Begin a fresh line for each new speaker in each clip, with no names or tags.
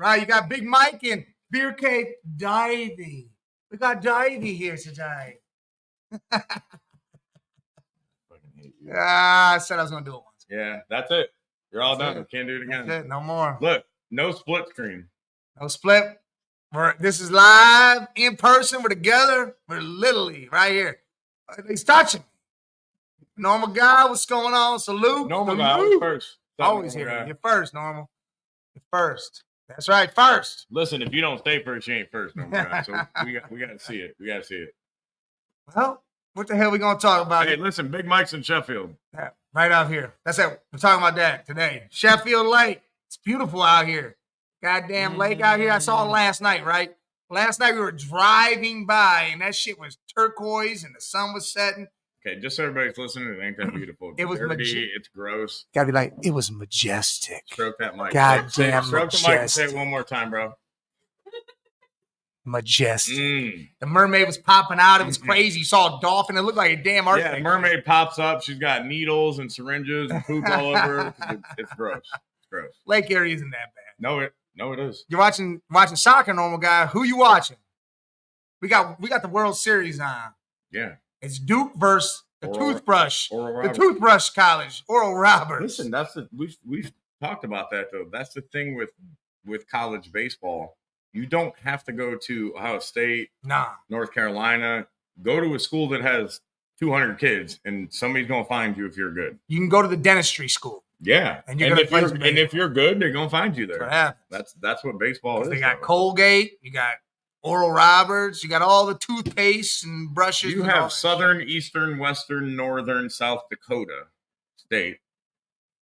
right, you got Big Mike and Beer Cave Divey. We got Divey here today. I said I was going to do it once.
Yeah, that's it. You're all done. Can't do it again.
That's it. No more.
Look, no split screen.
No split. This is live in person. We're together. We're literally right here. He's touching. Normal guy, what's going on? Salute.
Normal guy, first.
Always here. You're first, Normal. You're first. That's right, first.
Listen, if you don't stay first, you ain't first, Normal guy. So we got to see it. We got to see it.
Well, what the hell are we going to talk about?
Hey, listen, Big Mike's in Sheffield.
Yeah, right out here. That's it. We're talking about that today. Sheffield Lake. It's beautiful out here. Goddamn lake out here. I saw it last night, right? Last night we were driving by, and that shit was turquoise, and the sun was setting.
Okay, just so everybody's listening, it ain't that beautiful.
It was
dirty. It's gross.
Gotta be like, it was majestic.
Stroke that mic.
Goddamn
Stroke the mic and say it one more time, bro.
Majestic. The mermaid was popping out. It was crazy. You saw a dolphin. It looked like a damn art.
Yeah, the mermaid pops up. She's got needles and syringes and poop all over her. It's gross. It's gross. Lake
area isn't that bad.
No, it is.
You're watching soccer, Normal guy. Who you watching? We got the World Series on.
Yeah.
It's Duke versus the Toothbrush.
The
Toothbrush College. Oral Roberts.
Listen, we've talked about that though. That's the thing with college baseball. You don't have to go to Ohio State, North Carolina. Go to a school that has 200 kids, and somebody's gonna find you if you're good.
You can go to the dentistry school.
Yeah, and if you're good, they're gonna find you there. That's what baseball is.
They got Colgate. You got Oral Roberts. You got all the toothpaste and brushes.
You have Southern, Eastern, Western, Northern, South Dakota State,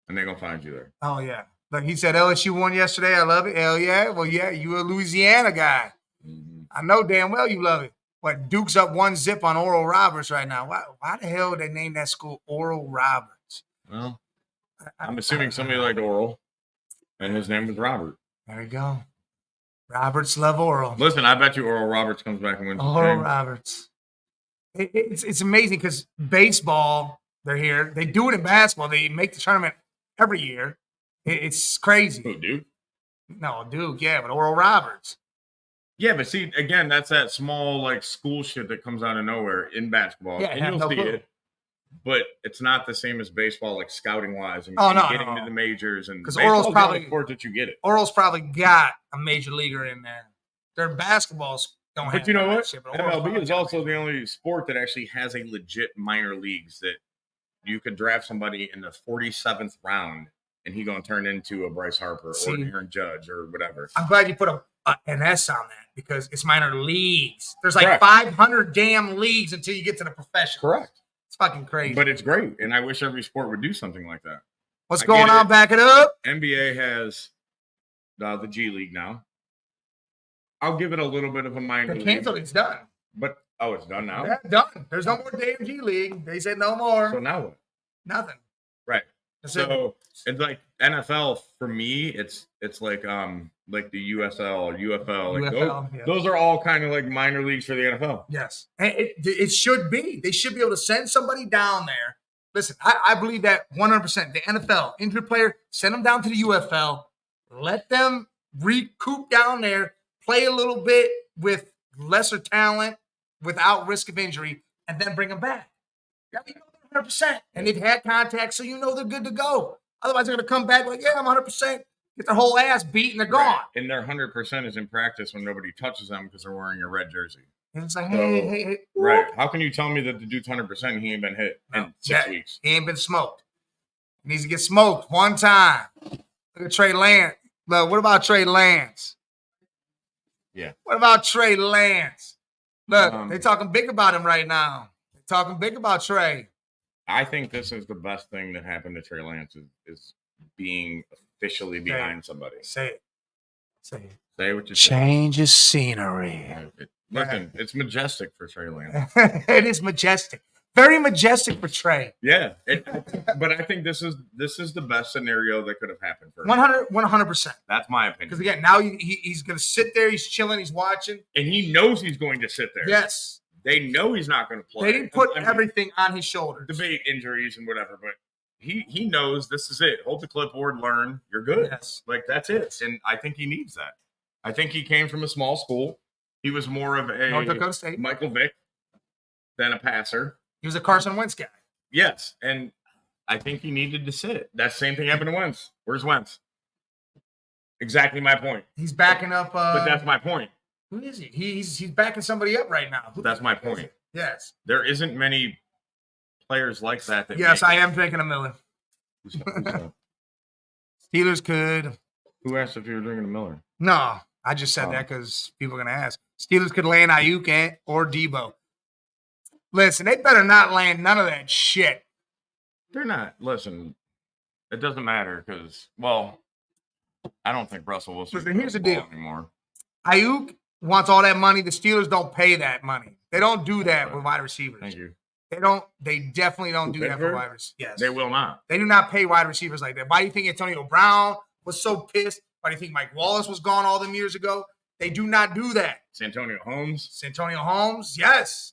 and they're gonna find you there.
Oh yeah. Like he said, LSU won yesterday. I love it. Hell yeah. Well, yeah, you a Louisiana guy. Mm-hmm. I know damn well you love it. But Duke's up 1-0 on Oral Roberts right now. Why the hell would they name that school Oral Roberts?
Well, I'm assuming somebody liked Oral, and his name was Robert.
There you go. Roberts love Oral.
Listen, I bet you Oral Roberts comes back and wins.
Oral Roberts. It's amazing because baseball, they're here. They do it in basketball. They make the tournament every year. It's crazy.
Who, Duke?
No, Duke, yeah, but Oral Roberts.
Yeah, but see, again, that's that small, like, school shit that comes out of nowhere in basketball. Yeah, and you'll see it. But it's not the same as baseball, like, scouting-wise and getting to the majors.
Because Oral's probably
the sport that you get it.
Oral's probably got a major leaguer in there. Their basketballs don't have.
But you know what? Shit, but MLB is also the only sport that actually has a legit minor leagues that you could draft somebody in the 47th round. And he's going to turn into a Bryce Harper or an Aaron Judge or whatever.
I'm glad you put an S on that because it's minor leagues. There's like 500 damn leagues until you get to the professionals.
Correct.
It's fucking crazy.
But it's great. And I wish every sport would do something like that.
What's going on? Back it up.
NBA has the G League now. I'll give it a little bit of a minor league.
They canceled it. It's done.
But, it's done now?
Yeah, done. There's no more damn G League. They said no more.
So now what?
Nothing.
Right. So it's like NFL for me. It's like the USL, UFL. Like those are all kind of like minor leagues for the NFL.
Yes, and it should be. They should be able to send somebody down there. Listen, I believe that 100%. The NFL injured player, send them down to the UFL. Let them recoup down there, play a little bit with lesser talent, without risk of injury, and then bring them back. 100%. And they've had contact, so you know they're good to go. Otherwise, they're going to come back like, yeah, I'm 100%. Get their whole ass beat, and they're gone.
And their 100% is in practice when nobody touches them because they're wearing a red jersey.
And it's like, hey.
Right. How can you tell me that the dude's 100% and he ain't been hit in 6 weeks?
He ain't been smoked. He needs to get smoked one time. Look at Trey Lance. Look, what about Trey Lance?
Yeah.
What about Trey Lance? Look, they're talking big about him right now. They're talking big about Trey.
I think this is the best thing that happened to Trey Lance is being officially behind somebody.
Say it.
Say what you
say. Change of scenery.
Listen, it's majestic for Trey Lance.
It is majestic. Very majestic for Trey.
Yeah. But I think this is the best scenario that could have happened for him.
100%.
That's my opinion.
Because again, now he's going to sit there. He's chilling. He's watching.
And he knows he's going to sit there.
Yes.
They know he's not going to play.
They didn't put everything on his shoulders.
Debate injuries and whatever, but he knows this is it. Hold the clipboard, learn. You're good.
Yes.
Like that's it. And I think he needs that. I think he came from a small school. He was more of a
North Dakota State.
Michael Vick than a passer.
He was a Carson Wentz guy.
Yes, and I think he needed to sit. That same thing happened to Wentz. Where's Wentz? Exactly my point.
He's backing up.
But that's my point.
Who is he? He's backing somebody up right now.
That's my point.
Yes.
There isn't many players like that.
Yes, I am drinking a Miller.
Who's that?
Steelers could.
Who asked if you were drinking a Miller?
No, I just said that because people are going to ask. Steelers could land Ayuk or Debo. Listen, they better not land none of that shit.
They're not. Listen, it doesn't matter because, well, I don't think Russell Wilson.
Listen, here's the deal.
Anymore.
Ayuk wants all that money. The Steelers don't pay that money. They don't do that with wide receivers.
Thank you.
They don't. They definitely don't do that for wide receivers. Yes,
they will not.
They do not pay wide receivers like that. Why do you think Antonio Brown was so pissed? Why do you think Mike Wallace was gone all them years ago? They do not do that.
Santonio Holmes,
yes.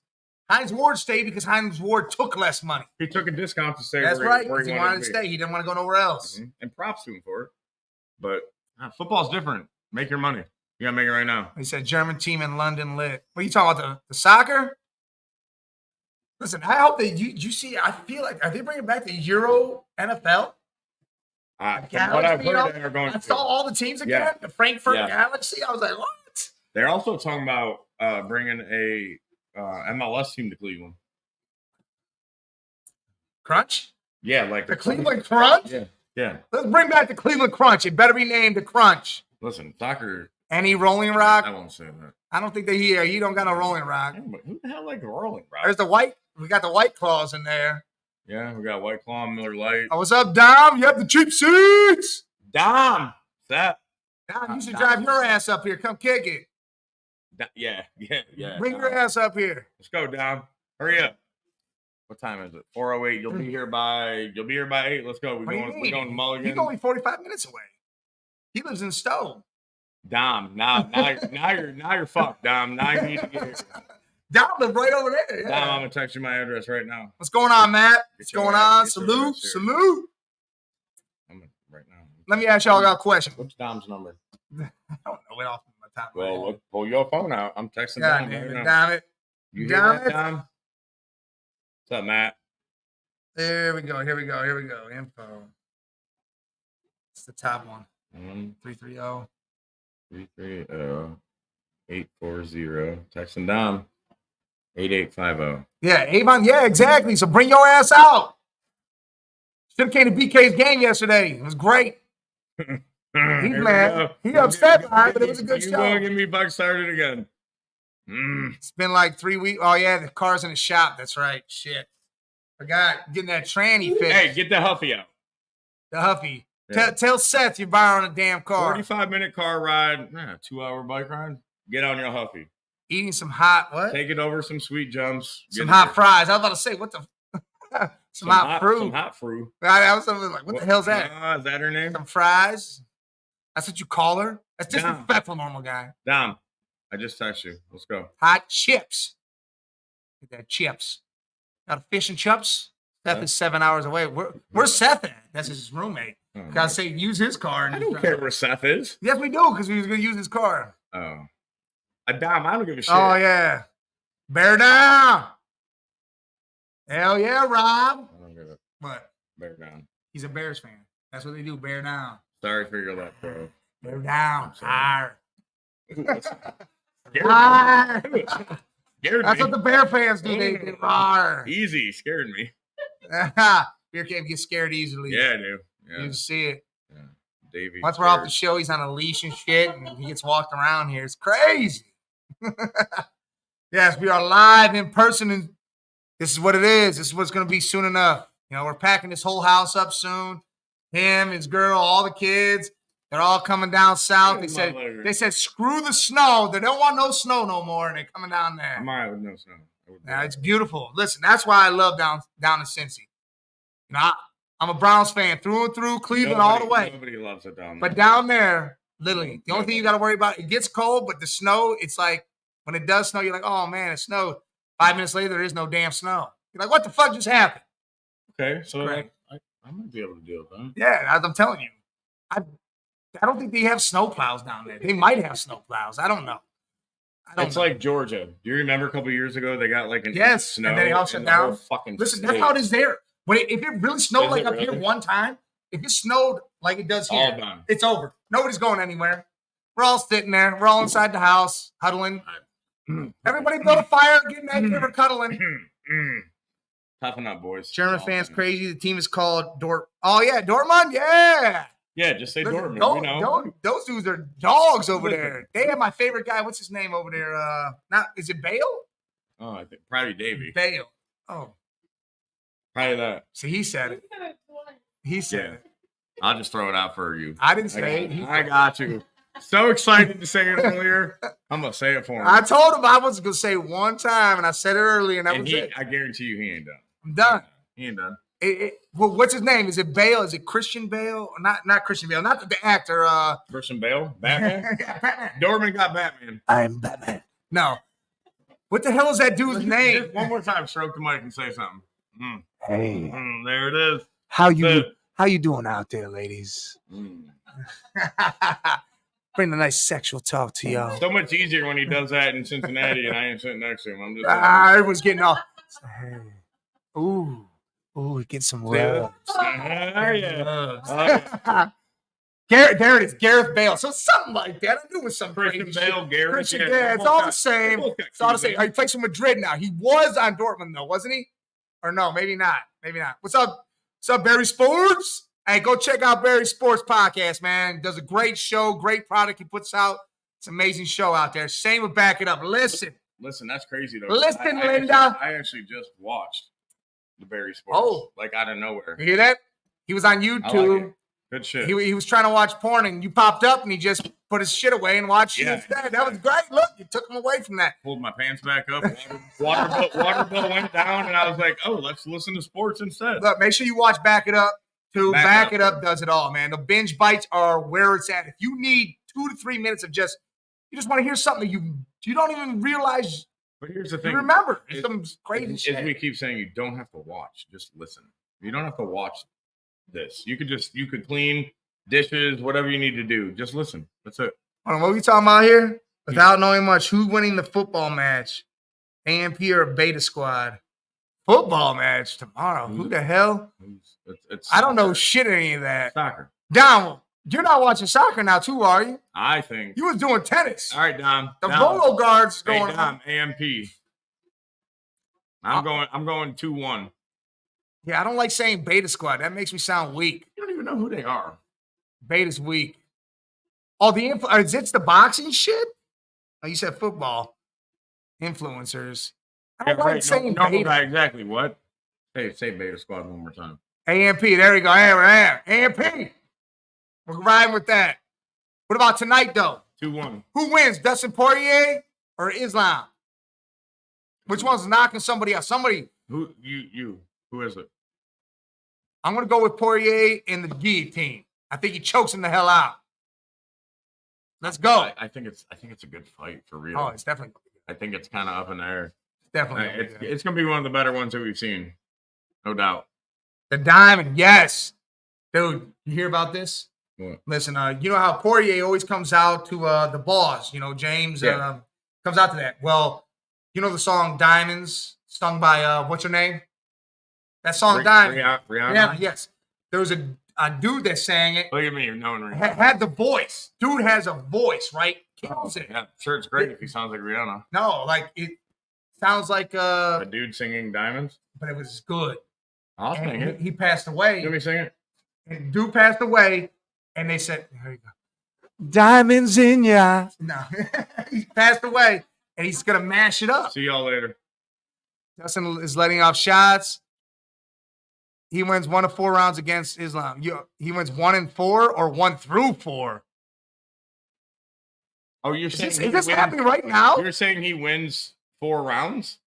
Hines Ward stayed because Hines Ward took less money.
He took a discount to stay.
That's right. Because he wanted to stay. He didn't want to go nowhere else.
Mm-hmm. And props to him for it. But football's different. Make your money. You gotta make it right now.
He said German team in London lit. What are you talking about? The soccer? Listen, I hope that you see. I feel like are they bringing back the Euro NFL?
From what I've heard, they're going.
I saw all the teams again. Yeah. The Frankfurt Galaxy. I was like, what?
They're also talking about bringing a MLS team to Cleveland.
Crunch?
Yeah, like
the Cleveland Crunch.
Yeah.
Let's bring back the Cleveland Crunch. It better be named the Crunch.
Listen, soccer.
Any Rolling Rock?
I won't say that.
I don't think they here. You don't got no Rolling Rock.
Who the hell like a Rolling Rock?
There's the white. We got the White Claws in there.
Yeah, we got White Claw, Miller Lite.
Oh, what's up, Dom? You have the cheap seats.
Dom,
Dom, you should drive your ass up here. Come kick it.
Yeah.
Bring your ass up here.
Let's go, Dom. Hurry up. What time is it? 4:08. You'll be here by 8. Let's go. We're going to Mulligan.
He's only 45 minutes away. He lives in Stowe.
Dom, now you're fucked, Dom. Now you need to get here.
Dom lives right over there. Yeah.
Dom, I'm gonna text you my address right now.
What's going on, Matt? What's going on? Salute.
I'm right now.
Let me ask y'all a question.
What's Dom's number?
I don't know it off my top.
Well, pull your phone out. I'm texting Dom right now.
Damn it.
You hear that, Dom? What's up, Matt?
There we go. Here we go. Info. It's the top one. 330.
840. Texting Dom. 8850.
Yeah, Avon. Yeah, exactly. So bring your ass out. Should have came to BK's game yesterday. It was great. He's mad. He upset by it, but it was a good show.
You're going to get me buck started again.
It's been like 3 weeks. Oh, yeah, the car's in the shop. That's right. Shit. Forgot getting that tranny fixed.
Hey, get the Huffy out.
The Huffy. Yeah. Tell Seth you're borrowing a damn car.
45-minute car ride. 2-hour bike ride. Get on your Huffy.
Eating some hot, what?
Take it over some sweet jumps.
Some hot fries. I was about to say, what the? some hot fruit.
Some hot fruit.
I was like, what the hell's that?
Is that her name?
Some fries. That's what you call her? That's disrespectful, normal guy.
Dom, I just texted you. Let's go.
Hot chips. Get that chips. Got a fish and chips. Seth is 7 hours away. Where's Seth at? That's his roommate. Gotta say, use his car.
I don't care where Seth is.
Yes, we do, because we was gonna use his car.
Oh. Dom, I don't give a shit.
Oh, yeah. Bear down. Hell yeah, Rob.
I don't give a
what?
Bear down.
He's a Bears fan. That's what they do. Bear down.
Sorry for your luck, bro.
Bear down. Arr.
That's
what the Bear fans do. They do.
Easy. Scared me.
Beer Cave gets scared easily.
Yeah, I do. Yeah.
You see it.
Yeah. Davey.
Once we're off the show, he's on a leash and shit, and he gets walked around here. It's crazy. Yes, we are live in person, and this is what it is. This is what's going to be soon enough. You know, we're packing this whole house up soon. Him, his girl, all the kids, they're all coming down south. They said, screw the snow. They don't want no snow no more, and they're coming down there.
I'm all right with no snow.
Now, it's beautiful. Listen, that's why I love down in Cincy. You know, I'm a Browns fan through and through, Cleveland all the way.
Nobody loves it down there.
But down there, literally, the only thing you got to worry about, it gets cold, but the snow, it's like, when it does snow, you're like, oh, man, it snowed. 5 minutes later, there is no damn snow. You're like, what the fuck just happened?
Okay, so I might be able to deal with that.
Yeah, as I'm telling you. I don't think they have snow plows down there. They might have snow plows. I don't know.
It's like Georgia. Do you remember a couple years ago they got like an
inch of
snow
and then they all shut down.
Fucking
listen,
state.
that's how it is there. But if it really snowed like up here one time, if it snowed like it does here, it's over. Nobody's going anywhere. We're all sitting there. We're all inside the house, huddling. Everybody build a fire, get naked, we're cuddling.
Toughen up, boys.
German fans crazy. The team is called Dort. Oh yeah, Dortmund. Yeah.
Yeah, just say Dortmund.
Those dudes are dogs over there. They have my favorite guy. What's his name over there? Is it Bale?
Oh, I think probably Davey.
Bale. Oh,
probably that.
See, he said it. He said it.
I'll just throw it out for you.
I didn't say it.
I got you. So excited to say it earlier. I'm gonna say it for him.
I told him I was gonna say it one time, and I said it earlier, and that was it.
I guarantee you, he ain't done.
I'm done.
He ain't done.
Well, what's his name? Is it Bale? Is it Christian Bale? Not Christian Bale. Not the actor.
Christian Bale? Batman?
Yeah, Batman.
Dortmund got Batman.
I'm Batman. No. What the hell is that dude's name?
One more time, stroke the mic and say something.
Hey.
There it is.
How you doing out there, ladies? Bring the nice sexual talk to y'all.
So much easier when he does that in Cincinnati and I ain't sitting next to him. I'm just
everyone's getting off. Hey. Ooh, get some rubs. Garrett, there it is, Gareth Bale. So something like that. I knew it was some
Christian Bale, Garrett.
Christian, yeah, it's all the same. It's all the same. He plays for Madrid now. He was on Dortmund though, wasn't he? Or no, maybe not. Maybe not. What's up? What's up, Barry Sports? Hey, go check out Barry Sports Podcast, man. Does a great show, great product he puts out. It's an amazing show out there. Same with Back It Up. Listen,
that's crazy though.
Listen, Linda.
I actually just watched the Barry Sports. Like out of nowhere.
You hear that? He was on YouTube.
Like good shit.
He was trying to watch porn and you popped up and he just put his shit away and watched you instead. That was great. Look, you took him away from that.
Pulled my pants back up. Water bill went down and I was like, oh, let's listen to sports instead.
Look, make sure you watch Back It Up. Back It Up does it all, man. The binge bites are where it's at. If you need 2 to 3 minutes of you just want to hear something you don't even realize.
But here's the thing.
You remember. It's some crazy shit.
As we keep saying, you don't have to watch. Just listen. You don't have to watch this. You could clean dishes, whatever you need to do. Just listen. That's it.
What are we talking about here? Without knowing much, who's winning the football match? AMP or Beta Squad? Football match tomorrow. Who the hell? I don't know shit any of that.
Soccer.
Dom, you're not watching soccer now too, are you?
I think.
You was doing tennis.
All right, Dom.
The Volo guards going
on. AMP. I'm going 2-1.
Yeah, I don't like saying Beta Squad. That makes me sound weak.
You don't even know who they are.
Beta's weak. Oh, it's the boxing shit? Oh, you said football. Influencers. I don't like saying Beta.
Exactly. What? Say Beta Squad one more time.
AMP. There we go. AMP. We're riding with that. What about tonight, though?
2-1.
Who wins, Dustin Poirier or Islam? Which one's knocking somebody out? Somebody.
Who you? Who is it?
I'm gonna go with Poirier in the guillotine. I think he chokes him the hell out. Let's go.
I think it's a good fight for real.
Oh, it's definitely.
I think it's kind of up in the air.
Definitely.
It's gonna be one of the better ones that we've seen, no doubt.
The Diamond, yes, dude. You hear about this?
What?
Listen, you know how Poirier always comes out to the boss. You know, James comes out to that. Well, you know the song "Diamonds," sung by what's her name? That song "Diamonds."
Rihanna.
Yeah, yes. There was a dude that sang it.
Look at me, knowing Rihanna.
Had the voice. Dude has a voice, right? Kills it.
Yeah, sure. It's great if he sounds like Rihanna.
No, like it sounds like
a dude singing "Diamonds,"
but it was good.
I'll sing it.
He passed away.
Let me sing it.
And dude passed away, and they said, "Here you go, diamonds in your eyes." No, he passed away, and he's gonna mash it up.
See y'all later.
Dustin is letting off shots. He wins 1 of 4 rounds against Islam. He wins 1 in 4 or 1 through 4.
Oh, you're saying
is this happening right now?
You're saying he wins 4 rounds?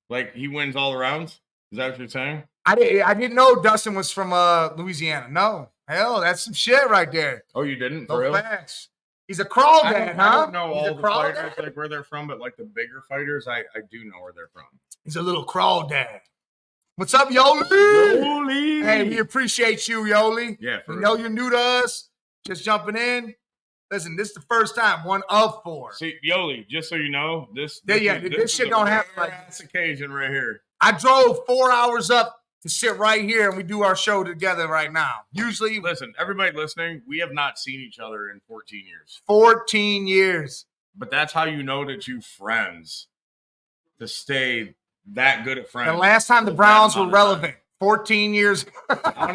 Like he wins all the rounds? Is that what you're saying?
I didn't know Dustin was from Louisiana. No. Hell, that's some shit right there.
Oh, you didn't?
For real? Facts. He's a crawdad, huh?
I don't know all the fighters, like where they're from, but like the bigger fighters, I do know where they're from.
He's a little crawdad. What's up, Yoli?
Yoli.
Hey, we appreciate you, Yoli.
Yeah,
we know you're new to us. Just jumping in. Listen, this is the first time, one of 4.
See, Yoli, just so you know, this
shit don't happen like
this occasion right here.
I drove 4 hours up to sit right here, and we do our show together right now. Usually,
listen, everybody listening, we have not seen each other in 14 years.
14 years.
But that's how you know that you friends to stay that good at friends.
The last time the Browns were relevant, 14 years.
I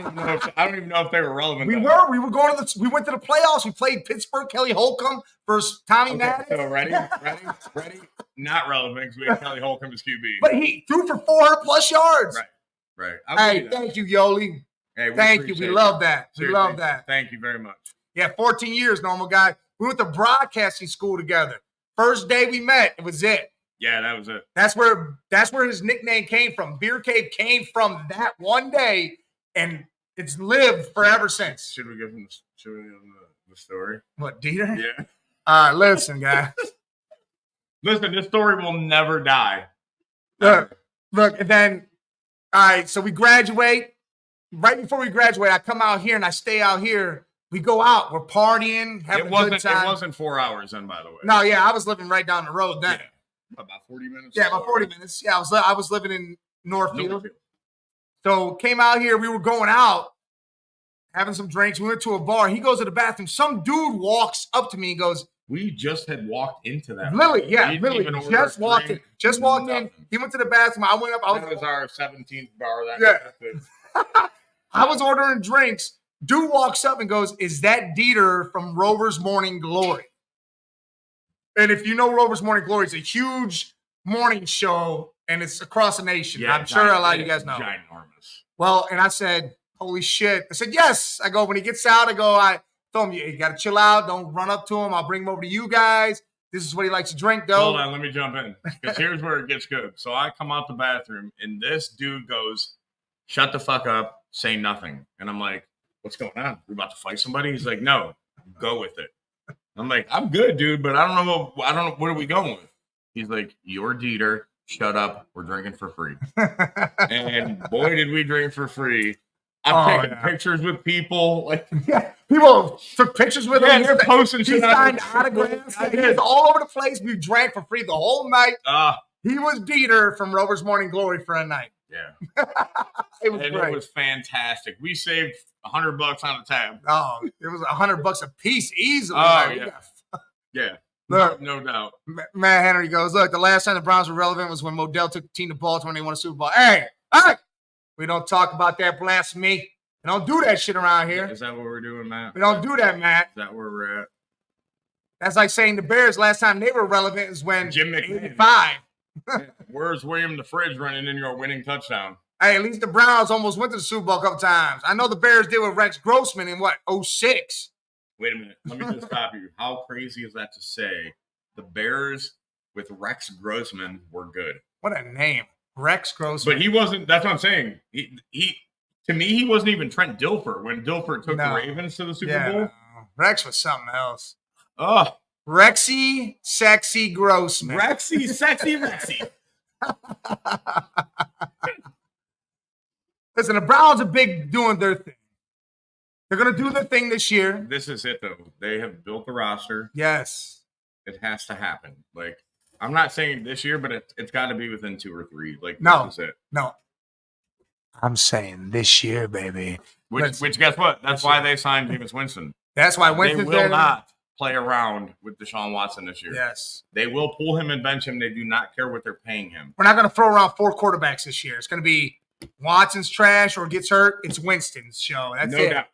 don't even know if they were relevant.
We went to the playoffs. We played Pittsburgh, Kelly Holcomb versus Tommy Maddox.
So ready? Not relevant because we had Kelly Holcomb as QB.
But he threw for 400+ yards.
Right.
Hey, thank you, Yoli.
Hey,
thank you. We love that. We love that.
Thank you very much.
Yeah, 14 years, normal guy. We went to broadcasting school together. First day we met, it was it.
Yeah, that was it.
That's where his nickname came from. Beer Cave came from that one day, and it's lived forever since.
Should we give him the story?
What, Dieter?
Yeah.
All right, listen, guys.
Listen, this story will never die.
Look, and then, all right, so we graduate. Right before we graduate, I come out here and I stay out here. We go out. We're partying, having a good time.
It wasn't 4 hours then, by the way.
No, yeah, I was living right down the road then.
Yeah. About 40 minutes?
Yeah, about 40 minutes. Yeah, I was living in Northfield. So came out here. We were going out, having some drinks. We went to a bar. He goes to the bathroom. Some dude walks up to me and goes,
we just had walked into that.
Literally, just walked in. Just walked in. He went to the bathroom. I went up.
That was our 17th bar.
I was ordering drinks. Dude walks up and goes, is that Dieter from Rover's Morning Glory? And if you know Rover's Morning Glory, it's a huge morning show, and it's across the nation. Yeah, I'm sure a lot of you guys know.
Ginormous.
Well, and I said, holy shit. I said, yes. I go, when he gets out, I told him, you got to chill out. Don't run up to him. I'll bring him over to you guys. This is what he likes to drink, though.
Hold on, let me jump in, because here's where it gets good. So I come out the bathroom, and this dude goes, shut the fuck up, say nothing. And I'm like, what's going on? We about to fight somebody? He's like, no, go with it. I'm like, I'm good, dude, but I don't know. What are we going with? He's like, you're Dieter. Shut up. We're drinking for free. And boy, did we drink for free. I'm taking pictures with people.
People took pictures with him.
They're posting shit.
He signed autographs. He was all over the place. We drank for free the whole night. He was Dieter from Rover's Morning Glory for a night.
Yeah.
It was great.
It was fantastic. We saved $100 on the tab.
Oh, it was $100 a piece easily.
Yeah.
Look,
no doubt.
Matt Henry goes, look, the last time the Browns were relevant was when Modell took the team to Baltimore and they won a Super Bowl. Hey, we don't talk about that blasphemy. We don't do that shit around here.
Is that what we're doing, Matt?
We don't do that, Matt.
Is that where we're at?
That's like saying the Bears last time they were relevant is when
Jim McMahon.
85.
Where's William the Fridge running in your winning touchdown?
Hey, at least the Browns almost went to the Super Bowl a couple times. I know the Bears did with Rex Grossman in 06.
Wait a minute. Let me just stop you. How crazy is that to say the Bears with Rex Grossman were good?
What a name. Rex Grossman.
But he wasn't, that's what I'm saying. He to me, he wasn't even Trent Dilfer when Dilfer took the Ravens to the Super Bowl.
No. Rex was something else.
Oh.
Rexy, sexy Grossman.
Rexy, sexy Rexy.
Listen, the Browns are big doing their thing. They're going to do their thing this year.
This is it, though. They have built the roster.
Yes.
It has to happen. Like, I'm not saying this year, but it's got to be within 2 or 3. Like,
no,
this is it.
No. I'm saying this year, baby.
Which guess what? That's why they signed Jameis Winston.
That's why Winston's
They will not play around with Deshaun Watson this year.
Yes.
They will pull him and bench him. They do not care what they're paying him.
We're not going to throw around 4 quarterbacks this year. It's going to be Watson's trash or gets hurt. It's Winston's show. That's it. No doubt.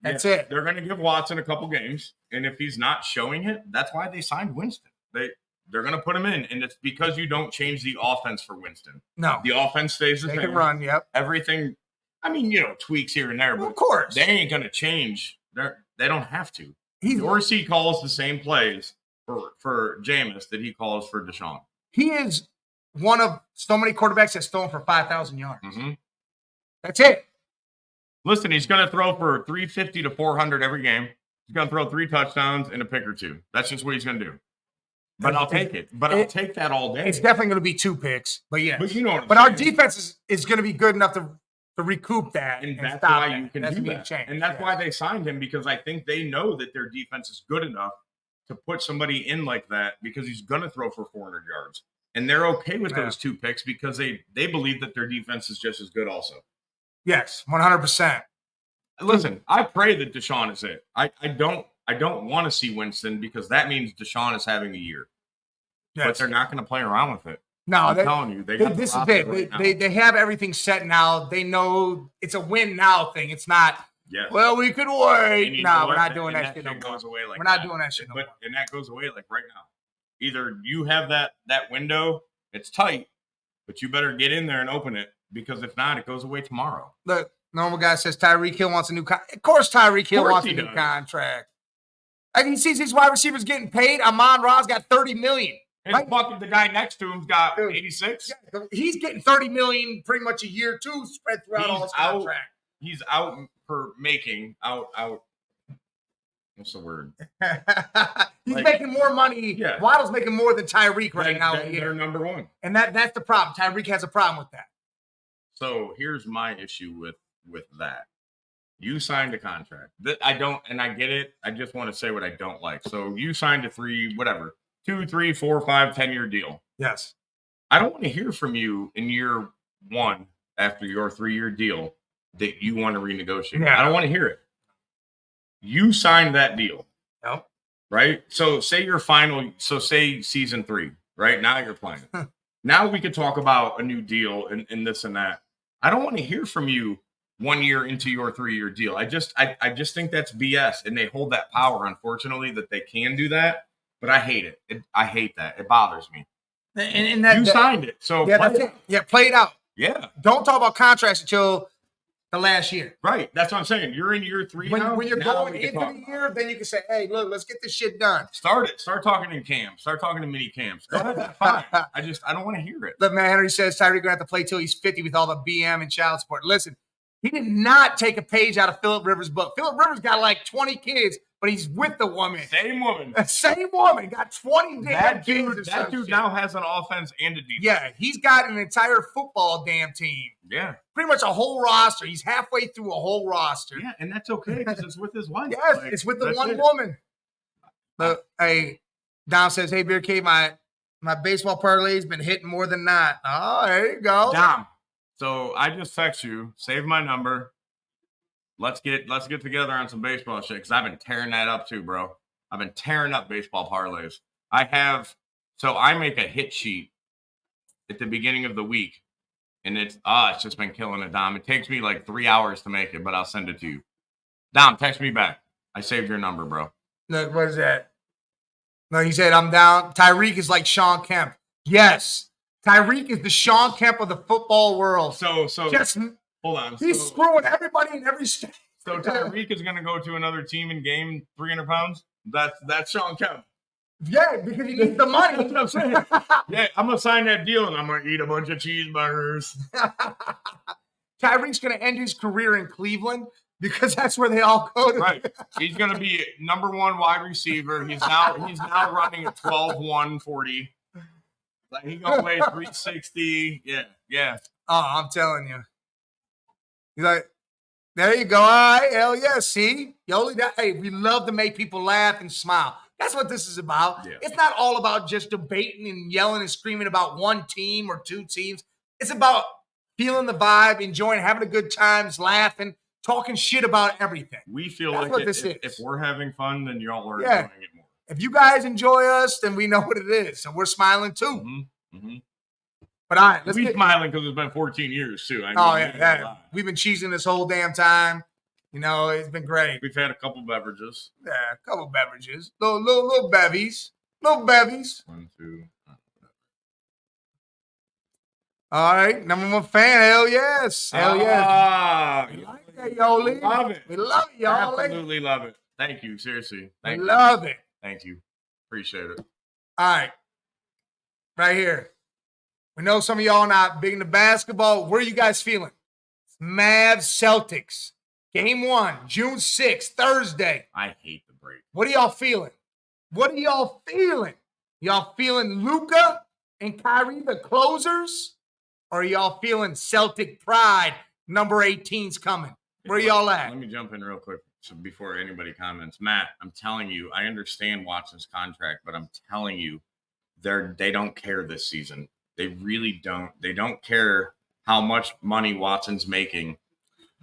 That's it.
They're going to give Watson a couple games, and if he's not showing it, that's why they signed Winston. They're going to put him in, and it's because you don't change the offense for Winston.
No.
The offense stays the same.
They can run, yep.
Everything, I mean, tweaks here and there, but
of course.
They ain't going to change. They don't have to. Dorsey calls the same plays for Jameis that he calls for Deshaun.
He is one of so many quarterbacks that's thrown for 5,000 yards.
Mm-hmm.
That's it.
Listen, he's going to throw for 350 to 400 every game. He's going to throw 3 touchdowns and a pick or 2. That's just what he's going to do. But I'll take it. But I'll take that all day.
It's definitely going to be 2 picks. But yeah.
But you know what I'm
saying.
Our
defense is going to be good enough to recoup that.
And that's why you can do that. And that's why they signed him, because I think they know that their defense is good enough to put somebody in like that, because he's going to throw for 400 yards. And they're okay with those 2 picks because they believe that their defense is just as good also.
Yes, 100%.
Listen, I pray that Deshaun is it. I don't want to see Winston, because that means Deshaun is having a year. Yes. But they're not going to play around with it.
No,
I'm telling you,
this is it. Right they have everything set now. They know it's a win now thing. It's not.
Yes.
Well, we could wait. No, we're not doing that shit.
We're
not doing that shit.
And that goes away like right now. Either you have that window, it's tight, but you better get in there and open it, because if not, it goes away tomorrow.
Look, normal guy says Tyreek Hill wants a new contract. Of course, Tyreek Hill wants a new contract. Like, he sees these wide receivers getting paid. Amon-Ra's got $30 million.
And fucking the guy next to him's got 86.
Yeah, he's getting $30 million pretty much a year too, spread throughout all his contract.
He's out for making out. What's the word?
He's making more money. Yeah. Waddle's making more than Tyreek right now.
They're number one.
And that's the problem. Tyreek has a problem with that.
So here's my issue with that. You signed a contract. I don't, and I get it. I just want to say what I don't like. So you signed a 2, 3, 4, 5, 10-year deal.
Yes.
I don't want to hear from you in year 1 after your 3-year deal that you want to renegotiate. Yeah. I don't want to hear it. You signed that deal.
Yep.
Right? So say say season 3, right? Now you're playing. Now we could talk about a new deal and this and that. I don't want to hear from you 1 year into your 3-year deal. I just think that's BS, and they hold that power, unfortunately, that they can do that. But I hate it. I hate that. It bothers me.
And that
you signed it, so
yeah, that's it. Yeah, play it out.
Yeah.
Don't talk about contracts until the last year.
Right. That's what I'm saying. You're in year 3 now.
When you're going into the year, then you can say, "Hey, look, let's get this shit done."
Start it. Start talking in camps. Start talking in mini camps. Go ahead. Fine. I don't want to hear it.
Look, man, Henry says Tyreek gonna have to play till he's 50 with all the BM and child support. Listen, he did not take a page out of Phillip Rivers' book. Phillip Rivers got like 20 kids. But he's with the woman.
Same woman.
Same woman. Got 20 damn kids.
That dude now has an offense and a defense.
Yeah, he's got an entire football damn team.
Yeah.
Pretty much a whole roster. He's halfway through a whole roster.
Yeah, and that's okay because it's with his wife.
Yes, it's with the one woman. Hey, Dom says, "Hey, Beer Cave, my baseball parlay's been hitting more than not." Oh, there you go.
Dom. So I just text you, save my number. Let's get together on some baseball shit, because I've been tearing that up too, bro. I've been tearing up baseball parlays. I make a hit sheet at the beginning of the week, and it's just been killing it, Dom. It takes me like 3 hours to make it, but I'll send it to you. Dom, text me back. I saved your number, bro.
Look, what is that? No, he said, "I'm down." Tyreek is like Sean Kemp. Yes. Tyreek is the Sean Kemp of the football world.
So
just
hold on.
He's screwing everybody in every state.
So Tyreek is going to go to another team and gain 300 pounds? That's Sean Kemp.
Yeah, because he needs the money.
That's what I'm saying. Yeah, I'm going to sign that deal, and I'm going to eat a bunch of cheeseburgers.
Tyreek's going to end his career in Cleveland because that's where they all go to.
Right. He's going to be number 1 wide receiver. He's now running a 12-1 40. Like, he's going to weigh 360. Yeah.
Oh, I'm telling you. He's like, there you go. All right, hell yeah. See, hey, we love to make people laugh and smile. That's what this is about. Yeah. It's not all about just debating and yelling and screaming about one team or 2 teams. It's about feeling the vibe, enjoying, having a good time, laughing, talking shit about everything.
We feel that's like if we're having fun, then y'all are enjoying it more.
If you guys enjoy us, then we know what it is, and we're smiling too.
Mm-hmm. Mm-hmm.
But all right,
we're smiling because it's been 14 years too.
We've been cheesing this whole damn time. You know, it's been great.
We've had a couple beverages.
Yeah, a couple beverages. Little bevies. Little bevies.
1, 2.
All right, number 1 fan. Hell yes. Hell yes.
We
like that, Yoli.
Love it.
We love it, y'all.
Absolutely love it. Thank you. Seriously. Thank you.
Love it.
Thank you. Appreciate it.
All right. Right here. We know some of y'all not big into basketball. Where are you guys feeling? Mavs Celtics. Game 1, June 6th, Thursday.
I hate the break.
What are y'all feeling? You Y'all feeling Luka and Kyrie, the closers? Or are y'all feeling Celtic pride? Number 18's coming. Where y'all at?
Let me jump in real quick before anybody comments. Matt, I'm telling you, I understand Watson's contract, but I'm telling you, they don't care this season. They really don't. They don't care how much money Watson's making.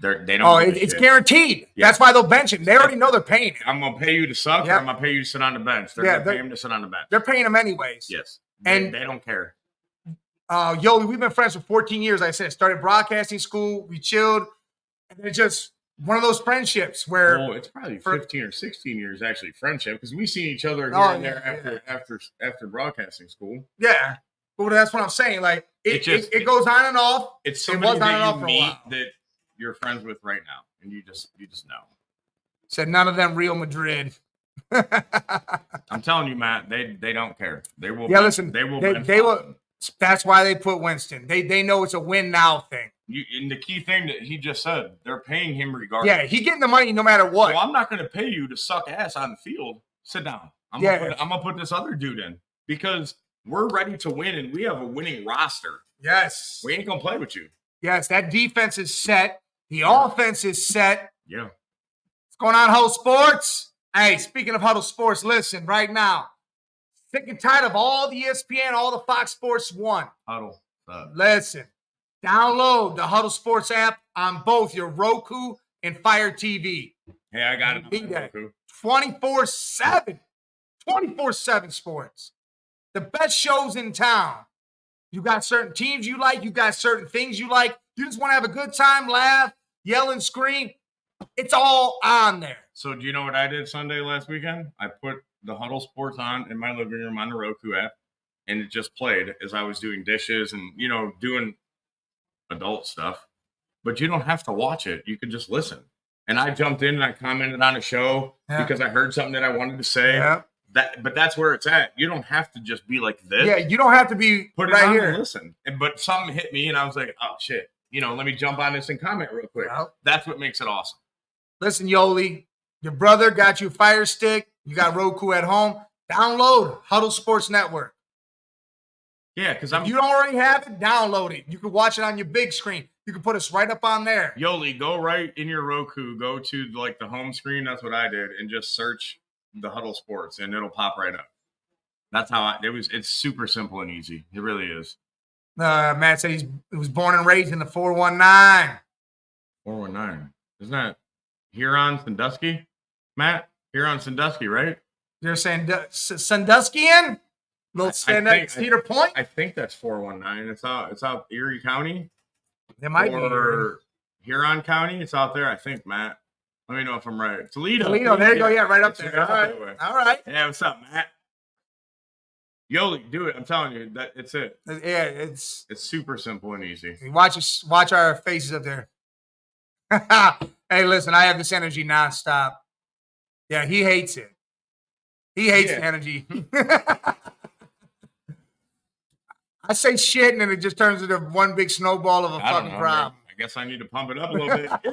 They don't.
Oh, it's guaranteed. Yeah. That's why they'll bench him. They already know they're paying him.
I'm gonna pay you to suck, or I'm gonna pay you to sit on the bench. They're gonna pay him to sit on the bench.
They're paying him anyways.
Yes, and they don't care.
We've been friends for 14 years. Like I said, started broadcasting school. We chilled, and it's just one of those friendships where
it's probably 15 or 16 years actually friendship because we see each other here and there after broadcasting school.
Yeah, but that's what I'm saying. Like it goes on and off.
It's somebody that you meet that you're friends with right now, and you just know.
Said none of them Real Madrid.
I'm telling you, Matt, they don't care. They will.
Yeah, listen,
they will.
They will. That's why they put Winston. They know it's a win now thing.
And the key thing that he just said, they're paying him regardless.
Yeah, he getting the money no matter what.
So I'm not going to pay you to suck ass on the field. Sit down. I'm gonna put this other dude in because we're ready to win and we have a winning roster.
Yes,
we ain't gonna play with you.
Yes, that defense is set. The offense is set.
Yeah.
What's going on, Huddle Sports? Hey, speaking of Huddle Sports, listen right now. Sick and tired of all the ESPN, all the Fox Sports 1.
Huddle.
Listen, download the Huddle Sports app on both your Roku and Fire TV.
Hey, I got it on Roku.
24/7. 24/7 sports. The best shows in town. You got certain teams you like. You got certain things you like. You just want to have a good time, laugh, yell and scream. It's all on there.
So do you know what I did Sunday last weekend? I put the Huddle Sports on in my living room on the Roku app, and it just played as I was doing dishes and, doing adult stuff. But you don't have to watch it. You can just listen. And I jumped in and I commented on a show because I heard something that I wanted to say.
Yeah.
But that's where it's at. You don't have to just be like this.
Yeah, you don't have to be
put it
right
on
here.
And listen. But something hit me and I was like, oh, shit. Let me jump on this and comment real quick.
Yeah.
That's what makes it awesome.
Listen, Yoli, your brother got you a Fire Stick. You got Roku at home. Download Huddle Sports Network.
Yeah, because
if you don't already have it, download it. You can watch it on your big screen. You can put us right up on there.
Yoli, go right in your Roku. Go to the home screen. That's what I did, and just search the Huddle Sports, and it'll pop right up. That's how it's super simple and easy. It really is.
Matt said he was born and raised in the 419.
419. Isn't that Huron Sandusky? Matt? Huron Sandusky, right?
You're saying Sandusky-ian? Cedar Point?
I think that's 419. It's out Erie County.
It might be.
Or Huron County. It's out there, I think, Matt. Let me know if I'm right. Toledo.
There you go. Yeah, right up there. All right.
Yeah, what's up, Matt? Yoli, do it. I'm telling you, that it's it.
Yeah, it's
super simple and easy.
Watch our faces up there. Hey, listen, I have this energy nonstop. Yeah, he hates it. He hates the energy. I say shit, and then it just turns into one big snowball of a fucking problem.
Man. I guess I need to pump it up a little bit. Yeah,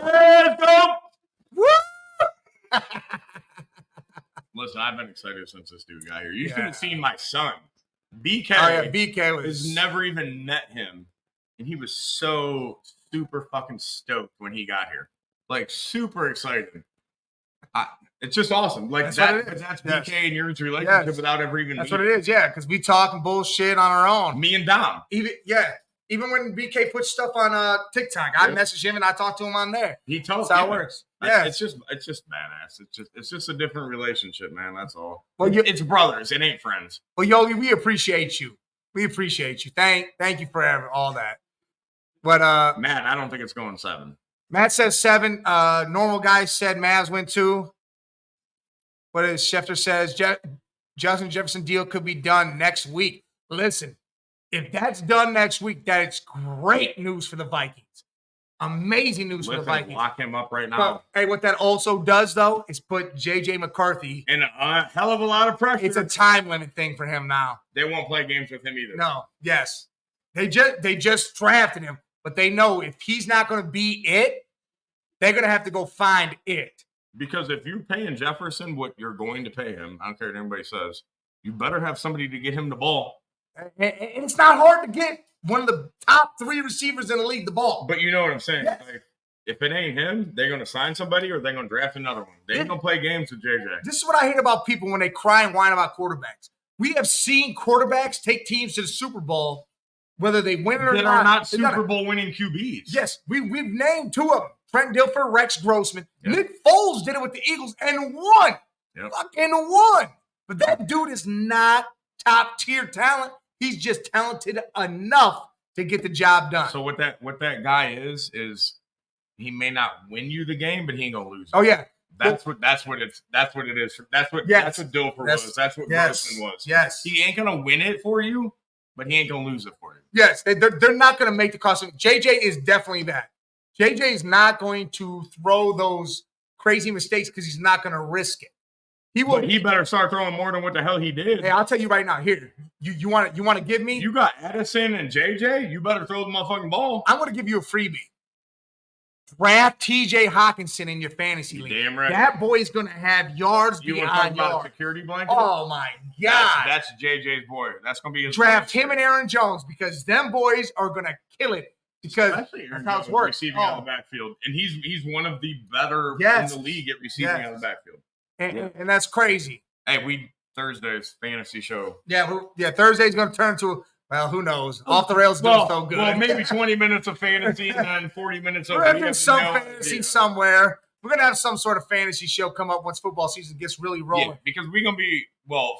let's go! Woo! Listen, I've been excited since this dude got here. You should have seen my son, BK.
Oh, yeah, BK
has never even met him, and he was so super fucking stoked when he got here. Like, super excited. It's just awesome. Like, that's BK and yours relationship without ever even
That's what it is, yeah, because we talking bullshit on our own.
Me and Dom.
Even when BK puts stuff on TikTok, I message him and I talk to him on there.
He told
That's how it works. Yeah,
it's just badass. It's just a different relationship, man. That's all.
Well,
it's brothers. It ain't friends.
Well, Yoli, we appreciate you. We appreciate you. Thank you for all that. But
Matt, I don't think it's going 7.
Matt says 7. Normal guy said Mavs win 2. What is Schefter says? Justin Jefferson deal could be done next week. Listen, if that's done next week, that is great news for the Vikings. Amazing news for the Vikings.
Lock him up right now.
But, hey, what that also does, though, is put J.J. McCarthy
in a hell of a lot of pressure.
It's a time limit thing for him now.
They won't play games with him either.
No. Yes. They just drafted him, but they know if he's not going to be it, they're going to have to go find it.
Because if you're paying Jefferson what you're going to pay him, I don't care what anybody says, You better have somebody to get him the ball.
And it's not hard to get one of the top 3 receivers in the league the ball.
But you know what I'm saying?
Yes.
Like, if it ain't him, they're going to sign somebody or they're going to draft another one. They ain't going to play games with JJ.
This is what I hate about people when they cry and whine about quarterbacks. We have seen quarterbacks take teams to the Super Bowl, whether they win it or not.
That are not Super Bowl winning QBs.
Yes, we've named 2 of them. Trent Dilfer, Rex Grossman. Yep. Nick Foles did it with the Eagles and won.
Yep.
Fucking won. But that dude is not top-tier talent. He's just talented enough to get the job done.
So what that guy is he may not win you the game, but he ain't gonna lose.
Oh yeah,
that's what it is. That's what Dilfer was. That's what Grossman was.
Yes,
he ain't gonna win it for you, but he ain't gonna lose it for you.
Yes, they're not gonna make the cost. JJ is definitely that. JJ is not going to throw those crazy mistakes because he's not gonna risk it. He will.
But he better start throwing more than what the hell he did.
Hey, I'll tell you right now. Here, you want to give me?
You got Edison and JJ. You better throw the motherfucking ball.
I'm gonna give you a freebie. Draft TJ Hawkinson in your fantasy league.
Damn right.
That boy's gonna have yards beyond yards.
Security blanket.
Oh my god.
That's JJ's boy. That's gonna be his
draft him and Aaron Jones because them boys are gonna kill it. Because
especially Aaron Jones receiving out of the backfield, and he's one of the better in the league at receiving out of the backfield.
And that's crazy.
Hey, Thursday's fantasy show.
Yeah, Thursday's gonna turn to. Well, who knows? Off the rails doing so good.
Well, maybe 20 minutes of fantasy and then 40 minutes of.
We're gonna do some fantasy somewhere. We're gonna have some sort of fantasy show come up once football season gets really rolling.
Yeah, because we're gonna be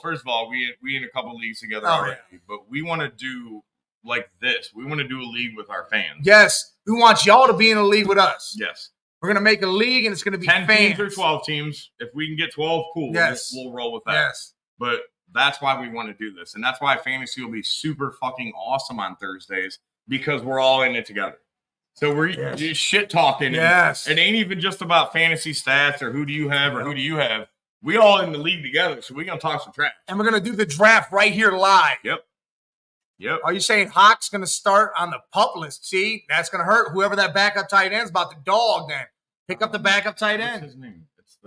first of all, we in a couple leagues together already, but we want to do like this. We want to do a league with our fans.
Yes, we want y'all to be in a league with us.
Yes,
we're gonna make a league, and it's gonna be
10
fans.
teams or 12 teams. If we can get 12, cool.
Yes,
we'll roll with that.
Yes,
but. That's why we want to do this. And that's why fantasy will be super fucking awesome on Thursdays because we're all in it together. So we're just shit talking.
Yes.
It ain't even just about fantasy stats or who do you have or who do you have. We all in the league together. So we're going to talk some trash.
And we're going to do the draft right here live.
Yep.
Are you saying Hawk's going to start on the pup list? See, that's going to hurt whoever that backup tight end is about to dog then. Pick up the backup tight end.
What's his name? It's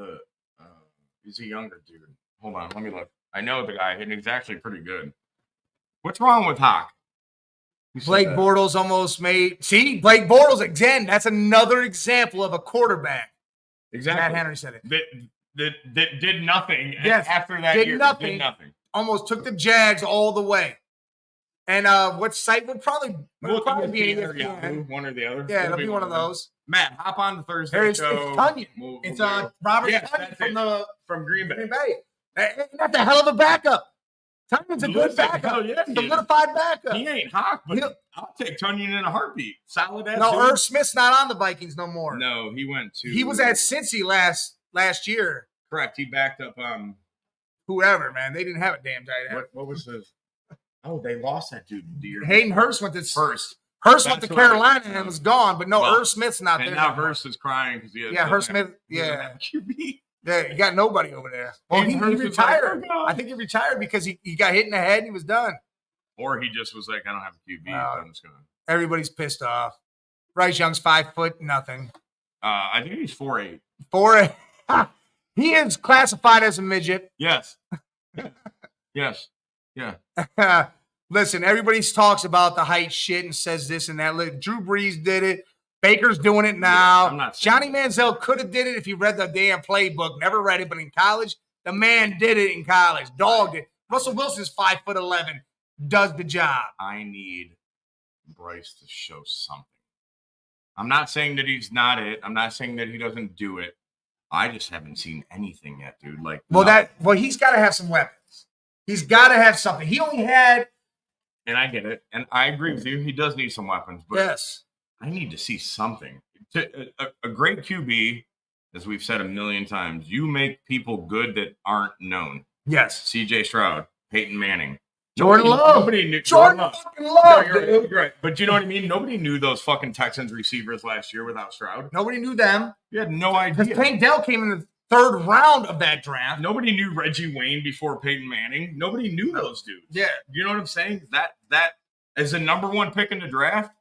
he's a younger dude. Hold on. Let me look. I know the guy, and he's actually pretty good. What's wrong with Hawk?
Blake Bortles almost made. See, Blake Bortles again. That's another example of a quarterback.
Exactly.
Matt Henry said it.
That did nothing.
Yes,
after that
did
year,
nothing.
Did nothing.
Almost took the Jags all the way. And what site would probably be
ESPN. One or the other.
Yeah, it'll be one of those.
Matt, hop on the Thursday show.
It's Tunyon. It's Robert Tunyon from
Green Bay.
That's a hell of a backup. Tunyon's a good backup.
Yeah,
solidified backup.
He ain't Hawk, but I'll take Tunyon in a heartbeat. Solid ass.
No, Irv Smith's not on the Vikings no more.
No, he went to.
He was at Cincy last year.
Correct. He backed up
whoever, man. They didn't have a damn tight end.
What was his? Oh, they lost that dude.
Hayden Hurst went to
Hurst.
Hurst went to Carolina and was gone, but no, Irv Smith's not there.
And now Hurst is crying because he has
Hurst Smith. Yeah. QB. Yeah, you got nobody over there. Well, he retired. I think he retired because he got hit in the head and he was done.
Or he just was like, I don't have a QB. I'm just going to.
Everybody's pissed off. Bryce Young's 5 foot nothing.
I think he's 4'8".
4'8". He is classified as a midget.
Yes. Yes. Yeah.
Listen, everybody talks about the height shit and says this and that. Look, Drew Brees did it. Baker's doing it now.
I'm not
Johnny Manziel could have did it if he read the damn playbook. Never read it, but in college, the man did it in college. Dogged it. Russell Wilson's 5'11", does the job.
I need Bryce to show something. I'm not saying that he's not it. I'm not saying that he doesn't do it. I just haven't seen anything yet, dude.
He's got to have some weapons. He's got to have something. He only had.
And I get it, and I agree with you. He does need some weapons, but
yes.
I need to see something. A great QB, as we've said a million times, you make people good that aren't known.
Yes.
C.J. Stroud, Peyton Manning.
Jordan Love.
Nobody knew.
Jordan fucking Love,
you're right. But you know what I mean? Nobody knew those fucking Texans receivers last year without Stroud.
Nobody knew them.
You had no idea.
Because Tank Dell came in the third round of that draft.
Nobody knew Reggie Wayne before Peyton Manning. Nobody knew those dudes.
Yeah.
You know what I'm saying? That as a number one pick in the draft,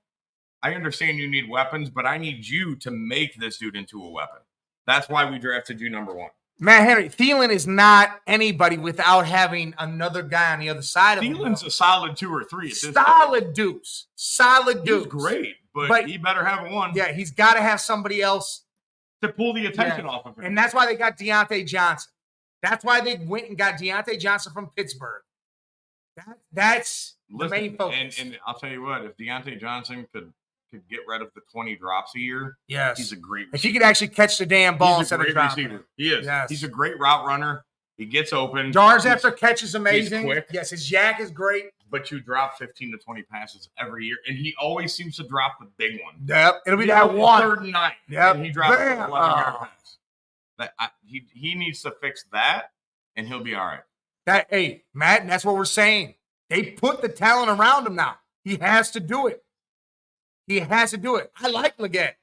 I understand you need weapons, but I need you to make this dude into a weapon. That's why we drafted you number one.
Matt Henry, Thielen is not anybody without having another guy on the other side of him.
Thielen's a solid 2 or 3 at this
Solid deuce. Solid deuce.
He's great, but he better have one.
Yeah, he's got to have somebody else
to pull the attention off of him.
And that's why they got Deontay Johnson. That's why they went and got Deontay Johnson from Pittsburgh. That's the main focus.
And I'll tell you what, if Deontay Johnson could get rid of the 20 drops a year, he's a great receiver.
If he could actually catch the damn ball instead of dropping.
He is. Yes. He's a great route runner. He gets open.
Yards after catch is amazing.
He's quick.
Yes, his yak is great.
But you drop 15 to 20 passes every year, and he always seems to drop the big one.
Yep, it'll be that one.
3rd and 9.
Yep.
And he drops an 11-yard pass. He needs to fix that, and he'll be all right.
Hey, Matt, that's what we're saying. They put the talent around him now. He has to do it. He has to do it. I like Leggett.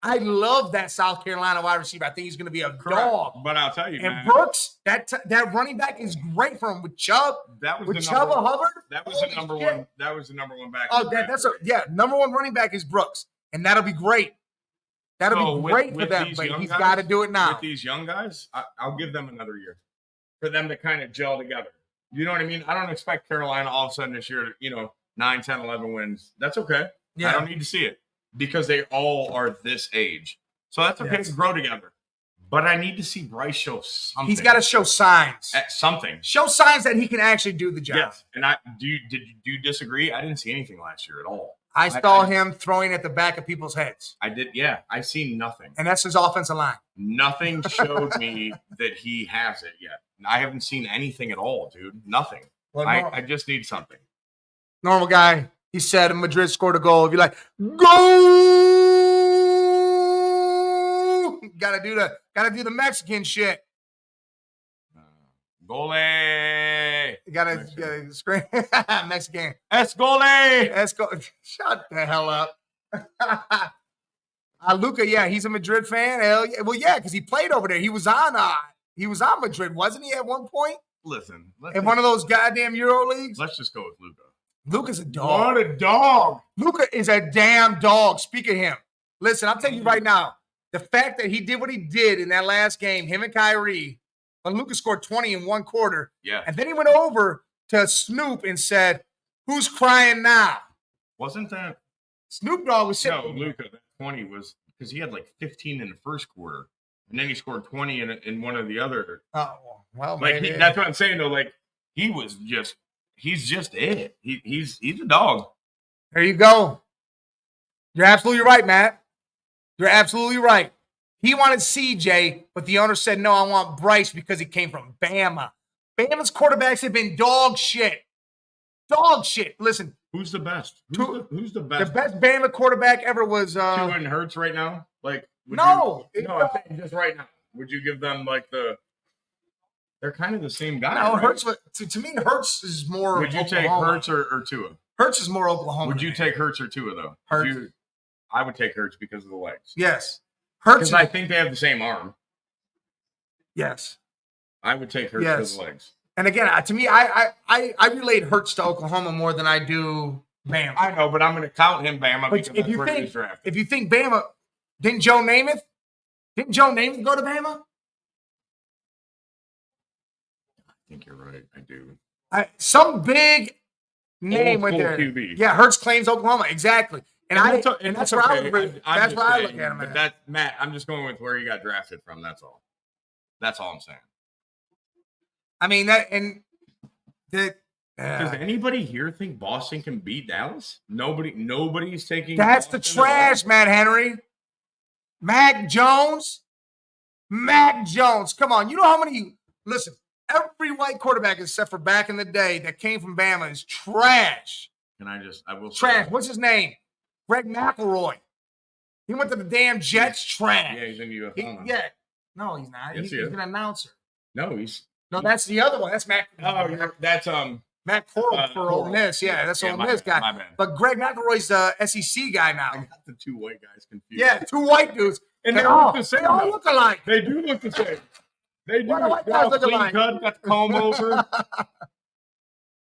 I love that South Carolina wide receiver. I think he's going to be a dog.
But I'll tell you,
and Brooks, that running back is great for him with Chubb.
That was
with Chubb Hubbard.
That was the number one. That was the number one back.
Oh, number one running back is Brooks, and that'll be great. That'll be great for them. But he's got to do it now.
With these young guys, I'll give them another year for them to kind of gel together. You know what I mean? I don't expect Carolina all of a sudden this year to 9, 10, 11 wins. That's okay. Yeah. I don't need to see it because they all are this age. So that's okay to grow together. But I need to see Bryce show something.
He's got to show signs.
Something.
Show signs that he can actually do the job.
Yes. And do you disagree? I didn't see anything last year at all.
I saw him throwing at the back of people's heads.
I did, yeah. I seen nothing.
And that's his offensive line.
Nothing showed me that he has it yet. I haven't seen anything at all, dude. Nothing. Well, I just need something.
Normal guy. He said Madrid scored a goal. If you're like, go! Gotta do the Mexican shit.
Gole.
Gotta scream Mexican.
Es gole.
Shut the hell up. Luka, he's a Madrid fan. Hell yeah. Well, yeah, because he played over there. He was on Madrid, wasn't he, at one point?
Listen.
In one of those goddamn Euro leagues?
Let's just go with Luka.
Luka's a dog.
What a dog.
Luka is a damn dog. Speak of him. Listen, I'm telling you right now, the fact that he did what he did in that last game, him and Kyrie, when Luka scored 20 in one quarter, and then he went over to Snoop and said, "Who's crying now?"
Wasn't that
Snoop Dogg was sitting?
No, Luka, that 20 was because he had like 15 in the first quarter, and then he scored 20 in one of the other.
Oh, well,
like that's what I'm saying though. Like he's just it. He's a dog.
There you go. You're absolutely right, Matt. You're absolutely right. He wanted CJ, but the owner said, no, I want Bryce because he came from Bama. Bama's quarterbacks have been dog shit. Dog shit. Listen.
Who's the best? Who's the best?
The best Bama quarterback ever was
Tua and Hurts right now? Like
I'm
saying just right now. Would you give them like they're kind of the same guy?
No,
right?
Hurts. To me, Hurts is more.
Would you take Hurts or Tua?
Hurts is more Oklahoma.
Would you take Hurts or Tua though?
Hurts.
I would take Hurts because of the legs.
Yes,
Hurts. Because I think they have the same arm.
Yes,
I would take Hurts because of the legs.
And again, to me, I relate Hurts to Oklahoma more than I do Bama.
I know, but I'm going to count him Bama because that's where he's drafted.
If you think Bama, didn't Joe Namath go to Bama?
I think you're right. I do.
Some big name went there.
QB.
Yeah, Hurts claims Oklahoma. Exactly. And that's where I look at him.
But Matt, I'm just going with where he got drafted from. That's all. That's all I'm saying.
I mean does
anybody here think Boston can beat Dallas? Nobody's taking.
That's Boston the trash, Matt Henry. Mac Jones. Come on. You know how many? Listen, every white quarterback except for back in the day that came from Bama is trash.
I will
trash. What's his name? Greg McElroy. He went to the damn Jets. Trash.
Yeah, he's in UFL.
No, he's not.
Yes,
he's an announcer.
No,
that's the other one. That's Mac.
Oh, that's
Matt Coral for Ole Miss. Yeah, that's Ole Miss guy.
My bad.
But Greg McElroy's the SEC guy now.
I got the two white guys confused.
Yeah, two white dudes.
And they look the same.
They all look alike.
They do look the same. They do.
What do white guys look alike?
Cut, got the comb over.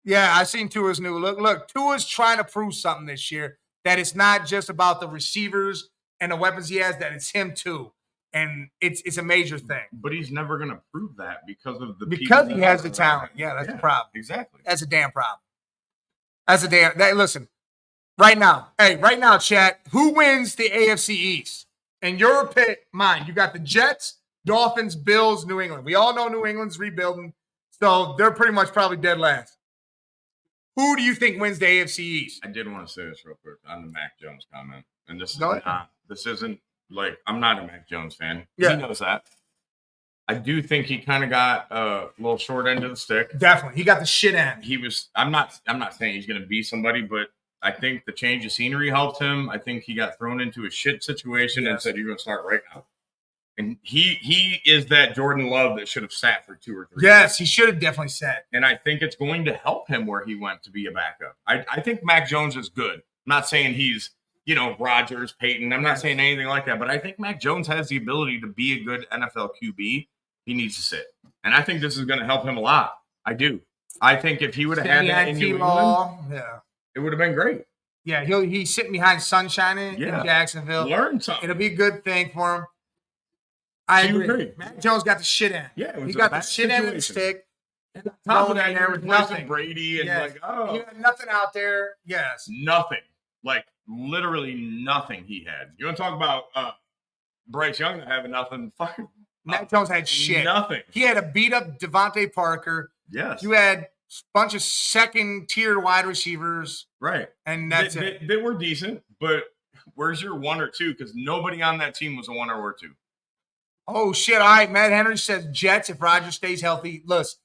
Yeah, I seen Tua's new look. Look, Tua's trying to prove something this year, that it's not just about the receivers and the weapons he has, that it's him too. And it's a major thing.
But he's never going to prove that because
he has the talent. Yeah, that's the problem.
Exactly.
That's a damn problem. Listen, right now, chat, who wins the AFC East? And your pick, mine. You got the Jets, Dolphins, Bills, New England. We all know New England's rebuilding, so they're pretty much probably dead last. Who do you think wins the AFC East?
I did want to say this real quick on the Mac Jones comment. And this isn't like, I'm not a Mac Jones fan. Yeah. He knows that. I do think he kind of got a little short end of the stick.
Definitely. He got the shit end.
I'm not saying he's going to be somebody, but I think the change of scenery helped him. I think he got thrown into a shit situation and said, you're going to start right now. And he is that Jordan Love that should have sat for 2 or 3
Yes,
years.
He should have definitely sat.
And I think it's going to help him where he went to be a backup. I think Mac Jones is good. I'm not saying he's, Rodgers, Peyton. I'm not saying anything like that. But I think Mac Jones has the ability to be a good NFL QB. He needs to sit. And I think this is going to help him a lot. I do. I think if he would have had that in New England, it would have been great.
Yeah, he's sitting behind Sunshine in Jacksonville.
Learn something.
It'll be a good thing for him. I agree. Mac Jones got the shit in.
Yeah,
he got the shit end of the stick.
And on top of that, there was nothing. Brady and
he had nothing out there. Yes,
nothing. Like literally nothing. He had. You want to talk about Bryce Young not having nothing? Fucking
Mac Jones had shit.
Nothing.
He had a beat up Devontae Parker.
Yes.
You had a bunch of second tier wide receivers.
Right.
And that's it.
They were decent, but where's your 1 or 2? Because nobody on that team was a 1 or 2.
Oh, shit. All right. Matt Henry says Jets if Rodgers stays healthy. Listen,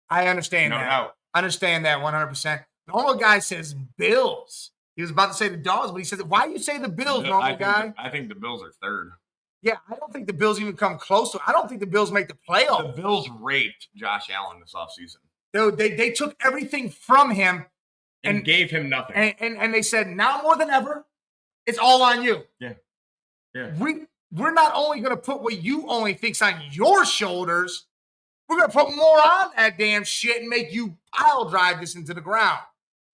I understand that.
Doubt.
I understand that 100%. Normal guy says Bills. He was about to say the Dogs, but he says, why you say the Bills, normal guy?
I think the Bills are third.
Yeah, I don't think the Bills even come close to it. I don't think the Bills make the playoffs.
The Bills raped Josh Allen this offseason.
They took everything from him
and gave him nothing.
And they said, now more than ever, it's all on you.
Yeah.
We're not only going to put what you only think's on your shoulders, we're going to put more on that damn shit and make you pile drive this into the ground.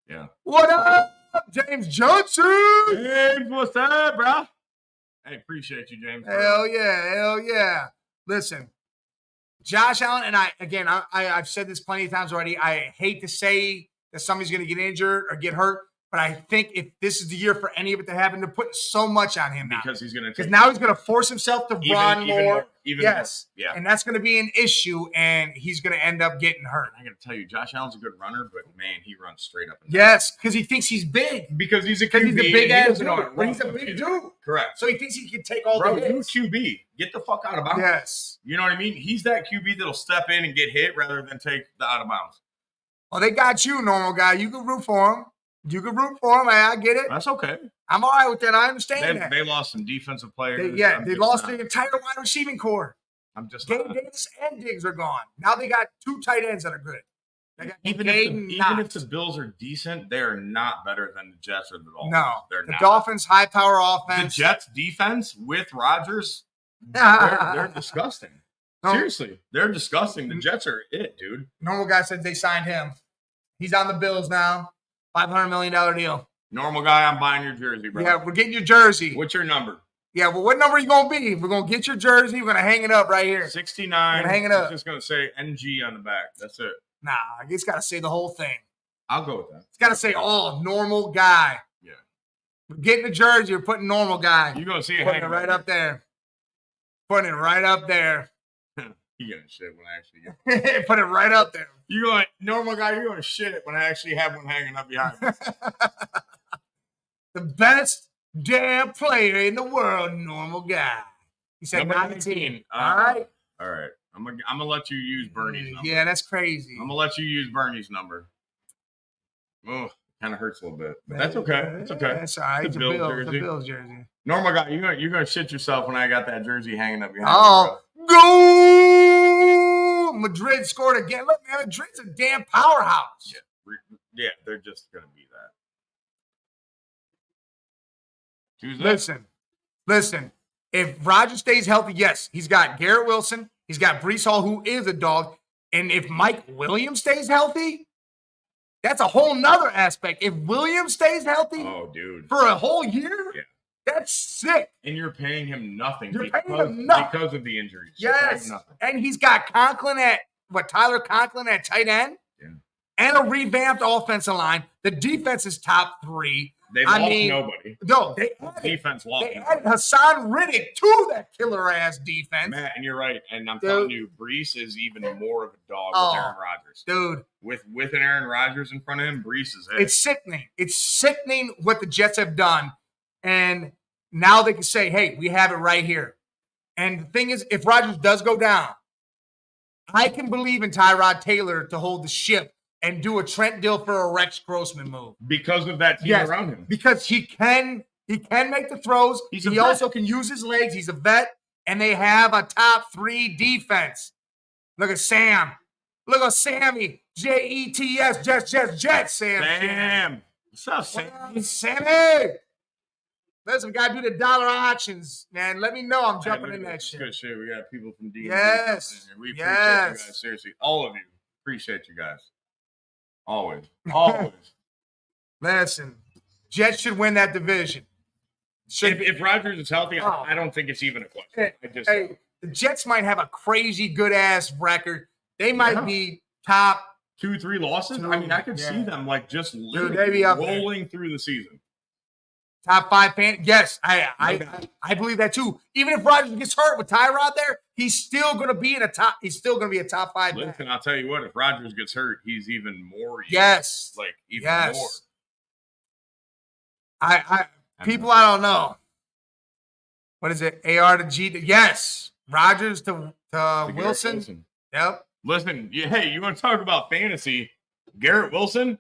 Yeah.
What up, James Johnson?
James, what's up, bro? I appreciate you, James.
Hell yeah. Listen, Josh Allen and I've said this plenty of times already. I hate to say that somebody's going to get injured or get hurt, but I think if this is the year for any of it to happen, to put so much on him now.
Because
now he's going to force himself to run more.
Yes.
More. Yeah. And that's going to be an issue, and he's going to end up getting hurt.
I got to tell you, Josh Allen's a good runner, but, man, he runs straight up and
down. Yes, because he thinks he's big.
Because he's a QB.
He's a big-ass dude. He's a big dude.
Correct.
So he thinks he can take all the hits.
You QB. Get the fuck out of bounds.
Yes.
You know what I mean? He's that QB that'll step in and get hit rather than take the out of bounds.
Well, they got you, normal guy. You can root for him. I get it.
That's okay.
I'm all right with that. I understand that.
They lost some defensive players.
They lost the entire wide receiving core.
Gabe
Davis and Diggs are gone. Now they got 2 tight ends that are good.
Even if the Bills are decent, they are not better than the Jets or the Dolphins.
No,
they're
the
not.
Dolphins, high power offense.
The Jets defense with Rodgers, they're disgusting. Seriously, they're disgusting. The Jets are it, dude.
Normal guy said they signed him. He's on the Bills now. $500 million deal.
Normal guy, I'm buying your jersey, bro.
Yeah, we're getting your jersey.
What's your number?
Yeah, well, what number are you going to be? We're going to get your jersey. We're going to hang it up right here.
69.
Hang it up.
It's just going to say NG on the back. That's it.
Nah, it's got to say the whole thing.
I'll go with that.
It's got to say, normal guy.
Yeah.
We're getting the jersey. We're putting normal guy.
You're going to see it
hanging right up there. Putting it right up there.
You're going to shit when I actually get
Put it right up there.
You're going, normal guy, you're going to shit it when I actually have one hanging up behind me.
The best damn player in the world, normal guy. He said
number
19. All right.
I'm gonna let you use Bernie's number.
Yeah, that's crazy.
I'm gonna let you use Bernie's number. Oh, kind of hurts a little bit, but that's okay. It's okay.
That's all right. It's a Bills jersey.
Normal guy, you're gonna shit yourself when I got that jersey hanging up behind
me. Go! Madrid scored again. Look, man, Madrid's a damn powerhouse.
Yeah, they're just gonna be that. Tuesday?
Listen. If Rodgers stays healthy, yes, he's got Garrett Wilson. He's got Breece Hall, who is a dog. And if Mike Williams stays healthy, that's a whole nother aspect. If Williams stays healthy
dude,
for a whole year, That's sick.
And you're paying him nothing
because
of the injuries.
Yes. And he's got Tyler Conklin at tight end.
Yeah.
And a revamped offensive line. The defense is top 3.
They lost nobody.
No,
defense lost.
They added Hassan Riddick to that killer-ass defense.
Matt, and you're right. And I'm telling you, Brees is even more of a dog with Aaron Rodgers.
Dude.
With an Aaron Rodgers in front of him, Brees is it.
It's sickening. It's sickening what the Jets have done. And now they can say, hey, we have it right here. And the thing is, if Rodgers does go down, I can believe in Tyrod Taylor to hold the ship and do a Trent Dilfer or Rex Grossman move.
Because of that team around him.
Because he can make the throws. He also can use his legs. He's a vet. And they have a top 3 defense. Look at Sam. Look at Sammy. Jets, Jets, Sam.
Sam. What's up, Sam?
Sammy. Listen, we got to do the dollar auctions, man. Let me know. I'm jumping in that shit.
Good shit. We got people from D.
Yes.
We appreciate you guys. Seriously. All of you. Appreciate you guys. Always. Always.
Listen, Jets should win that division.
If Rodgers is healthy, I don't think it's even a question.
The Jets might have a crazy good-ass record. They might be top
2-3 losses. I mean, I could see them like just rolling through the season.
Top 5 fan. Yes, I believe that too. Even if Rodgers gets hurt with Tyrod there, he's still going to be in a top. He's still going to be a top 5.
Listen, I'll tell you what. If Rodgers gets hurt, he's even more.
Yes,
even more.
People, I don't know. What is it? AR to G. Yes, Rodgers to Wilson. Yep.
Listen, hey, you want to talk about fantasy? Garrett Wilson?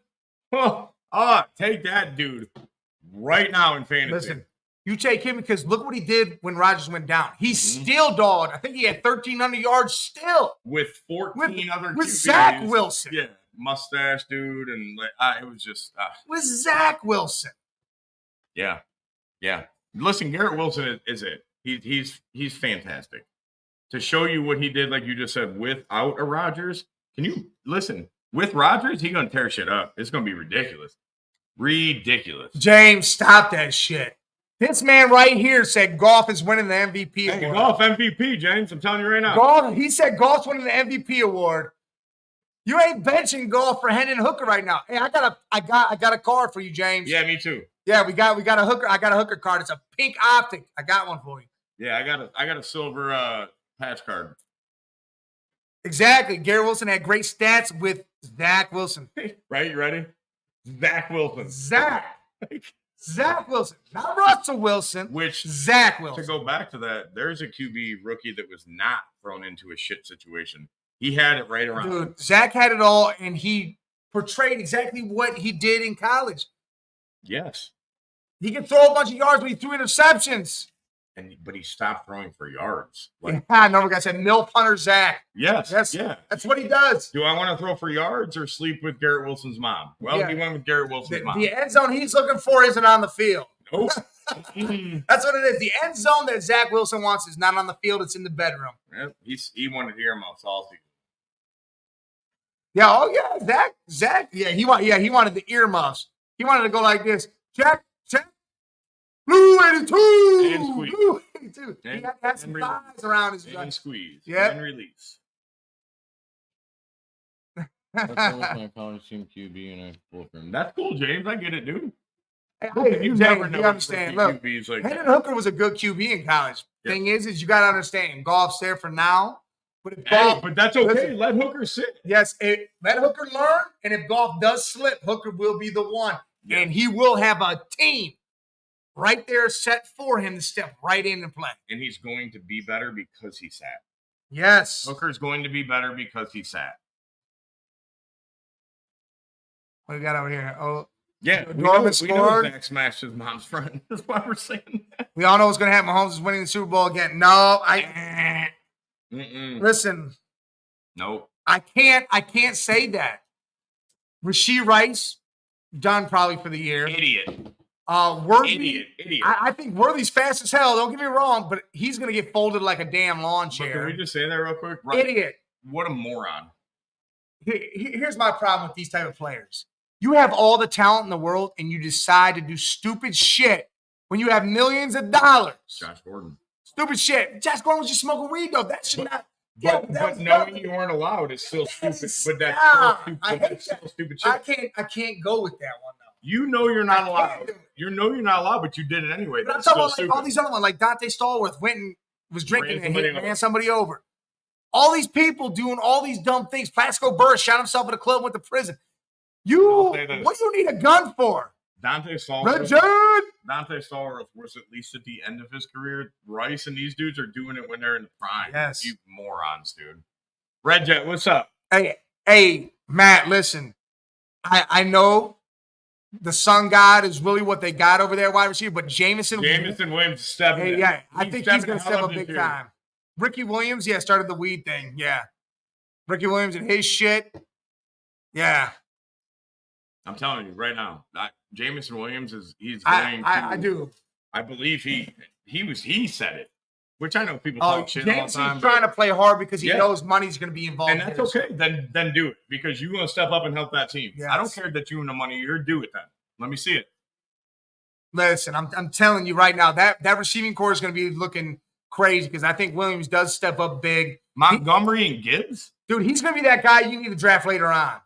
Take that dude. Right now in fantasy.
Listen, you take him because look what he did when Rodgers went down. He's still dogged. I think he had 1,300 yards still.
With 14 other QBs.
With Zach Wilson.
Yeah, mustache dude. And it was just.
With Zach Wilson.
Yeah. Listen, Garrett Wilson is it. He's fantastic. To show you what he did, like you just said, without a Rodgers. Can you listen? With Rodgers, he's going to tear shit up. It's going to be ridiculous. Ridiculous.
James, stop that shit. This man right here said Goff is winning the MVP award.
Hey, Goff MVP, James. I'm telling you right now.
He said Goff's winning the MVP award. You ain't benching Goff for Hendon Hooker right now. Hey, I got a card for you, James.
Yeah, me too.
Yeah, we got a Hooker. I got a Hooker card. It's a pink optic. I got one for you.
Yeah, I got a silver patch card.
Exactly. Garrett Wilson had great stats with Zach Wilson.
Right? You ready? Zach Wilson.
Zach Wilson. Not Russell Wilson.
Which
Zach Wilson.
To go back to that, there's a QB rookie that was not thrown into a shit situation. He had it right around.
Dude, Zach had it all, and he portrayed exactly what he did in college.
Yes.
He could throw a bunch of yards, but he threw interceptions.
But he stopped throwing for yards.
Another guy said, Milf Hunter Zach.
Yes. Yeah.
That's what he does.
Do I want to throw for yards or sleep with Garrett Wilson's mom? Well, he went with Garrett Wilson's mom.
The end zone he's looking for isn't on the field.
Nope.
That's what it is. The end zone that Zach Wilson wants is not on the field. It's in the bedroom.
Yep. He wanted earmuffs all season.
Yeah. Oh, yeah. Zach. Yeah. He wanted the earmuffs. He wanted to go like this. Check. Blue 82.
And squeeze.
Blue 82. He had some thighs around his
and squeeze.
Yeah.
And release.
That's my college team QB and I pull from.
That's cool, James. I get it, dude.
You understand. Look, Hendon Hooker was a good QB in college.
Yeah.
Thing is you got to understand, Goff's there for now. But
but that's okay. Let Hooker sit.
Yes, let Hooker learn. And if Goff does slip, Hooker will be the one. Yeah. And he will have a team right there set for him to step right in and play.
And he's going to be better because he sat.
Yes.
Hooker's going to be better because he sat.
What do we got over here? Oh,
yeah. Norman scored. Zach smashed his mom's friend. That's why we're saying that.
We all know what's going to happen. Mahomes is winning the Super Bowl again. No, listen.
Nope.
I can't say that. Rashee Rice, done probably for the year.
Idiot.
Worthy.
Idiot.
I think Worthy's fast as hell. Don't get me wrong, but he's going to get folded like a damn lawn chair.
But can we just say that real quick?
Right. Idiot.
What a moron.
Here's my problem with these type of players. You have all the talent in the world, and you decide to do stupid shit when you have millions of dollars.
Josh Gordon.
Stupid shit. Josh Gordon was just smoking weed, though. That should not.
But knowing you weren't allowed is still stupid. But that's still stupid shit.
I can't go with that one, though.
You know you're not allowed. You know you're not allowed, but you did it anyway.
But I'm talking about like all these other ones, like Dante Stallworth went and was drinking and ran somebody over. All these people doing all these dumb things. Plaxico Burress shot himself at a club, went to prison. What do you need a gun for?
Dante Stallworth was at least at the end of his career. Rice and these dudes are doing it when they're in the prime.
Yes.
You morons, dude. Red Jet, what's up?
Hey, Matt, listen. I know the Sun God is really what they got over there, wide receiver, but Jameson
Williams is stepping in.
Yeah, I think he's going to step up big time. Ricky Williams, started the weed thing. Yeah. Ricky Williams and his shit. Yeah.
I'm telling you right now, Jameson Williams
I do.
I believe he said it, which I know people talk shit all the time.
He's trying to play hard because he knows money's going to be involved.
And that's okay. Then do it because you're going to step up and help that team. Yes. I don't care that you and the money. You're do it then. Let me see it.
Listen, I'm telling you right now that receiving core is going to be looking crazy because I think Williams does step up big.
Montgomery and Gibbs,
dude, he's going to be that guy you need to draft later on.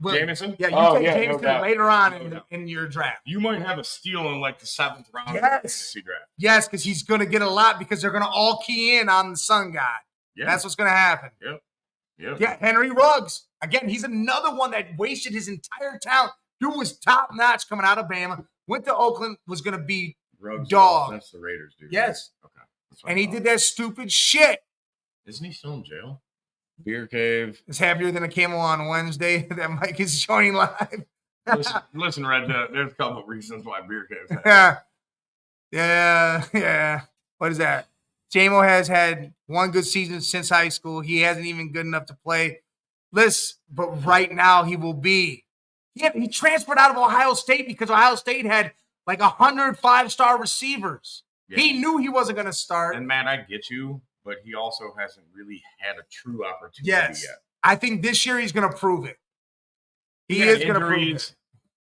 Jameson?
Yeah, you take Jameson later on in your draft.
You might have a steal in like the 7th round of the fantasy draft.
Yes, because he's going to get a lot because they're going to all key in on the Sun guy. Yeah. That's what's going to happen.
Yep.
Yeah, Henry Ruggs. Again, he's another one that wasted his entire talent. Dude was top-notch coming out of Bama. Went to Oakland, was going to be
Ruggs,
dog.
That's the Raiders, dude.
Yes.
Okay.
And he did that stupid shit.
Isn't he still in jail? Beer Cave
is happier than a camel on Wednesday that Mike is joining live.
listen, Red. There's a couple of reasons why Beer Cave.
Yeah. What is that? JMO has had one good season since high school. He hasn't even good enough to play. But right now he will be. He transferred out of Ohio State because Ohio State had like 100 5-star receivers. Yeah. He knew he wasn't going to start.
And man, I get you. But he also hasn't really had a true opportunity yet.
I think this year he's going to prove it. He is going to prove it.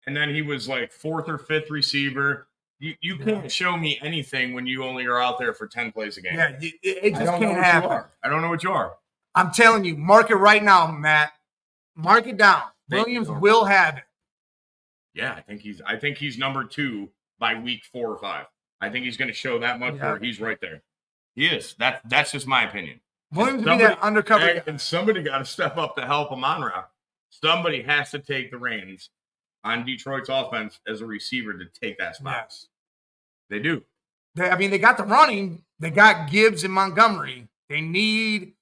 And then he was like 4th or 5th receiver. You can't show me anything when you only are out there for 10 plays a game.
Yeah, it just can't happen.
I don't know what you are.
I'm telling you, mark it right now, Matt. Mark it down. Williams will have it.
Yeah, I think he's number 2 by week 4 or 5. I think he's going to show that much where he's right there. He is. That's just my opinion.
Williams be that undercover guy.
And somebody got to step up to help him on route. Somebody has to take the reins on Detroit's offense as a receiver to take that spot. Yes. They do.
They got the running. They got Gibbs and Montgomery. They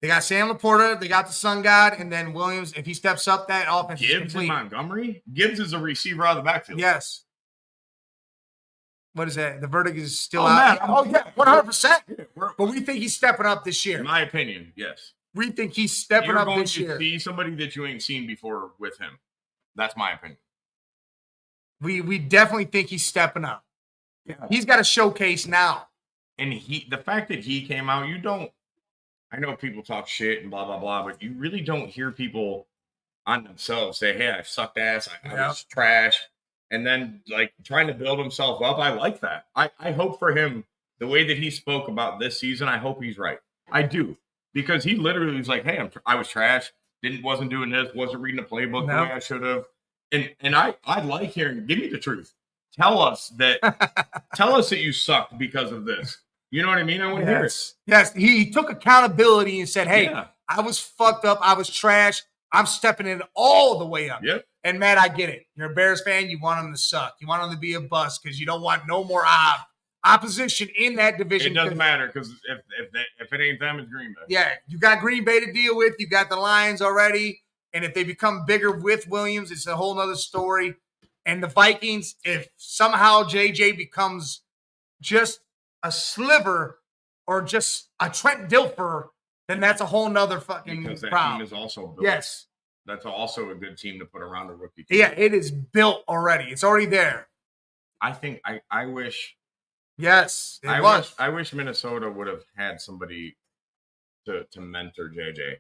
got Sam Laporta. They got the Sun God. And then Williams, if he steps up, that offense is complete.
Gibbs and Montgomery? Gibbs is a receiver out of the backfield.
Yes. What is that? The verdict is still out. Oh, yeah, 100%. But we think he's stepping up this year.
In my opinion, yes.
We think he's stepping up this year.
You're going to see somebody that you ain't seen before with him. That's my opinion.
We definitely think he's stepping up. Yeah. He's got a showcase now.
And the fact that he came out, I know people talk shit and blah, blah, blah, but you really don't hear people on themselves say, hey, I sucked ass. I was trash. And then, like, trying to build himself up, I like that. I hope for him, the way that he spoke about this season, I hope he's right. I do. Because he literally was like, hey, I was trash. Wasn't doing this. Wasn't reading the playbook the way I should have. And I like hearing, give me the truth. Tell us that you sucked because of this. You know what I mean? I want to hear it.
Yes, he took accountability and said, hey, I was fucked up. I was trash. I'm stepping in all the way up.
Yep.
And, Matt, I get it. You're a Bears fan. You want them to suck. You want them to be a bust because you don't want no more opposition in that division.
It doesn't matter because if it ain't them, it's Green Bay.
Yeah, you got Green Bay to deal with. You got the Lions already. And if they become bigger with Williams, it's a whole nother story. And the Vikings, if somehow JJ becomes just a sliver or just a Trent Dilfer, then that's a whole nother fucking
because that
problem.
Team is also built.
Yes.
That's also a good team to put around a rookie team.
Yeah, it is built already. It's already there.
I think I wish.
Yes,
I wish Minnesota would have had somebody to mentor JJ.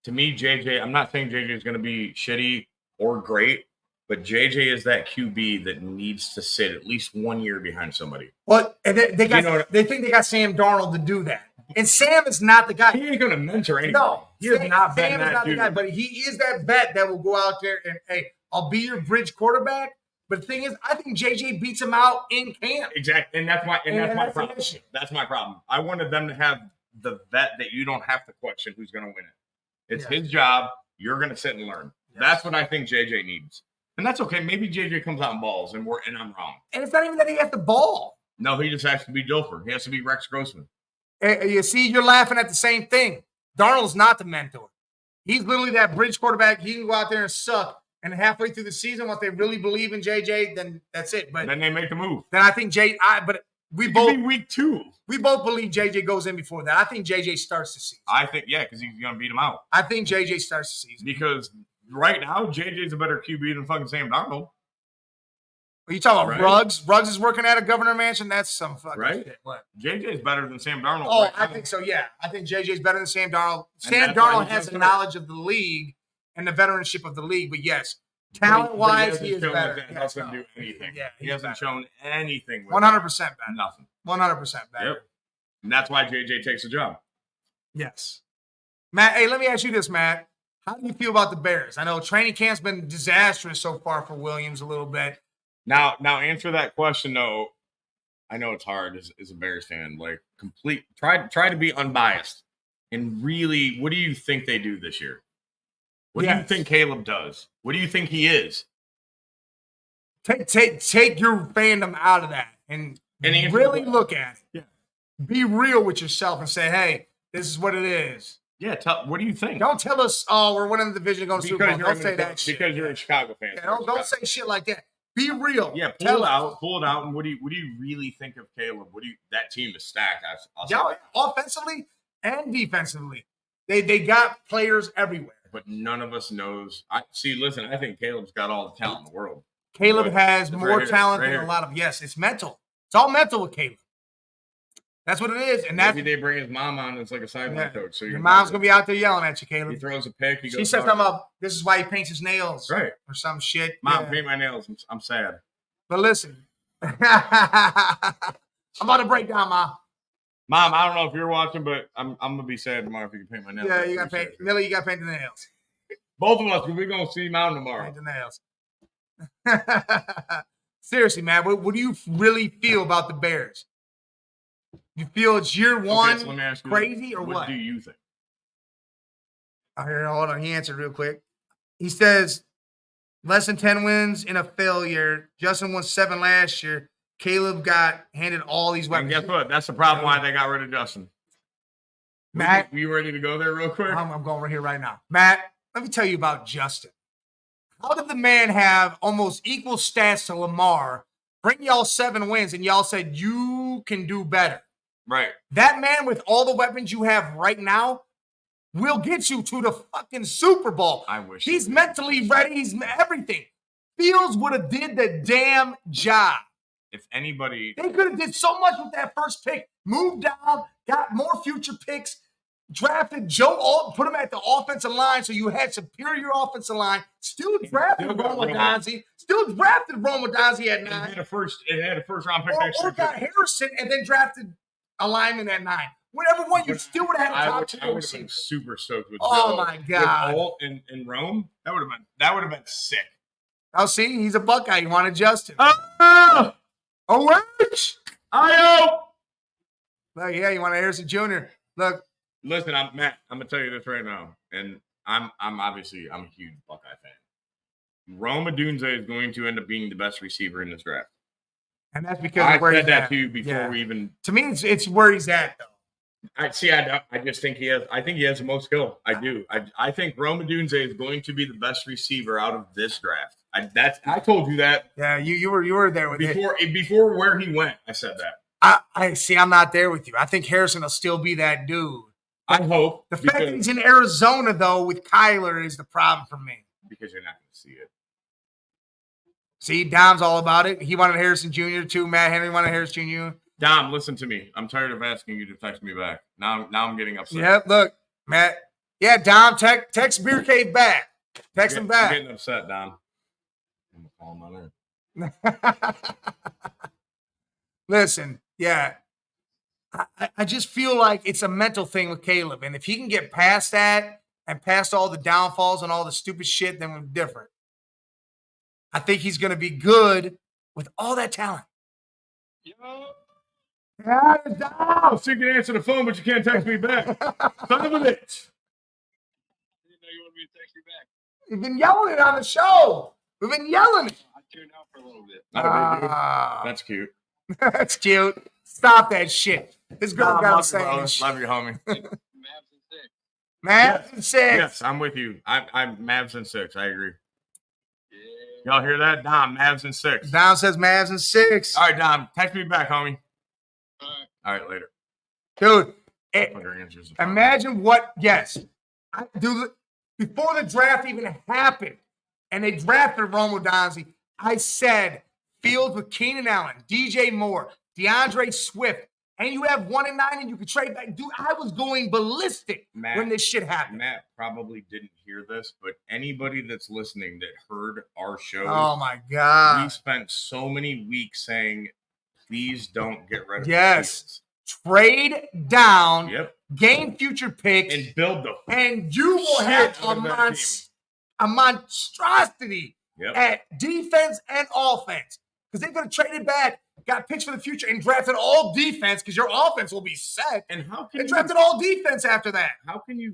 To me, JJ, I'm not saying JJ is going to be shitty or great, But JJ is that QB that needs to sit at least 1 year behind somebody.
Well, and they think they got Sam Darnold to do that. And Sam is not the guy.
He ain't going to mentor anybody.
No,
he is not
Sam is not the guy, but he is that vet that will go out there and, hey, I'll be your bridge quarterback. But the thing is, I think JJ beats him out in camp.
Exactly, and that's my problem. That's my problem. I wanted them to have the vet that you don't have to question who's going to win it. It's his job. You're going to sit and learn. Yes. That's what I think JJ needs. And that's okay. Maybe JJ comes out and balls, and I'm wrong.
And it's not even that he has to ball.
No, he just has to be Dilfer. He has to be Rex Grossman.
And you see, you're laughing at the same thing. Darnold's not the mentor. He's literally that bridge quarterback. He can go out there and suck. And halfway through the season, once they really believe in JJ, then that's it. But
then they make the move.
Then I think we both
week 2.
We both believe JJ goes in before that. I think JJ starts the season.
I think because he's gonna beat him out.
I think JJ starts the season
because right now JJ's a better QB than fucking Sam Darnold.
Are you talking about Ruggs? Ruggs is working at a governor mansion. That's some fucking shit. What?
JJ's better than Sam Darnold.
Oh, I think so. Yeah, I think JJ's better than Sam Darnold. Sam Darnold has the knowledge of the league and the veteranship of the league, but yes. Talent-wise, he is better.
He hasn't do anything. Yeah, he hasn't shown anything.
100% better.
Nothing.
100% better.
Yep. And that's why JJ takes the job.
Yes. Matt, hey, let me ask you this, Matt. How do you feel about the Bears? I know training camp's been disastrous so far for Williams a little bit.
Now answer that question, though. I know it's hard as a Bears fan. Like, try to be unbiased. And really, what do you think they do this year? What do you think Caleb does? What do you think he is?
Take your fandom out of that and really look at it.
Yeah.
Be real with yourself and say, hey, this is what it is.
Yeah, what do you think?
Don't tell us, oh, we're winning the division going to Super Bowl. Don't say that shit.
Because you're a Chicago fan.
Yeah, don't say shit like that. Be real.
Yeah, pull it out. And what do you really think of Caleb? That team is stacked.
Offensively and defensively. They got players everywhere.
But none of us knows. I think Caleb's got all the talent in the world.
Caleb has more talent than a lot of. Yes, it's mental. It's all mental with Caleb. That's what it is. And
maybe they bring his mom on as like a sideline coach. So
your mom's gonna be out there yelling at you, Caleb.
He throws a pick.
She said something about this is why he paints his nails,
right,
or some shit.
Mom, paint my nails. I'm sad.
But listen, I'm about to break down, Mom.
Mom, I don't know if you're watching, but I'm gonna be sad tomorrow if you can paint my nails.
Yeah, you got to paint. Millie, you got to paint the nails.
Both of us, we're gonna see Mountain tomorrow.
Paint the nails. Seriously, man, what do you really feel about the Bears? You feel it's year one
so let me ask you,
crazy or what?
What do you think?
Hold on. He answered real quick. He says less than 10 wins in a failure. Justin won 7 last year. Caleb got handed all these weapons.
And guess what? That's the problem why they got rid of Justin.
Matt,
you ready to go there real quick?
I'm going right here right now. Matt, let me tell you about Justin. How did the man have almost equal stats to Lamar, bring y'all 7 wins, and y'all said you can do better?
Right.
That man with all the weapons you have right now will get you to the fucking Super Bowl.
I wish.
He's mentally ready. He's everything. Fields would have did the damn job.
If anybody,
they could have did so much with that first pick. Moved down, got more future picks, drafted Joe, put him at the offensive line, so you had superior offensive line. Still drafted Roma-Donzie. Still drafted Roma-Donzie at 9.
It had a first round pick next
year. Or got Harrison and then drafted a lineman at 9. Whatever one, you still would have had a top 2
receiver. I would have been super stoked with
Joe. My God.
With Holt in Rome, that would have been sick.
Oh, see, he's a Buckeye. You want Justin.
Oh, wait! I
Look, yeah, you want Harrison Jr. Look.
Listen, Matt, I'm gonna tell you this right now. And I'm a huge Buckeye fan. Rome Odunze is going to end up being the best receiver in this draft.
And that's because
I said that to you before we even.
To me, it's where he's at, though.
I just think he has. I think he has the most skill. I do. I think Rome Odunze is going to be the best receiver out of this draft. I told you that.
Yeah, you were there with
before where he went. I said
that. I see. I'm not there with you. I think Harrison will still be that dude.
I hope.
The fact that he's in Arizona, though, with Kyler is the problem for me.
Because you're not going to see it.
See, Dom's all about it. He wanted Harrison Jr. too. Matt Henry wanted Harrison Jr.
Dom, listen to me. I'm tired of asking you to text me back. Now I'm getting upset.
Yeah, look, Matt. Yeah, Dom, text Beer Cave back. Text him back.
I'm getting upset, Dom. I'm gonna call him on
Listen, yeah. I just feel like it's a mental thing with Caleb. And if he can get past that and past all the downfalls and all the stupid shit, then we're different. I think he's going to be good with all that talent.
Yeah, oh, so you can answer the phone, but you can't text me back. Son of a bitch.
Didn't know you wanted me to text you back.
You've been yelling it on the show. We've been yelling it.
I tuned out for a little bit.
That's cute.
That's cute. Stop that shit. This girl got to say
love you, homie.
Mavs in 6.
Mavs in 6.
Yes, I'm with you. I'm Mavs in 6. I agree. Yeah. Y'all hear that? Dom, Mavs in 6.
Dom says Mavs in 6.
All right, Dom, text me back, homie.
All
right, later.
Dude, imagine what, before the draft even happened, and they drafted Romo Donzie, I said Fields with Keenan Allen, DJ Moore, DeAndre Swift, and you have 1 and 9 and you can trade back. Dude, I was going ballistic when this shit happened.
Matt probably didn't hear this, but anybody that's listening that heard our show,
oh my God,
we spent so many weeks saying, please don't get rid of
Fields. Trade down, gain future picks,
and build the
and you will have a monstrosity at defense and offense. Because they're going to trade it back, got picks for the future, and drafted all defense because your offense will be set.
And how can
drafted all defense after that?
How can you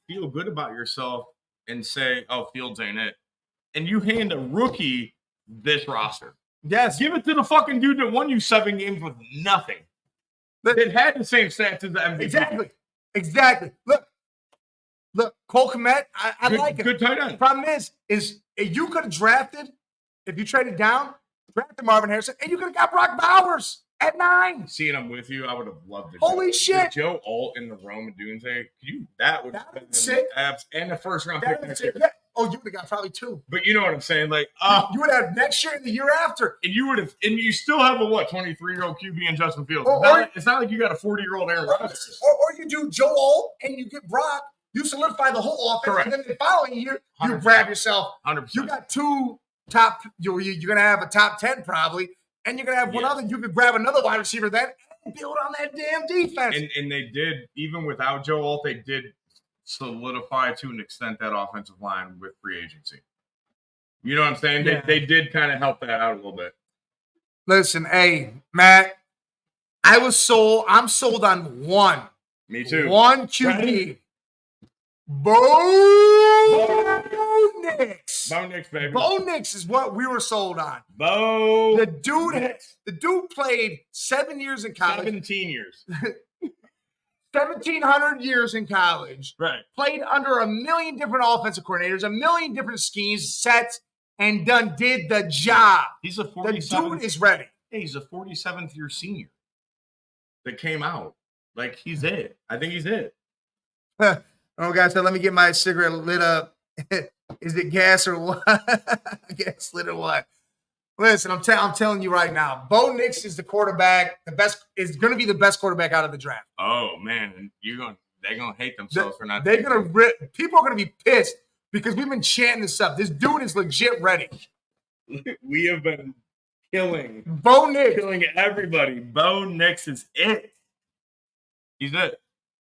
feel good about yourself and say, "Oh, Fields ain't it," and you hand a rookie this roster?
Yes,
give it to the fucking dude that won you 7 games with nothing. It had the same stats as the MVP.
Exactly. Look, Cole Kmet, I like it.
Good tight end.
The problem is you could have drafted, if you traded down, drafted Marvin Harrison, and you could have got Brock Bowers at 9.
Seeing him with you, I would have loved it.
Holy shit.
Joe Alt in the Rome Dunze, that would have been
sick.
And the first round pick next year.
Yeah. Oh, you would have got probably 2.
But you know what I'm saying?
You would have next year and the year after.
And you still have a 23-year-old QB in Justin Fields. It's not like you got a 40-year-old Aaron Rodgers.
Or you do Joe Alt and you get Brock. You solidify the whole offense.
Correct.
And then the following year, you grab yourself.
100%.
You got 2 top. You're going to have a top 10 probably. And you're going to have one other. You could grab another wide receiver then and build on that damn defense.
And they did, even without Joe Alt, they did solidify to an extent that offensive line with free agency. You know what I'm saying?
Yeah.
They did kind of help that out a little bit.
Listen, hey, Matt, I'm sold on one.
Me too.
One QB. Bo Nix.
Bo Nix, baby.
Bo Nix is what we were sold on.
The
dude played 7 years in college.
17 years.
1,700 years in college.
Right.
Played under a million different offensive coordinators, a million different schemes, sets, and did the job.
He's a 47th.
The dude is ready.
Hey, he's a 47th year senior that came out. He's it. I think he's it.
Oh, guys, let me get my cigarette lit up. Is it gas or what? Gas lit or what? Listen, I'm telling you right now, Bo Nix is the quarterback. Is going to be the best quarterback out of the draft.
Oh man, and they're gonna hate themselves for not.
People are gonna be pissed because we've been chanting this up. This dude is legit ready.
We have been killing
Bo Nix,
killing everybody. Bo Nix is it. He's it.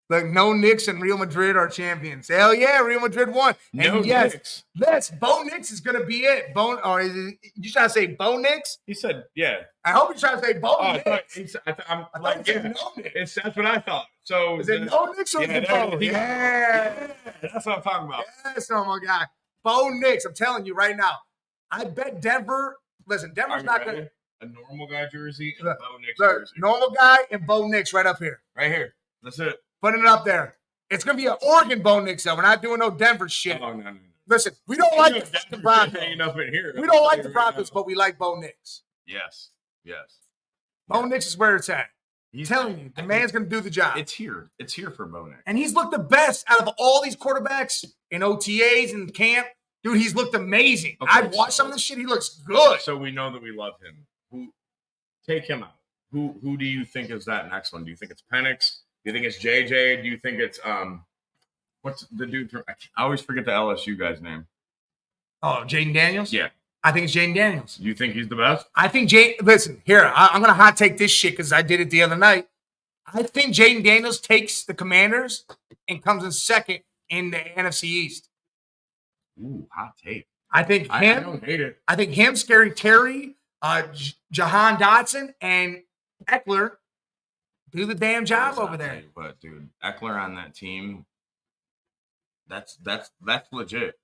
No Knicks and Real Madrid are champions. Hell yeah, Real Madrid won. And
Knicks.
Yes, Bo Nix is going to be it. You trying to say Bo Nix?
He said, yeah.
I hope you're trying to say Bo Nix.
That's what I thought. So
is it No Nix or Bo? Yeah.
That's what I'm talking about.
Yes, oh my God. Bo Nix, I'm telling you right now. I bet Denver, listen, Denver's not going to.
A normal guy jersey and a Bo Nix jersey.
Normal guy and Bo Nix right up here.
Right here. That's it.
Putting it up there. It's going to be an Oregon Bo Nix, though. We're not doing no Denver shit.
Oh, no.
Listen, we don't like the Broncos.
Up in here.
We don't like the Broncos, but we like Bo Nix.
Yes.
Bo Nix is where it's at. He's telling you, the man's going to do the job.
It's here. It's here for Bo Nix.
And he's looked the best out of all these quarterbacks in OTAs and camp. Dude, he's looked amazing. Okay, I've watched some of this shit. He looks good.
So we know that we love him. Take him out. Who do you think is that next one? Do you think it's Penix? Do you think it's JJ? Do you think it's what's the dude from? I always forget the LSU guy's name.
Oh, Jaden Daniels?
Yeah.
I think it's Jaden Daniels.
You think he's the best?
I think listen, here, I'm going to hot take this shit because I did it the other night. I think Jaden Daniels takes the Commanders and comes in second in the NFC East.
Ooh, hot take.
I think him.
I don't hate it.
I think him, Scary Terry, Jahan Dotson, and Eckler do the damn job over there.
But dude, Eckler on that team, that's legit.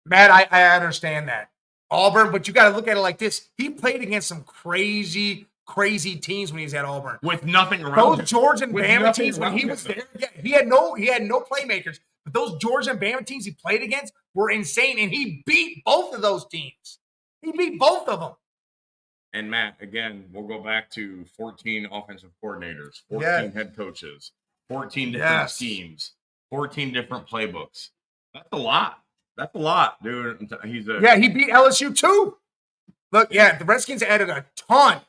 Matt, I understand that. Auburn, but you got to look at it like this. He played against some crazy teams when he was at Auburn.
With nothing around
those Georgia and Bama teams when he was there, yeah, he had no playmakers. But those Georgia and Bama teams he played against were insane, and he beat both of those teams. He beat both of them.
And Matt, again, we'll go back to 14 offensive coordinators, 14 head coaches, 14 different schemes, 14 different playbooks. That's a lot. That's a lot, dude. He
beat LSU too. Look, the Redskins added a ton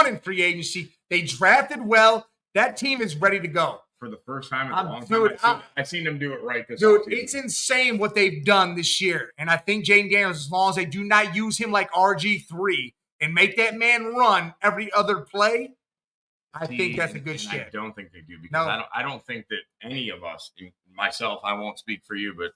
in free agency. They drafted well. That team is ready to go.
For the first time in a long time, I've seen them do it right this
dude, it's insane what they've done this year. And I think Jaden Daniels, as long as they do not use him like RG3 and make that man run every other play, I think that's a good shit.
I don't think they do because I don't think that any of us, myself, I won't speak for you, but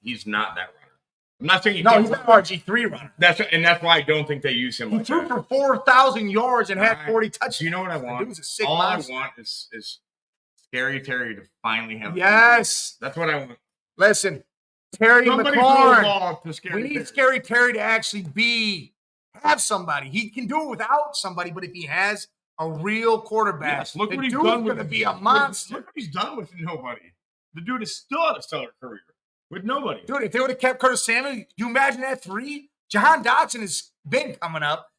he's not that runner. I'm not saying
he's not an RG3 runner.
That's why I don't think they use him.
He threw for 4,000 yards and had 40 touchdowns.
You know what I want? All I want is Scary Terry to finally have.
Yes,
that's what I want.
Listen, Terry McLaurin. We need Scary Terry to actually have somebody. He can do it without somebody, but if he has a real quarterback,
look what he's done with. Going to be a monster. Look what he's done with nobody. The dude is still had a stellar career with nobody.
Dude, if they would have kept Curtis Samuel, you imagine that three? Jahan Dotson has been coming up.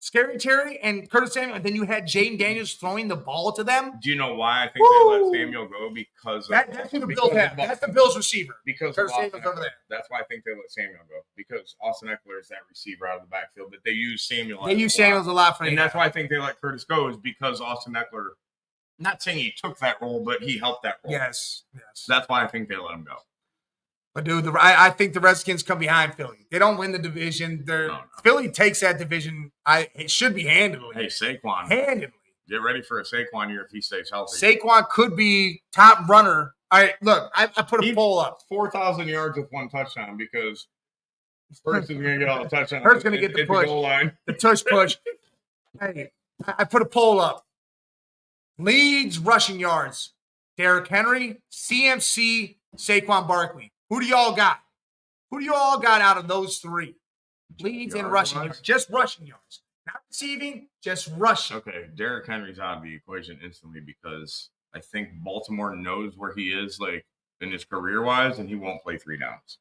Scary Terry and Curtis Samuel, and then you had Jaden Daniels throwing the ball to them.
Do you know why I think they let Samuel go? Because
that's who the Bills have. That's the Bills receiver.
Because
Curtis Samuel's over there.
That's why I think they let Samuel go. Because Austin Eckler is that receiver out of the backfield that they use Samuel.
They use Samuel's a lot for
and that's why I think they let Curtis go is because Austin Eckler. Not saying he took that role, but he helped that role.
Yes.
That's why I think they let him go.
But dude, I think the Redskins come behind Philly. They don't win the division. Philly takes that division. It should be handedly.
Hey, Saquon.
Handedly.
Get ready for a Saquon year if he stays healthy.
Saquon could be top runner. All right, look, I put a poll up.
4,000 yards with one touchdown because Hurts is going to get all the touchdowns.
Hurts going to get the push.
The goal line.
The tush push. Hey, I put a poll up. Leads rushing yards. Derrick Henry, CMC, Saquon Barkley. Who do y'all got? Who do you all got out of those three? Leads and rushing yards. Just rushing yards. Not receiving, just rushing.
Okay, Derrick Henry's out of the equation instantly because I think Baltimore knows where he is, like, in his career-wise, and he won't play 3 downs.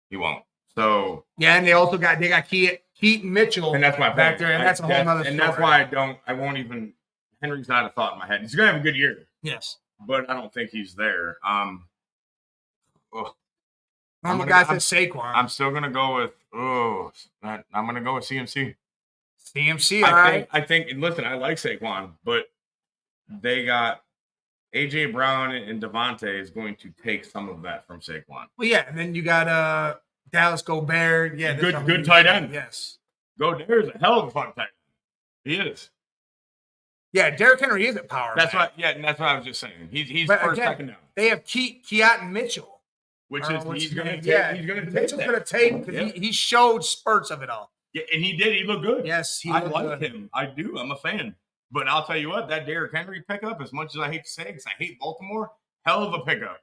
He won't. So
yeah, and they got Keaton Mitchell
and that's my
back there, and that's a whole other story.
And that's why I won't even Henry's not a thought in my head. He's gonna have a good year.
Yes.
But I don't think he's there.
I'm a guy for Saquon.
I'm still gonna go with I'm gonna go with CMC.
CMC, all right.
I think and listen, I like Saquon, but they got AJ Brown and Devontae is going to take some of that from Saquon.
Well, yeah, and then you got Dallas Gobert. Yeah,
good tight end.
Yes.
Gobert's a hell of a fun tight end. He is.
Yeah, Derrick Henry is a power.
That's what. Yeah, and that's what I was just saying. He's first, second down.
They have Keaton Mitchell,
which is he's going to take.
Yeah,
he's going to take.
Mitchell's going to take because he showed spurts of it all.
Yeah, and he did. He looked good.
Yes,
I like him. I do. I'm a fan. But I'll tell you what, that Derrick Henry pickup, as much as I hate to say it, because I hate Baltimore, hell of a pickup.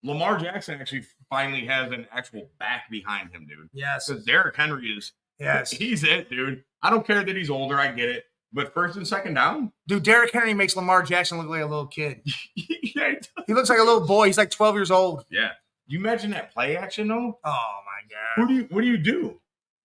Lamar Jackson actually finally has an actual back behind him, dude.
Yes.
Because Derrick Henry is.
Yes.
He's it, dude. I don't care that he's older. I get it. But first and second down?
Dude, Derrick Henry makes Lamar Jackson look like a little kid.
Yeah,
he looks like a little boy. He's like 12 years old.
Yeah. You imagine that play action, though?
Oh, my God.
What do you do?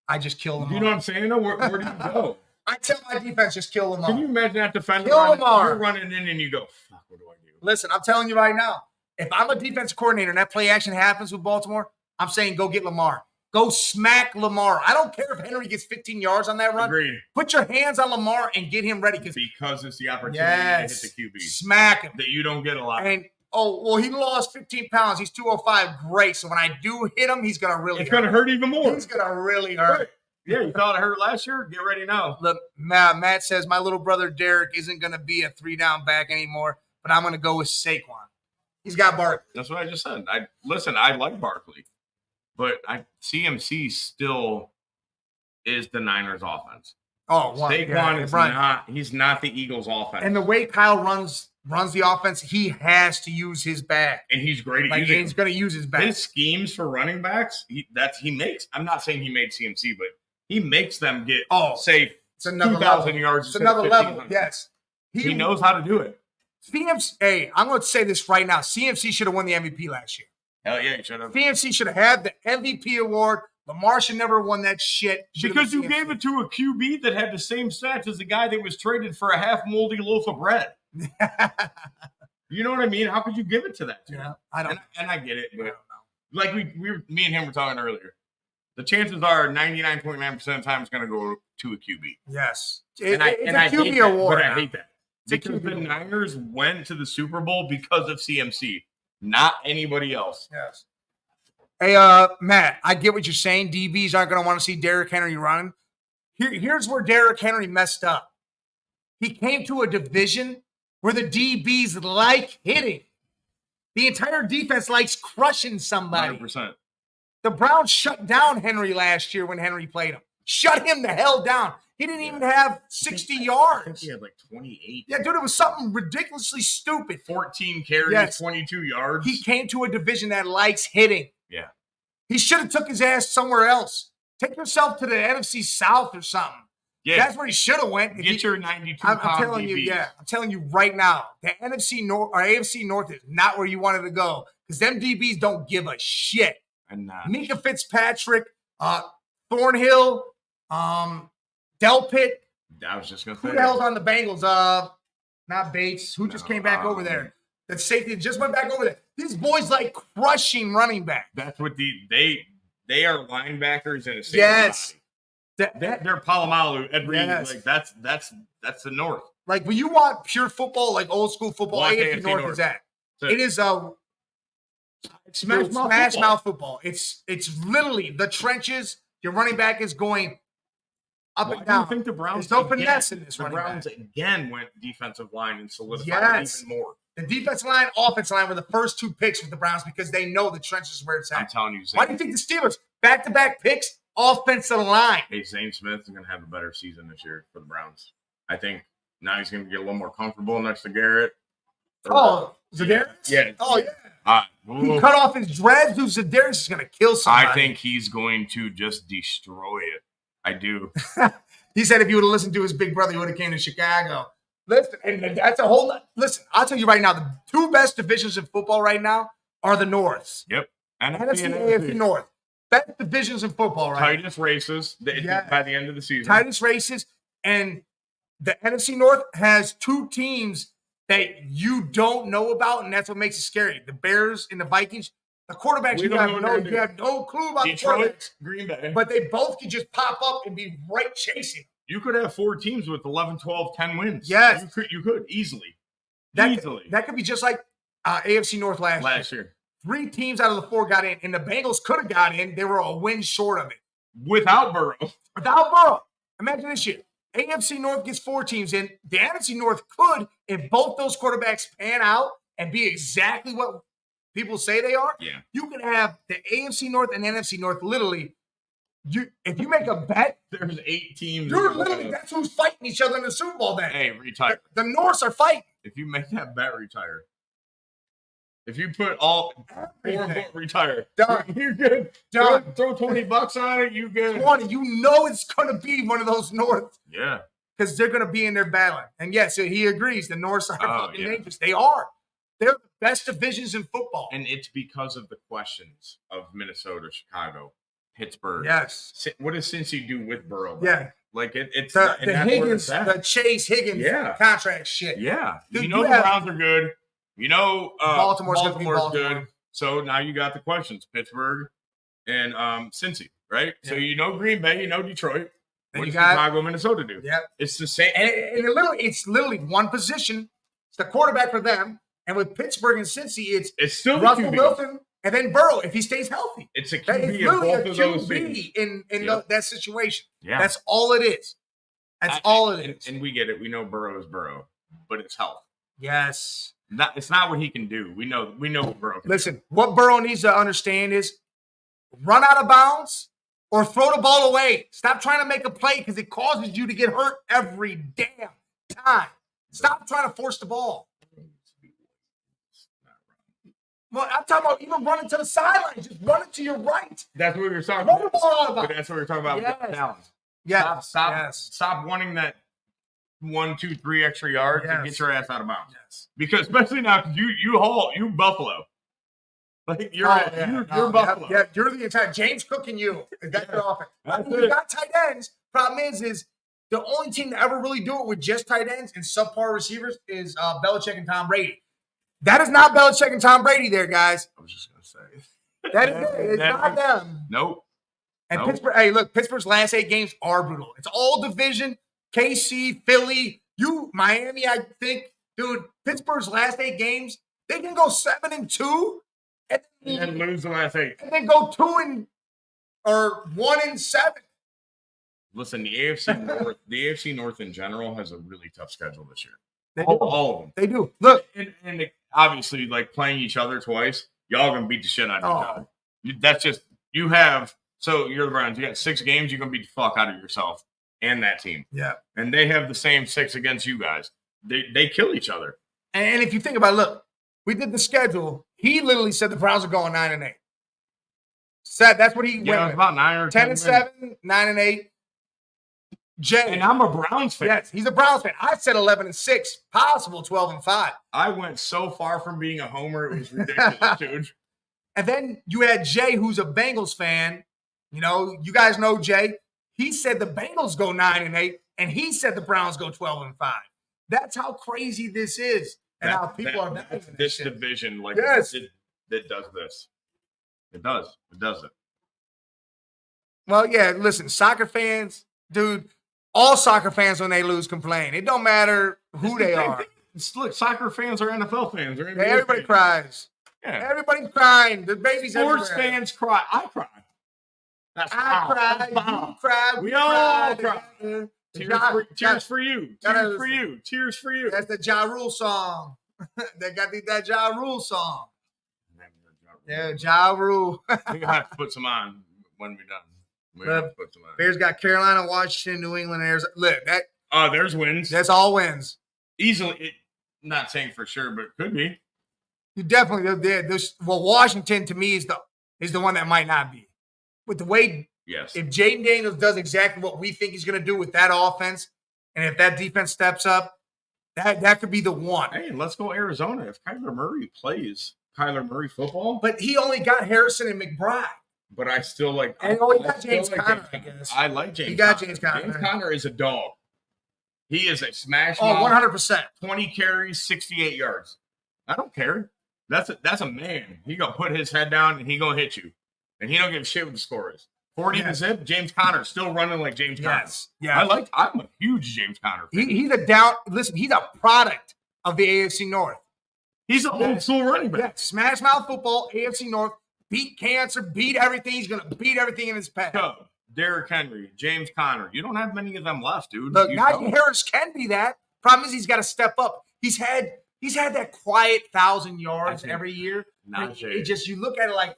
I just kill Lamar.
You know what I'm saying, though? Where do you go?
I tell my defense, just kill Lamar.
Can you imagine that defender?
Kill Lamar.
You're running in and you go, fuck, what do I do?
Listen, I'm telling you right now, if I'm a defensive coordinator and that play action happens with Baltimore, I'm saying go get Lamar. Go smack Lamar. I don't care if Henry gets 15 yards on that run.
Agreed.
Put your hands on Lamar and get him ready.
Because it's the opportunity to hit the QB.
Smack him.
That you don't get a lot.
And oh, well, he lost 15 pounds. He's 205. Great. So when I do hit him, he's going to really
It's going to hurt even more.
He's going to really hurt.
Right. Yeah, you thought it hurt last year? Get ready now.
Look, Matt says, my little brother Derek isn't going to be a 3-down back anymore, but I'm going to go with Saquon. He's got Barkley.
That's what I just said. I like Barkley, but CMC still is the Niners offense.
Oh, wow.
Saquon is not. He's not the Eagles offense.
And the way Kyle runs the offense, he has to use his back.
And he's great at
like,
using.
He's going to use his back.
His schemes for running backs, he makes. I'm not saying he made CMC, but he makes them get say 2,000 yards.
It's another level. Yes,
he knows how to do it.
CMC. Hey, I'm going to say this right now. CMC should have won the MVP last year.
Hell yeah, he should have.
CMC should have had the MVP award. Lamar should never won that shit.
Because you gave it to a QB that had the same stats as the guy that was traded for a half moldy loaf of bread. You know what I mean? How could you give it to that?
Yeah, I don't.
And I get it, but like me and him were talking earlier. The chances are 99.9% of the time it's going to go to a QB.
Yes,
it's a QB award. But I hate that because the Niners went to the Super Bowl because of CMC, not anybody else.
Yes. Hey, Matt, I get what you're saying. DBs aren't going to want to see Derrick Henry running. Here's where Derrick Henry messed up. He came to a division where the DBs like hitting. The entire defense likes crushing somebody.
100%.
The Browns shut down Henry last year when Henry played him. Shut him the hell down. He didn't even have 60 yards.
I think he had like 28.
Yeah, dude, it was something ridiculously stupid.
14 carries, 22 yards.
He came to a division that likes hitting.
Yeah.
He should have took his ass somewhere else. Take yourself to the NFC South or something. Yeah. That's where he should have went.
Get your 92
I'm telling you, I'm telling you right now, the NFC North or AFC North is not where you wanted to go because them DBs don't give a shit.
And
Mika Fitzpatrick, Thornhill, Delpit.
I was just going to say.
Who the hell's on the Bengals? Not Bates. Who just came back over there? That safety just went back over there. These boys like crushing running back.
That's what they are linebackers in a safety
yes.
body. They're Palomalu, Ed Reed. Like that's the North.
Like when you want pure football, like old school football, AFC North is that. So, it is smash mouth football. It's literally the trenches. Your running back is going up and down.
I think the Browns.
There's no finesse in this.
The Browns again went defensive line and solidified even more.
The defensive line, offensive line were the first two picks with the Browns because they know the trenches is where it's at.
I'm telling you.
Why do you think the Steelers back-to-back picks, offensive line?
Hey, Zane Smith is going to have a better season this year for the Browns. I think now he's going to get a little more comfortable next to Garrett.
Oh, Za'Darius?
Yeah.
Oh, yeah. He cut off his dreads. Dude, Za'Darius is going to kill somebody.
I think he's going to just destroy it. I do.
He said if you would have listened to his big brother, he would have came to Chicago. Listen, and that's a whole lot. Listen, I'll tell you right now, the two best divisions in football right now are the Norths.
Yep.
NFC and AFC North. Best divisions in football right now.
Tightest races by the end of the season.
Tightest races. And the NFC North has two teams that you don't know about, and that's what makes it scary. The Bears and the Vikings. The quarterbacks, you have no clue about
Detroit,
the quarterbacks.
Green Bay.
But they both can just pop up and be right chasing.
You could have 4 teams with 11, 12, 10 wins.
Yes.
You could easily.
That could be just like AFC North last year. 3 teams out of the 4 got in, and the Bengals could have got in. They were a win short of it.
Without Burrow.
Imagine this shit. AFC North gets 4 teams in. The NFC North could, if both those quarterbacks pan out and be exactly what people say they are, you can have the AFC North and NFC North literally. If you make a bet,
there's 8 teams.
That's who's fighting each other in the Super Bowl then.
Hey, retire.
The Norths are fighting.
If you make that bet, retire. If you put all 4 retire.
Done.
You're good.
Done.
Throw $20 on it, you good.
20. You know it's gonna be one of those Norths.
Yeah.
Because they're gonna be in there battling. And yes, he agrees. The Norths are fucking dangerous. They are. They're the best divisions in football.
And it's because of the questions of Minnesota, Chicago, Pittsburgh.
Yes.
What does Cincy do with Burrow?
Yeah.
Like it's
the Higgins, the Chase Higgins contract shit.
Yeah. Dude, the Browns are good. Baltimore's good. So now you got the questions. Pittsburgh and Cincy, right? Yeah. So Green Bay, Detroit. What does Chicago, Minnesota do?
Yeah.
It's the same.
And it's literally one position. It's the quarterback for them. And with Pittsburgh and Cincy,
it's still
Russell
QB.
Wilson and then Burrow if he stays healthy.
It's a
That is
QB of
literally
both
a
of those
QB
things.
in that situation.
Yeah.
That's all it is. That's all it is.
And we get it. We know Burrow is Burrow, but it's health.
Yes.
It's not what he can do. We know what Burrow can
Listen, what Burrow needs to understand is run out of bounds or throw the ball away. Stop trying to make a play because it causes you to get hurt every damn time. Stop trying to force the ball. Well, I'm talking about even running to the sideline. Just run it to your right.
That's what we were talking
Run the
about.
ball out of
But
bounds.
that's what we were talking about
Yes.
with talent.
Yes.
Stop wanting that 1, 2, 3 extra yards and
Yes.
get your ass out of bounds.
Yes.
Because especially now, because you Buffalo. Like you're Buffalo.
Yeah, you're the entire James Cook and you. That's your offense.
That's
You
it.
got tight ends. Problem is the only team to ever really do it with just tight ends and subpar receivers is Belichick and Tom Brady. That is not Belichick and Tom Brady there, guys.
I was just gonna say.
That is it. It's not them.
Nope.
And
Nope.
Pittsburgh, hey, look, Pittsburgh's last 8 games are brutal. It's all division. KC, Philly, Miami, I think. Dude, Pittsburgh's last 8 games, they can go 7-2
And then lose the last 8.
and then go 1-7.
Listen, the AFC North in general has a really tough schedule this year.
They do.
All of them.
They do. Look,
And obviously, like playing each other twice, y'all gonna beat the shit out of each other. That's just you're the Browns. You got 6 games, you're gonna beat the fuck out of yourself and that team.
yeah.
And they have the same 6 against you guys. They kill each other.
And if you think about it, look, we did the schedule. He literally said the Browns are going 9-8. Said that's what he
Yeah,
went
it's
with.
about 9 or 10
10-7, 9-8. Jay.
And I'm a Browns fan.
Yes, he's a Browns fan. I said 11-6, possible 12-5.
I went so far from being a homer, it was ridiculous, dude.
And then you had Jay, who's a Bengals fan. You know, you guys know Jay. He said the Bengals go 9-8, and he said the Browns go 12-5. That's how crazy this is, and how people are dying in
this
shit.
division, like
Yes.
that does this. It does. It does it.
Well, yeah, listen, soccer fans, dude, all soccer fans when they lose complain. It don't matter who they are.
Look, soccer fans are NFL fans. Or NBA
Everybody
fans.
cries.
Yeah.
Everybody's crying. The babies
Sports
everywhere.
fans cry. I cry. That's
I
foul.
cried.
That's foul.
You cried.
We all cry.
together.
Tears for you.
gotta
Tears for
listen.
you. Tears for you.
That's the Ja Rule song. They got that Ja Rule song. Yeah, Ja Rule.
We have to put some on when we're done. We have to put some on.
Bears got Carolina, Washington, New England, Arizona. Look,
There's wins.
that's all wins.
Easily. Not saying for sure, but could be.
You definitely. Washington to me is the one that might not be. With the way,
Yes.
if Jaden Daniels does exactly what we think he's going to do with that offense, and if that defense steps up, that could be the one.
Hey, let's go Arizona. If Kyler Murray plays Kyler Murray football,
But he only got Harrison and McBride.
but I still like.
And he got
I still
James
like
Conner, I guess.
I like James.
He got
Conner.
James Conner.
James Conner is a dog. He is a smash.
Oh,
mouth,
100%.
20 carries, 68 yards. I don't care. That's a man. He gonna put his head down and he gonna hit you, and he don't give a shit what the score is. 40 to zip. James Conner still running like James Conner.
Yes. Yeah.
I'm a huge James Conner fan.
He's a product of the AFC North.
He's an old school running back.
Yeah, smash mouth football, AFC North, beat cancer, beat everything. He's going to beat everything in his path.
Chubb, Derrick Henry, James Conner. You don't have many of them left, dude.
Look,
You
Najee
don't.
Harris can be that. Problem is he's got to step up. He's had that quiet 1,000 yards
think
every year.
Najee.
It just, you look at it like,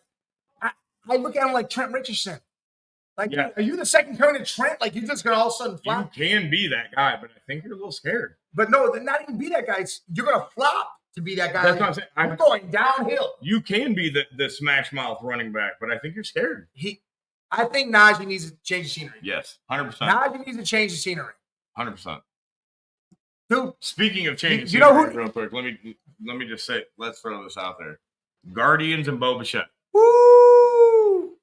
I look at him like Trent Richardson. Like,
Yeah.
are you the second coming of Trent? Like, you're just going to all of a sudden flop?
You can be that guy, but I think you're a little scared.
But no, not even be that guy. You're going to flop to be that guy.
That's what I'm saying.
You're going downhill.
You can be the smash mouth running back, but I think you're scared.
I think Najee needs to change the scenery.
Yes, 100%.
Najee needs to change the scenery.
100%.
Dude,
Speaking of changing
You know
scenery,
who-
real quick, let me just say, let's throw this out there. Guardians and Boba Fett.
woo!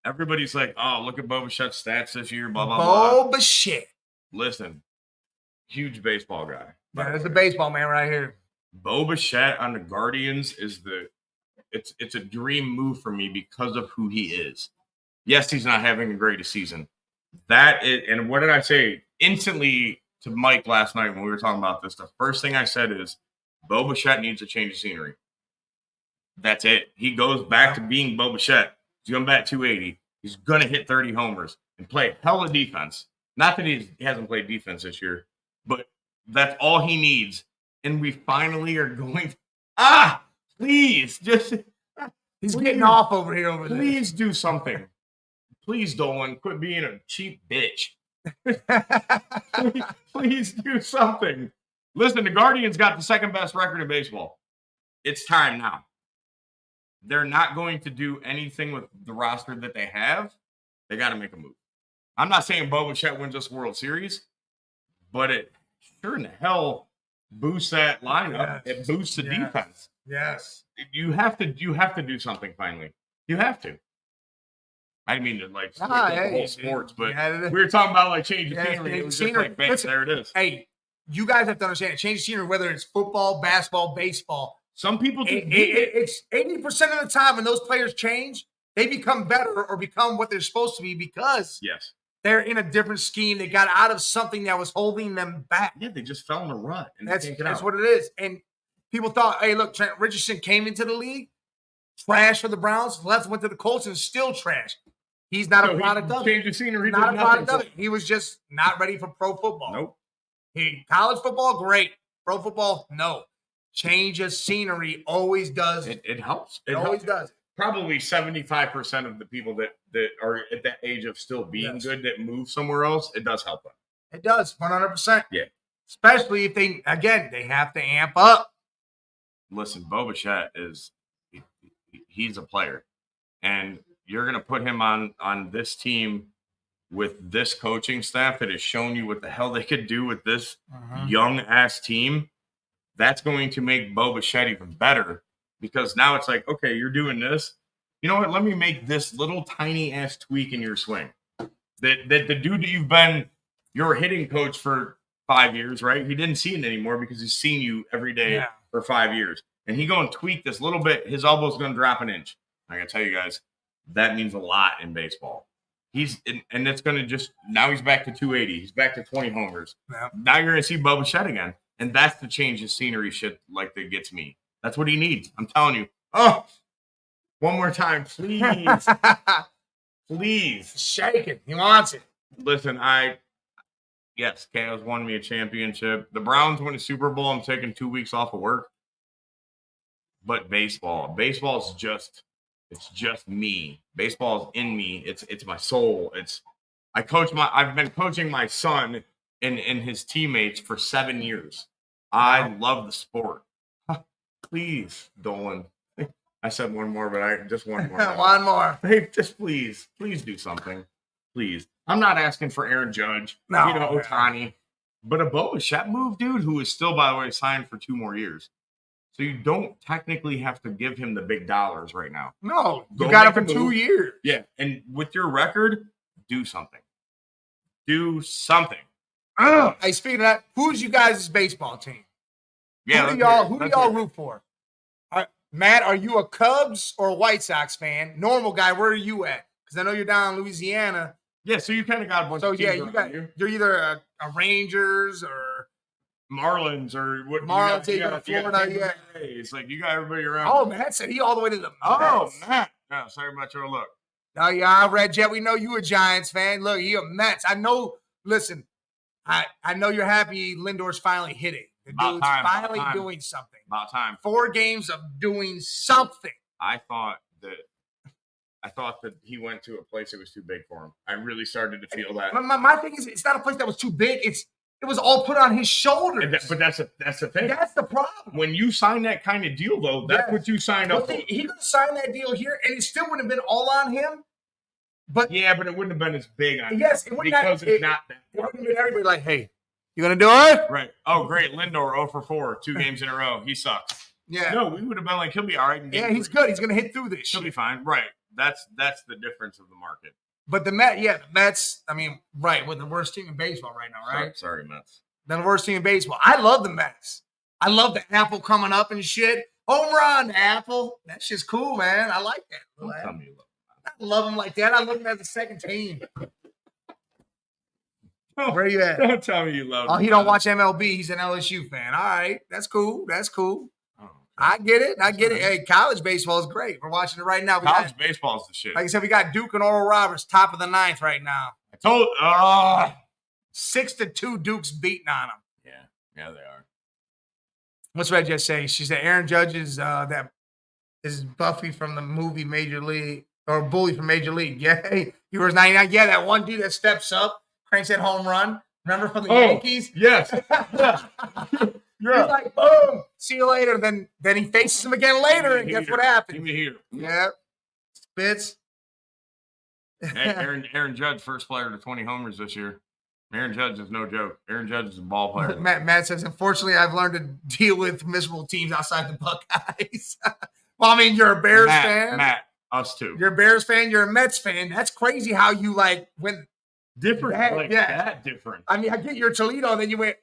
Everybody's like, oh, look at Boba Fett's stats this year, blah, blah, blah.
Boba shit.
Listen, huge baseball guy.
Yeah, that's the baseball man right here.
Boba Fett on the Guardians is it's a dream move for me because of who he is. Yes, he's not having the greatest season. And what did I say instantly to Mike last night when we were talking about this? The first thing I said is Bo Bichette needs a change of scenery. That's it. He goes back to being Bo Bichette. He's going to bat 280. He's going to hit 30 homers and play hella defense. Not that he hasn't played defense this year, but that's all he needs. And we finally are going. Please, just
he's getting off over here.
Please do something. Please, Dolan, quit being a cheap bitch. please do something. Listen, the Guardians got the second best record in baseball. It's time now. They're not going to do anything with the roster that they have. They got to make a move. I'm not saying Bo Bichette wins this World Series, but it sure in the hell boosts that lineup. Yes. It boosts the defense.
Yes.
You have to do something finally. You have to. I didn't mean to the whole sports, but we were talking about like change of scenery. It was just like, bang, there it is.
Hey, you guys have to understand, change of scenery, whether it's football, basketball, baseball.
Some people do.
It's 80% of the time when those players change, they become better or become what they're supposed to be because they're in a different scheme. They got out of something that was holding them back.
Yeah, they just fell in a rut. And
that's what it is. And people thought, hey, look, Trent Richardson came into the league, trash for the Browns, left, went to the Colts, and still trash. He's not a product of it.
Change of scenery.
Not a product of it. He was just not ready for pro football.
Nope.
College football, great. Pro football, no. Change of scenery always does.
It helps.
It always does.
Probably 75% of the people that are at that age of still being good that move somewhere else, it does help them.
It does, 100%.
Yeah.
Especially if they have to amp up.
Listen, Bo Bichette he's a player. And you're going to put him on this team with this coaching staff that has shown you what the hell they could do with this young-ass team. That's going to make Bo Bichette even better because now it's like, okay, you're doing this. You know what? Let me make this little tiny-ass tweak in your swing. That the dude that you've been your hitting coach for 5 years, right? He didn't see it anymore because he's seen you every day for 5 years. And he going to tweak this little bit. His elbow's going to drop an inch. I got to tell you guys, that means a lot in baseball. And it's going to just – now he's back to 280. He's back to 20 homers. Yeah. Now you're going to see Bo Bichette again. And that's the change of scenery shit like that gets me. That's what he needs. I'm telling you. Oh, one more time, please. Please.
Shake it. He wants it.
Listen, Chaos won me a championship. The Browns win a Super Bowl. I'm taking 2 weeks off of work. But baseball's just me. Baseball is in me. It's my soul. I've been coaching my son and his teammates for 7 years. I love the sport. Please, Dolan. I said one more, but just one more.
One more.
Hey, just please do something. Please. I'm not asking for Aaron Judge, Ohtani, but a Bo Bichette move, dude, who is still, by the way, signed for 2 more years. So you don't technically have to give him the big dollars right now.
No, you got it for 2 years.
Yeah, and with your record, do something. Do something.
Hey, speaking of that, who's you guys' baseball team?
Yeah,
who do y'all root for? Matt, are you a Cubs or a White Sox fan? Normal guy, where are you at? Because I know you're down in Louisiana.
Yeah, so you kind of got a bunch of teams.
You're either a Rangers or
Marlins or what?
Marlins, you got Florida.
It's like you got everybody around.
Oh, Matt said he all the way to the Mets.
Oh, Matt. No, sorry about your look.
Oh, yeah, Red Jet, we know you a Giants fan. Look, you a Mets. I know, listen, I know you're happy Lindor's finally hitting. The dude's finally doing something.
About time.
4 games of doing something.
I thought that he went to a place that was too big for him. I really started to feel that.
My thing is, it's not a place that was too big. It was all put on his shoulders.
But that's the thing.
That's the problem.
When you sign that kind of deal, though, that's what you signed up for.
He could sign that deal here, and it still wouldn't have been all on him. But
yeah, but it wouldn't have been as big on him.
Yes, it wouldn't
because it's not that.
It would have been everybody like, hey, you gonna do it?
Right. Oh, great. Lindor 0 for 4, 2 games in a row. He sucks.
Yeah.
No, we would have been like, he'll be all right.
Yeah, he's good. He's gonna hit through this.
He'll be fine. Right. That's the difference of the market.
But the Mets, I mean, right, with the worst team in baseball right now, right?
Sorry, Mets.
The worst team in baseball. I love the Mets. I love the apple coming up and shit. Home run, apple. That shit's cool, man. I like that.
Don't tell me you love him.
I love him like that. I love him as a second team. Where are you at?
Don't tell me you love him.
Oh, he don't watch MLB. He's an LSU fan. All right. That's cool. Oh, I get it. Hey, college baseball is great. We're watching it right now.
College baseball is the shit.
Like I said, we got Duke and Oral Roberts, top of the 9th right now.
I told
6-2 Duke's beating on them.
Yeah, they are.
What's Red just say? She said Aaron Judge is that is Buffy from the movie Major League or Bully from Major League. Yeah, he was 99. Yeah, that one dude that steps up, cranks that home run. Remember from the Yankees?
Yes.
He's like, boom, see you later. Then he faces him again later, and guess what happens?
Give me here.
Yeah, spits.
Hey, Aaron Judge, first player to 20 homers this year. Aaron Judge is no joke. Aaron Judge is a ball player.
Matt says, unfortunately, I've learned to deal with miserable teams outside the Buckeyes. Well, I mean, you're a Bears fan.
Matt, us too.
You're a Bears fan. You're a Mets fan. That's crazy how you went
different. That different.
I mean, I get your Toledo, and then you went.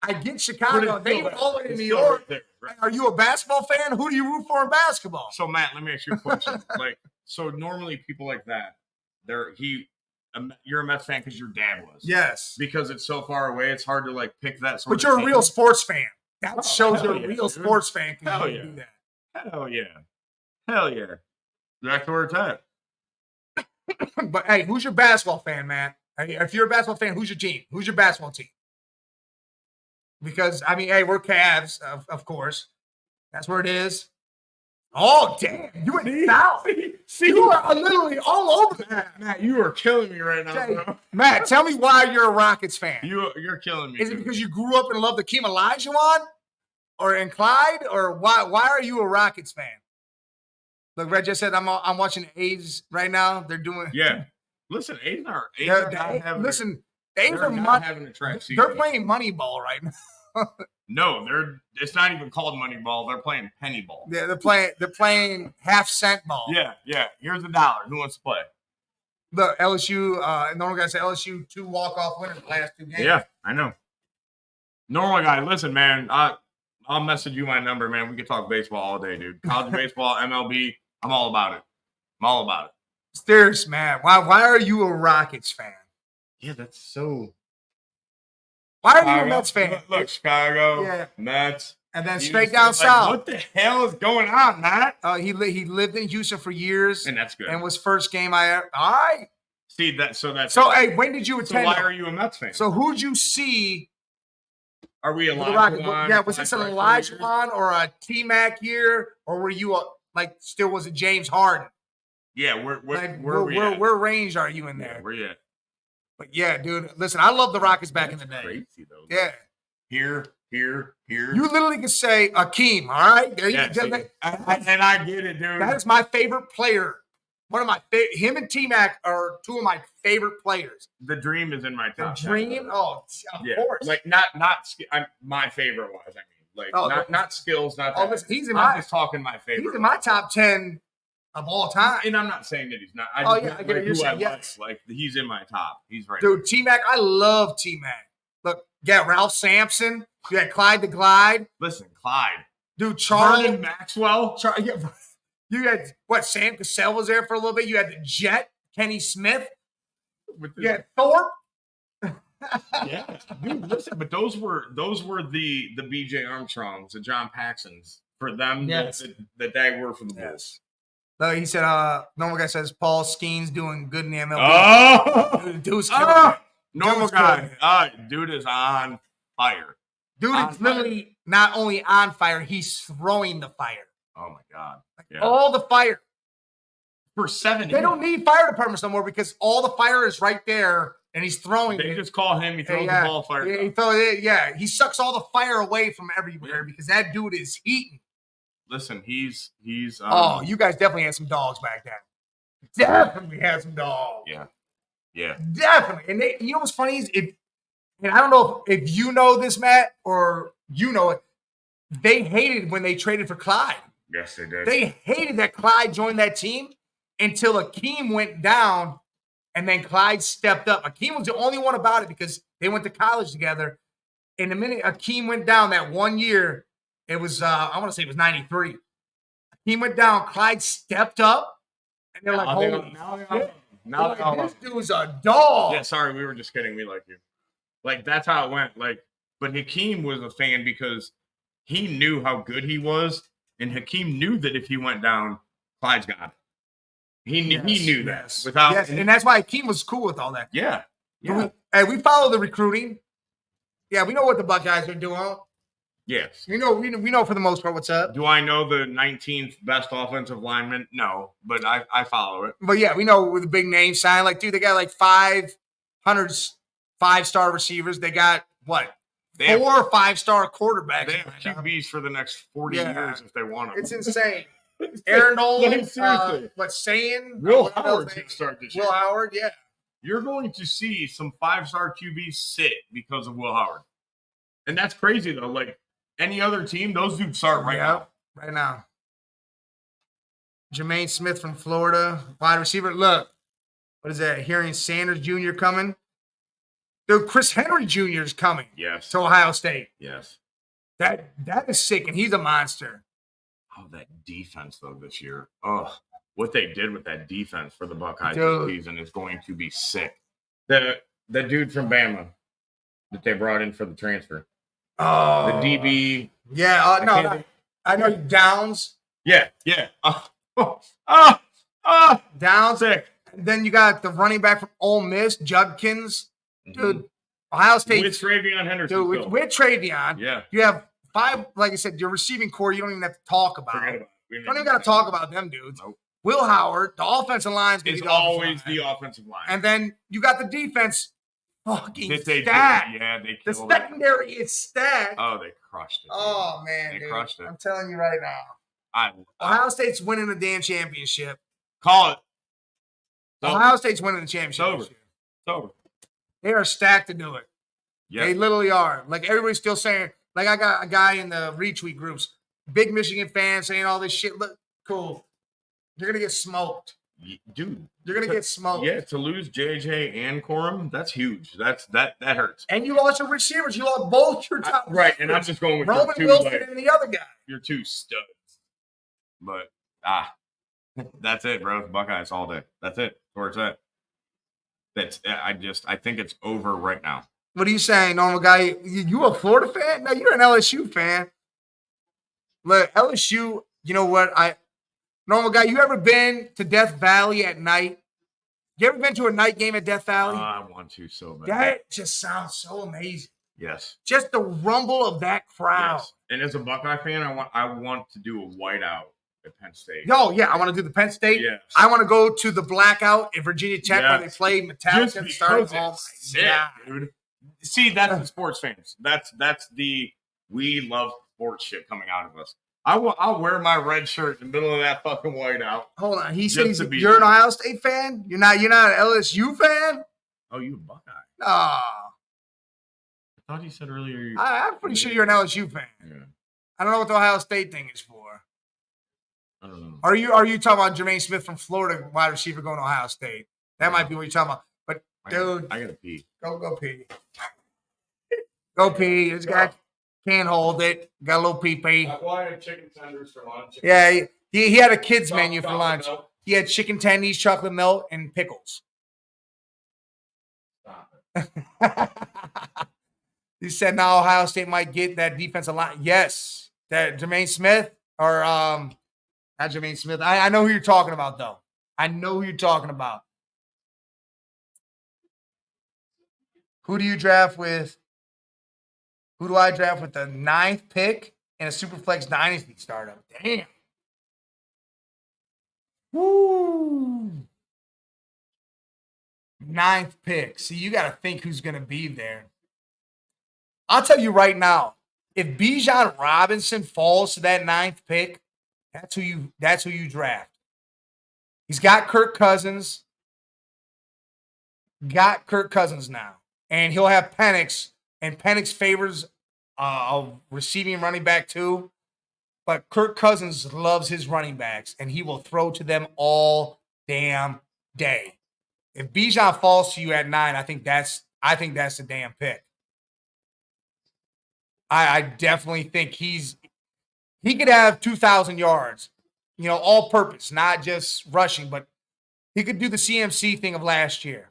I get Chicago. Then you went all the way to New York. Right there. Are you a basketball fan? Who do you root for in basketball?
So Matt, let me ask you a question. So normally people like that, you're a Mets fan because your dad was.
Yes.
Because it's so far away, it's hard to pick that sort of.
But you're
team.
a real sports fan. That shows you're a real sports fan.
Hell yeah.
Do that.
Hell yeah. That's where it's at.
But hey, who's your basketball fan, man? If you're a basketball fan, who's your team? Who's your basketball team? Because, I mean, hey, we're Cavs, of course. That's where it is. Oh, damn. You went south. See, you are literally all over that.
Matt, you are killing me right now, bro.
Matt, tell me why you're a Rockets fan.
You're killing me.
Is it because you grew up and loved Hakeem Olajuwon? Or in Clyde? Or why are you a Rockets fan? Look, Red just said, I'm watching the A's right now. They're doing...
Yeah. Listen, A's are not having...
Listen... They're
not having a track season.
They're playing Moneyball right now.
No, it's not even called Moneyball. They're playing Penny Ball.
Yeah, they're playing half-cent ball.
Yeah. Here's $1. Who wants to play?
The LSU, normal guy said LSU 2 walk-off winners the last 2 games.
Yeah, I know. Normal guy, listen, man. I'll message you my number, man. We can talk baseball all day, dude. College baseball, MLB. I'm all about it.
Serious, man. Why are you a Rockets fan?
Yeah, that's so.
Why are you a Mets fan?
Look, Chicago, Mets,
and then straight down south.
What the hell is going on, Matt?
He lived in Houston for years,
and that's good.
And was first game I ever. All right.
See that? So
hey, when did you attend?
So why are you a Mets fan?
So who'd you see?
Are we Elijah?
Yeah, was this an Elijah or a T-Mac year, or were you still was it James Harden?
Yeah,
where range are you in there?
Yeah, where you at?
But yeah, dude, listen, I love the Rockets back in the day.
Crazy though.
Yeah.
Here.
You literally can say Akeem, all right? There you go.
And I get it, dude.
That is my favorite player. One of my favorite. Him and T-Mac are 2 of my favorite players.
The Dream is in my top.
The Dream? Oh, of course.
Not my favorite wise. I mean, not skills, not that.
Listen, he's in
I'm just talking my favorite.
He's in my top 10 of all time.
And I'm not saying that he's not.
I get it. You're saying, yes.
He's in my top. He's right.
Dude, T-Mac, I love T-Mac. Look, Ralph Sampson. You had Clyde the Glide.
Listen, Clyde.
Dude, Charlie
Vernon Maxwell.
You had, Sam Cassell was there for a little bit. You had the Jet, Kenny Smith. You had Thorpe.
Yeah, dude, listen, but those were the B.J. Armstrongs, the John Paxsons. For them,
yes.
that they were for the Bulls.
No, he said, normal guy says Paul Skeen's doing good in the MLB.
Oh!
Dude's
normal guy. Dude is on fire.
Dude is literally not only on fire, he's throwing the fire.
Oh, my God. Yeah.
All the fire.
For 7
They don't need fire departments no more because all the fire is right there, and he's throwing
They just call him. He throws the ball fire.
Yeah, he sucks all the fire away from everywhere because that dude is heating.
Listen, he's.
You guys definitely had some dogs back then. Definitely had some dogs.
Yeah.
Definitely. And you know what's funny is and I don't know if you know this, Matt, or you know it. They hated when they traded for Clyde.
Yes, they did.
They hated that Clyde joined that team until Akeem went down, and then Clyde stepped up. Akeem was the only one about it because they went to college together. And the minute Akeem went down that 1 year, it was, I want to say it was 93. He went down. Clyde stepped up. And they're like, holy
now
this dude's a dog.
Yeah, sorry. We were just kidding. We like you. Like, that's how it went. Like, but Hakeem was a fan because he knew how good he was, and Hakeem knew that if he went down, Clyde's got it. He knew that.
And that's why Hakeem was cool with all that.
Yeah.
We follow the recruiting. Yeah, we know what the Buckeyes are doing.
Yes.
We know for the most part what's up.
Do I know the 19th best offensive lineman? No, but I follow it.
But yeah, we know with the big name sign. Like, dude, they got like 500 5-star receivers. They got what? 4 or 5-star quarterbacks.
They have QBs for the next 40 years if they want them.
It's insane. Aaron Nolan,
seriously.
saying
Will Howard's going to start this year.
Will Howard, yeah.
You're going to see some 5-star QBs sit because of Will Howard. And that's crazy, though. Like, any other team, those dudes start now.
Right now. Jermaine Smith from Florida, wide receiver. Look, what is that? Hearing Sanders Jr. coming. Dude, Chris Henry Jr. is coming.
Yes.
To Ohio State.
Yes.
That is sick, and he's a monster.
Oh, that defense, though, this year. Oh, what they did with that defense for the Buckeyes this season is going to be sick. The dude from Bama that they brought in for the transfer.
Oh.
The DB.
Yeah, I know Downs.
Yeah.
Downs.
Sick.
And then you got the running back from Ole Miss, Judkins. Dude, Ohio State.
With Travion Henderson.
Dude, with Travion.
Yeah.
You have 5, like I said, your receiving core, you don't even have to talk about.
Forget about it.
You don't even got to talk about them dudes.
Nope.
Will Howard, the offensive line
is always the offensive line.
And then you got the defense fucking stacked.
Yeah, they killed
the secondary is stacked.
Oh, they crushed it.
Oh, man,
they crushed it.
I'm telling you right now. Ohio State's winning the damn championship.
Call it.
Ohio State's winning the championship.
It's over.
They are stacked to do it. Yes. They literally are. Like, everybody's still saying, like, I got a guy in the retweet groups, big Michigan fans saying all this shit. Look, cool. You're going to get smoked.
Dude.
You're going to get smoked.
Yeah, to lose JJ and Corum, that's huge. That hurts.
And you lost your receivers. You lost both your top
right, and I'm just going with
Roman Wilson and the other guy.
You're 2 studs. But, that's it, bro. Buckeyes all day. That's it. Where it's at. I think it's over right now.
What are you saying, normal guy? You a Florida fan? No, you're an LSU fan. Look, LSU, you know what? Normal guy, you ever been to Death Valley at night? You ever been to a night game at Death Valley?
I want to so bad.
That just sounds so amazing.
Yes.
Just the rumble of that crowd.
Yes. And as a Buckeye fan, I want to do a whiteout at Penn State.
Oh, yeah. I want to do the Penn State.
Yes.
I want to go to the blackout at Virginia Tech where they play Metallica and start. Oh, my God.
Dude. See, that's the sports fans. That's the we love sports shit coming out of us. I'll wear my red shirt in the middle of that fucking whiteout.
Hold on. He says you're an Ohio State fan? You're not an LSU fan?
Oh, you a Buckeye.
Oh.
I thought you said earlier.
I'm pretty sure you're an LSU fan.
Yeah.
I don't know what the Ohio State thing is for.
I don't know.
Are you talking about Jermaine Smith from Florida, wide receiver going to Ohio State? That might be what you're talking about. But, dude.
I got to pee.
Go pee. Go pee. This guy can't hold it. Got a little pee-pee.
Why had chicken tenders for lunch?
Yeah, he had a kid's menu for lunch. Milk. He had chicken tendies, chocolate milk, and pickles.
Stop it.
He said now Ohio State might get that defensive line. Yes. That Jermaine Smith or not Jermaine Smith. I know who you're talking about, though. I know who you're talking about. Who do you draft with? Who do I draft with the 9th pick in a Superflex Dynasty startup? Damn. Woo. 9th pick. See, you got to think who's going to be there. I'll tell you right now, if Bijan Robinson falls to that 9th pick, that's who you draft. He's got Kirk Cousins. Got Kirk Cousins now. And he'll have Penix. And Penix favors a receiving running back too. But Kirk Cousins loves his running backs, and he will throw to them all damn day. If Bijan falls to you at 9, I think that's the damn pick. I definitely think he could have 2,000 yards, all purpose, not just rushing, but he could do the CMC thing of last year.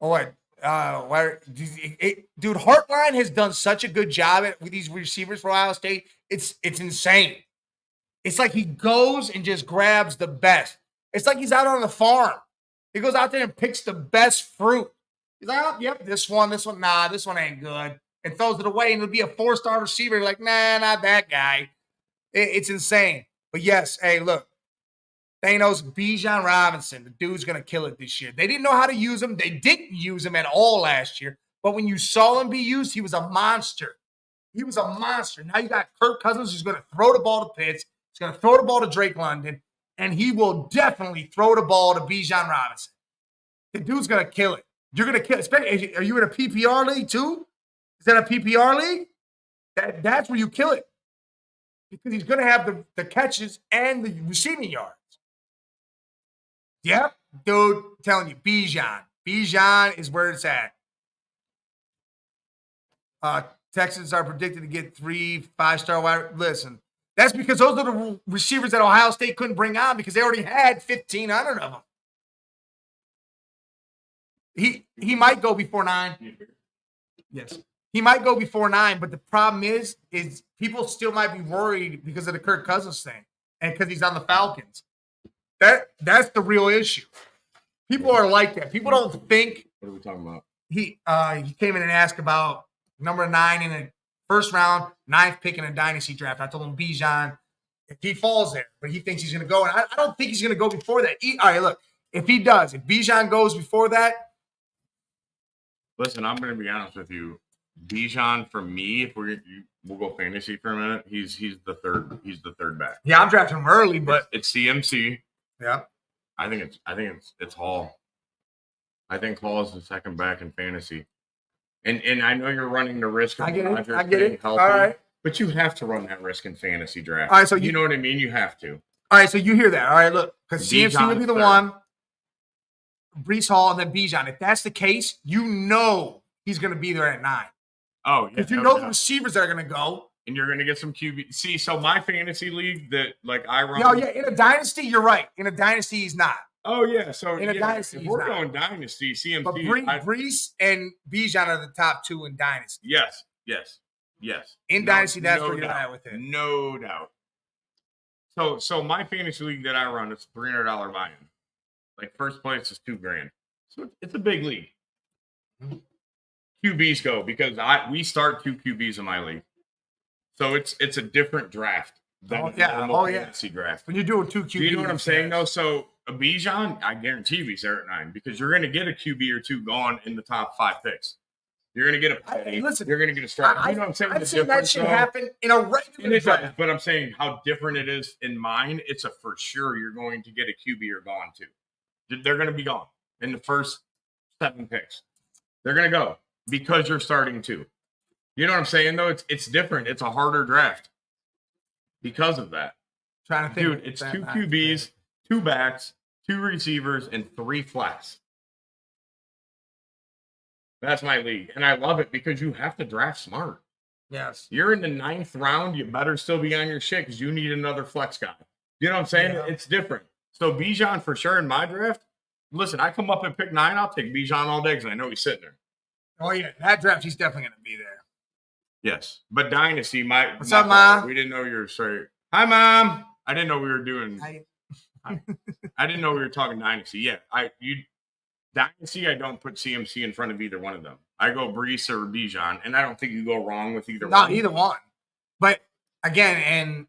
Oh, what? Dude, Hartline has done such a good job with these receivers for Ohio State. It's insane. It's like he goes and just grabs the best. It's like he's out on the farm. He goes out there and picks the best fruit. He's like, oh, yep, this one, nah, this one ain't good. And throws it away, and it'll be a 4-star receiver. You're like, nah, not that guy. It's insane. But yes, hey, look, Thanos, Bijan Robinson, the dude's going to kill it this year. They didn't know how to use him. They didn't use him at all last year. But when you saw him be used, he was a monster. He was a monster. Now you got Kirk Cousins who's going to throw the ball to Pitts. He's going to throw the ball to Drake London. And he will definitely throw the ball to Bijan Robinson. The dude's going to kill it. You're going to kill it. Are you in a PPR league too? Is that a PPR league? That's where you kill it. Because he's going to have the catches and the receiving yards. Yep, dude, I'm telling you, Bijan. Bijan is where it's at. Texans are predicted to get 3 5-star wide. Listen, that's because those are the receivers that Ohio State couldn't bring on because they already had 1,500 of them. He might go before 9. Yes. He might go before 9, but the problem is people still might be worried because of the Kirk Cousins thing and because he's on the Falcons. That's the real issue. People are like that. People don't think.
What are we talking about?
He came in and asked about number 9 in the first round, 9th pick in a dynasty draft. I told him Bijan, if he falls there, but he thinks he's going to go. And I don't think he's going to go before that. All right, look, if he does, if Bijan goes before that.
Listen, I'm going to be honest with you. Bijan, for me, if we'll go fantasy for a minute, he's the third back.
Yeah, I'm drafting him early, but
it's CMC.
Yeah.
I think it's Hall. I think Hall is the second back in fantasy. And I know you're running the risk of
I get it.
being healthy,
all right.
but you have to run that risk in fantasy draft.
All right, so
you know what I mean? You have to.
All right, so you hear that. All right, look, because CMC would be the one, Breece Hall, and then Bijan. If that's the case, you know he's going to be there at 9.
Oh, yeah.
Because you know the receivers that are going to go.
And you're going to get some QB. See, so my fantasy league that I run.
No, yeah, in a dynasty, you're right. In a dynasty, he's not.
Oh, yeah. So
in a dynasty,
if we're going dynasty, CMC.
But Breece and Bijan are the top 2 in dynasty.
Yes.
In dynasty, that's where you're at with it.
No doubt. So my fantasy league that I run, it's $300 buy-in. Like first place is $2,000. So it's a big league. QBs go because we start 2 QBs in my league. So it's a different draft than normal fantasy draft.
When you're doing 2 QBs.
Do you know what I'm saying though? So Bijan, I guarantee he's there at 9 because you're going to get a QB or 2 gone in the top 5 picks. You're going to get a Petty. You're going to get a strike. You know what I'm saying?
I've seen that should happen in a regular draft.
But I'm saying how different it is in mine. It's a for sure you're going to get a QB or gone too. They're going to be gone in the first 7 picks. They're going to go because you're starting 2. You know what I'm saying, though? It's different. It's a harder draft because of that.
Trying to think.
Dude, it's 2 QBs, 2 backs, 2 receivers, and 3 flats. That's my league. And I love it because you have to draft smart.
Yes.
You're in the 9th round. You better still be on your shit because you need another flex guy. You know what I'm saying? Yeah. It's different. So Bijan for sure in my draft. Listen, I come up and pick 9. I'll take Bijan all day because I know he's sitting there.
Oh, yeah. That draft, he's definitely going to be there.
Yes. But Dynasty,
what's up, Mom?
We didn't know you were sorry. Hi, Mom. I didn't know we were doing. I didn't know we were talking Dynasty. Yeah. Dynasty, I don't put CMC in front of either one of them. I go Breece or Bijan, and I don't think you go wrong with either one.
Not either one. But again, and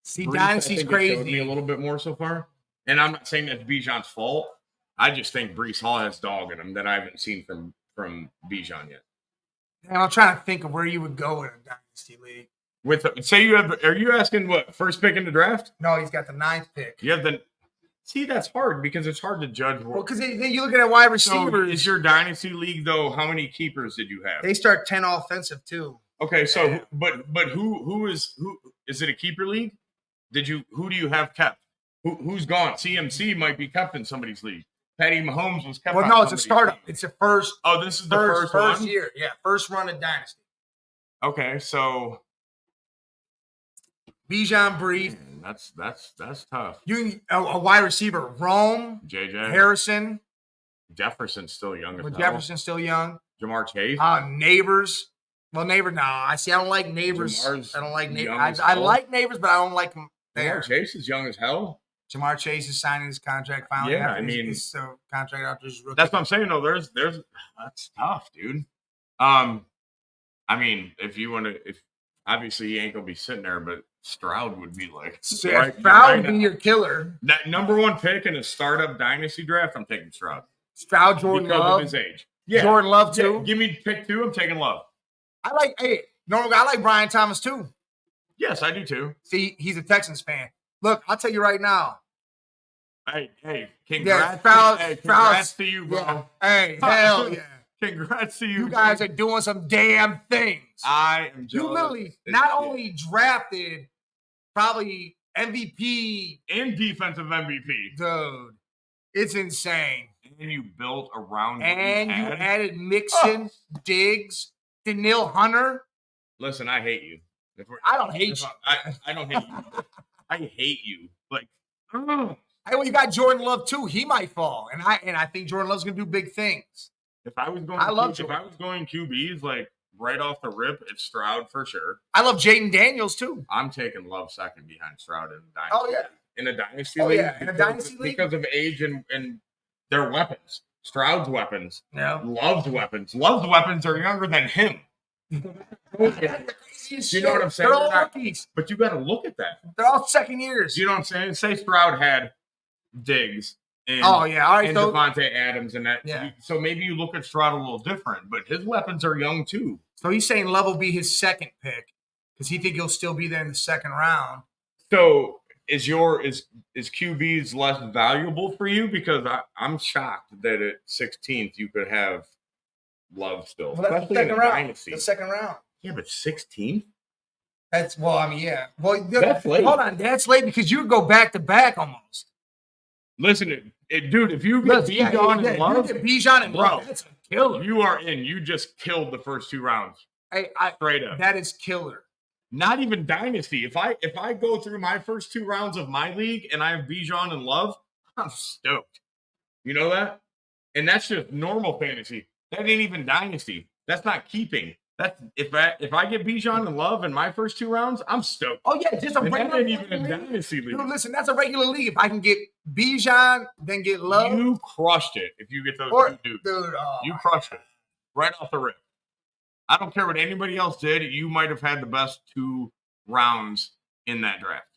see, Breece, Dynasty's crazy.
Showed me a little bit more so far, and I'm not saying that's Bijan's fault. I just think Breece Hall has dog in him that I haven't seen from Bijan yet.
And I'm trying to think of where you would go in a Dynasty league.
Are you asking what first pick in the draft?
No, he's got the 9th pick.
You have the. See, that's hard because it's hard to judge.
Well, because then you look at wide receivers.
So is your dynasty league though? How many keepers did you have?
They start 10 offensive too.
Okay, so but who is it a keeper league? Who do you have kept? Who's gone? CMC might be kept in somebody's league. Patty Mahomes was kept.
Well, no, it's a startup. It's a first.
Oh, this is the first
year. Yeah, first run of dynasty.
Okay, so
Bijan, Breece.
That's tough.
A wide receiver, Rome,
JJ
Harrison.
Jefferson's still young.
But Jefferson's still young.
Jamar Chase.
Neighbors. Well, Neighbors. No, I don't like Neighbors.
Jamar's
I don't like Neighbors.
young as
I
hell.
like Neighbors, but I don't like him there.
Jamar Chase is young as hell.
Jamar Chase is signing his contract finally.
Yeah,
after
I mean,
his contract after his rookie.
That's what I'm saying. No, there's that's tough, dude. I mean, if obviously he ain't gonna be sitting there, but Stroud would be like
Stroud would be your killer.
That number one pick in a startup dynasty draft, I'm taking Stroud.
Stroud, Jordan
because
Love.
of his age. Yeah.
Jordan Love too.
Yeah, give me pick 2. I'm taking Love.
I like Brian Thomas too.
Yes, I do too.
See, he's a Texans fan. Look, I'll tell you right now.
Hey, congrats, congrats to you, bro.
Yeah. Hey, hell yeah.
Congrats to you.
You guys are doing some damn things.
I am jealous.
You literally not only drafted probably MVP
and defensive MVP.
Dude, it's insane.
And you built around
and you added Mixon, Diggs, Daniil Hunter.
Listen, I hate you.
I don't hate you.
I don't hate you. I hate you. Like,
hey, well, you got Jordan Love too. He might fall, and I think Jordan Love's gonna do big things.
If I was going, if I was going QBs like right off the rip, it's Stroud for sure.
I love Jaden Daniels too.
I'm taking Love second behind Stroud in a dynasty.
Oh yeah,
in a dynasty league.
Yeah, in a dynasty league
because of age and their weapons. Stroud's weapons.
Yeah.
Love's weapons. Love's weapons are younger than him. You know what I'm saying?
They're all rookies.
But you got to look at that.
They're all second years.
You know what I'm saying? Say Stroud had Diggs and,
all right,
and Devontae Adams and that.
Yeah.
So maybe you look at Stroud a little different, but his weapons are young too.
So he's saying Love will be his second pick because he think he'll still be there in the second round.
So is QB's less valuable for you? Because I'm shocked that at 16th you could have Love still.
Well, that's the second round. Dynasty. The second round.
Yeah, but 16th?
That's, well, I mean, yeah. Well,
that's late.
Hold on. That's late because you go back to back almost.
Listen, dude, if you get Bijan and Love,
you get Bijan and Love, that's a killer.
You are in. You just killed the first 2 rounds. Straight up.
That is killer.
Not even dynasty. If I go through my first 2 rounds of my league and I have Bijan and Love, I'm stoked. You know that? And that's just normal fantasy. That ain't even dynasty. That's not keeping. That's if I get Bijan and Love in my first 2 rounds, I'm stoked.
Oh yeah, just a regular.
That ain't even a dynasty league.
Dude, listen, that's a regular league. If I can get Bijan, then get Love,
you crushed it. If you get those 2 dudes,
dude,
you crushed it right off the rip. I don't care what anybody else did. You might have had the best 2 rounds in that draft.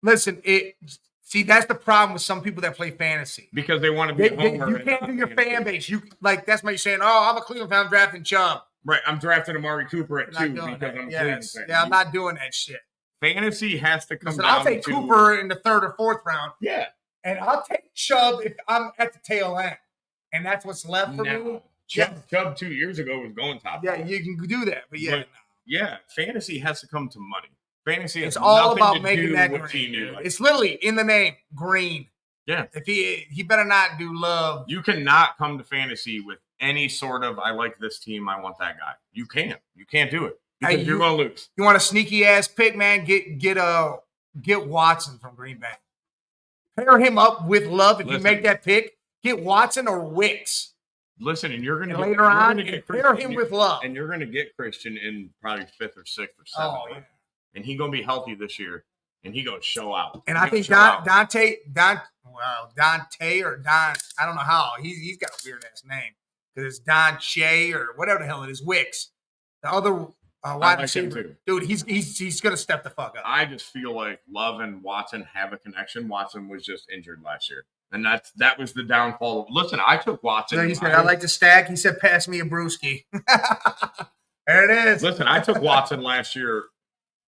Listen, that's the problem with some people that play fantasy
because they want to be a homer.
You can't do your fan base. You that's why you're saying, "Oh, I'm a Cleveland fan. I'm drafting Chubb."
Right, I'm drafting Amari Cooper at 2 because I'm Cleveland fan.
Yeah, I'm not doing that shit.
Fantasy has to come down
I'll take Cooper in the 3rd or 4th round.
Yeah,
and I'll take Chubb if I'm at the tail end, and that's what's left for me.
Chubb 2 years ago was going top.
Yeah, you can do that, but
yeah, fantasy has to come to money. Fantasy has
it's all about
to
making
do
that
what
green. It's literally in the name, green.
Yeah,
if he better not do Love.
You cannot come to fantasy with any sort of I like this team, I want that guy. You can't do it because you're gonna lose.
You want a sneaky ass pick, man? Get Watson from Green Bay. Pair him up with Love. If you make that pick, get Watson or Wicks.
Listen, and you're gonna
later on pair him with Love,
and you're gonna get Christian in probably 5th or 6th or 7th.
Oh, yeah.
And he's gonna be healthy this year, and he's gonna show out.
And I think Dante, or Don, I don't know how he's got a weird ass name because it's Don Shea or whatever the hell it is. Wicks, the other wide receiver, dude, he's gonna step the fuck up.
I just feel like Love and Watson have a connection. Watson was just injured last year, and that was the downfall. Listen, I took Watson.
So he said, "I like to stack." He said, "Pass me a brewski." There it is.
Listen, I took Watson last year.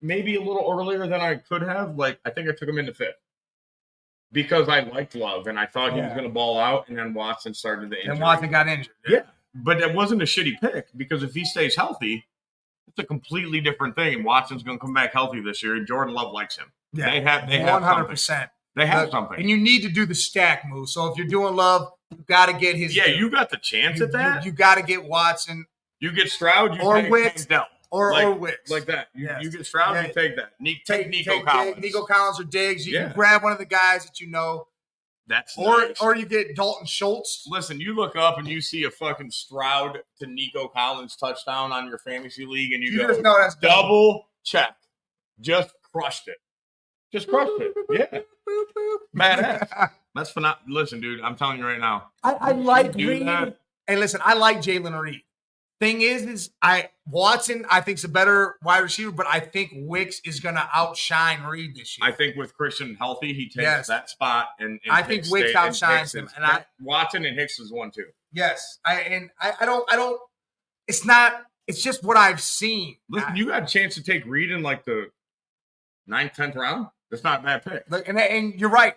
Maybe a little earlier than I could have. Like, I think I took him into 5th because I liked Love and I thought he was going to ball out. And then Watson started the injury.
And Watson got injured.
Yeah. But it wasn't a shitty pick because if he stays healthy, it's a completely different thing. And Watson's going to come back healthy this year. And Jordan Love likes him.
Yeah.
They have
100%.
They have something.
And you need to do the stack move. So if you're doing Love, you got to get his.
Yeah, you got the chance at that.
You got to get Watson.
You get Stroud,
or Wicks. Or Wicks.
Like that. You get Stroud, you take that. Take Nico Collins.
Nico Collins or Diggs. You grab one of the guys that you know.
That's
or
nice.
or you get Dalton Schultz.
Listen, you look up and you see a fucking Stroud to Nico Collins touchdown on your fantasy league, and you go,
just know that's
double check. Just crushed it. Just crushed it. Yeah. Badass. That's phenomenal. Listen, dude, I'm telling you right now.
I like
Reed.
Hey, listen, I like Jalen Reed. Thing is Watson, I think, is a better wide receiver, but I think Wicks is going to outshine Reed this year.
I think with Christian healthy, he takes that spot, and
I think Wicks outshines him. And
Watson and Hicks is one too.
Yes, I don't. It's not. It's just what I've seen.
Listen, you got a chance to take Reed in like the 9th, 10th round. That's not a bad pick.
Look, and you're right.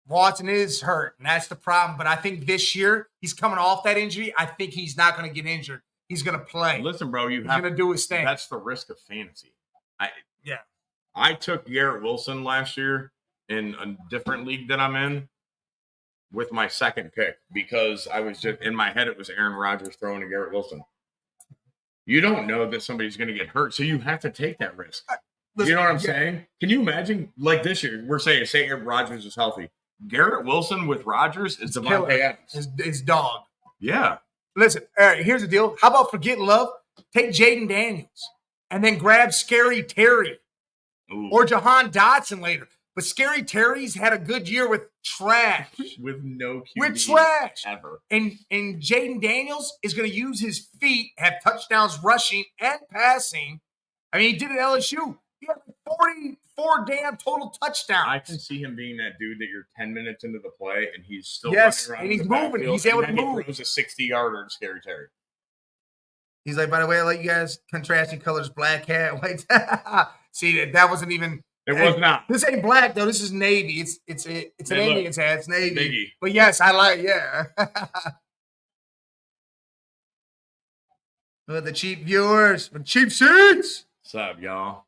Watson is hurt, and that's the problem. But I think this year he's coming off that injury. I think he's not going to get injured. He's going to play.
Listen, bro, he's
going to do his thing.
That's the risk of fantasy. I took Garrett Wilson last year in a different league that I'm in with my second pick because I was just in my head. It was Aaron Rodgers throwing to Garrett Wilson. You don't know that somebody's going to get hurt, so you have to take that risk. Listen, you know what I'm saying? Can you imagine, like this year, we're saying, say Aaron Rodgers is healthy. Garrett Wilson with Rodgers is Devontae Adams.
His dog.
Yeah.
Listen, all right, here's the deal. How about forget Love? Take Jaden Daniels and then grab Scary Terry or Jahan Dotson later. But Scary Terry's had a good year with trash.
With no QB
with trash.
Ever.
And Jaden Daniels is going to use his feet, have touchdowns rushing and passing. I mean, he did it at LSU. He had 44 damn total touchdowns.
I can see him being that dude that you're 10 minutes into the play and he's still
running around and he's moving. Backfield, he's able to move.
He throws a 60-yarder to Scary Terry.
He's like, by the way, I let you guys contrasting colors, black hat, white. See, that wasn't even.
It was not.
This ain't black though. This is navy. It's an Indian's hat. It's navy.
Biggie.
But yes, I like. With the cheap viewers, with cheap seats.
What's up, y'all?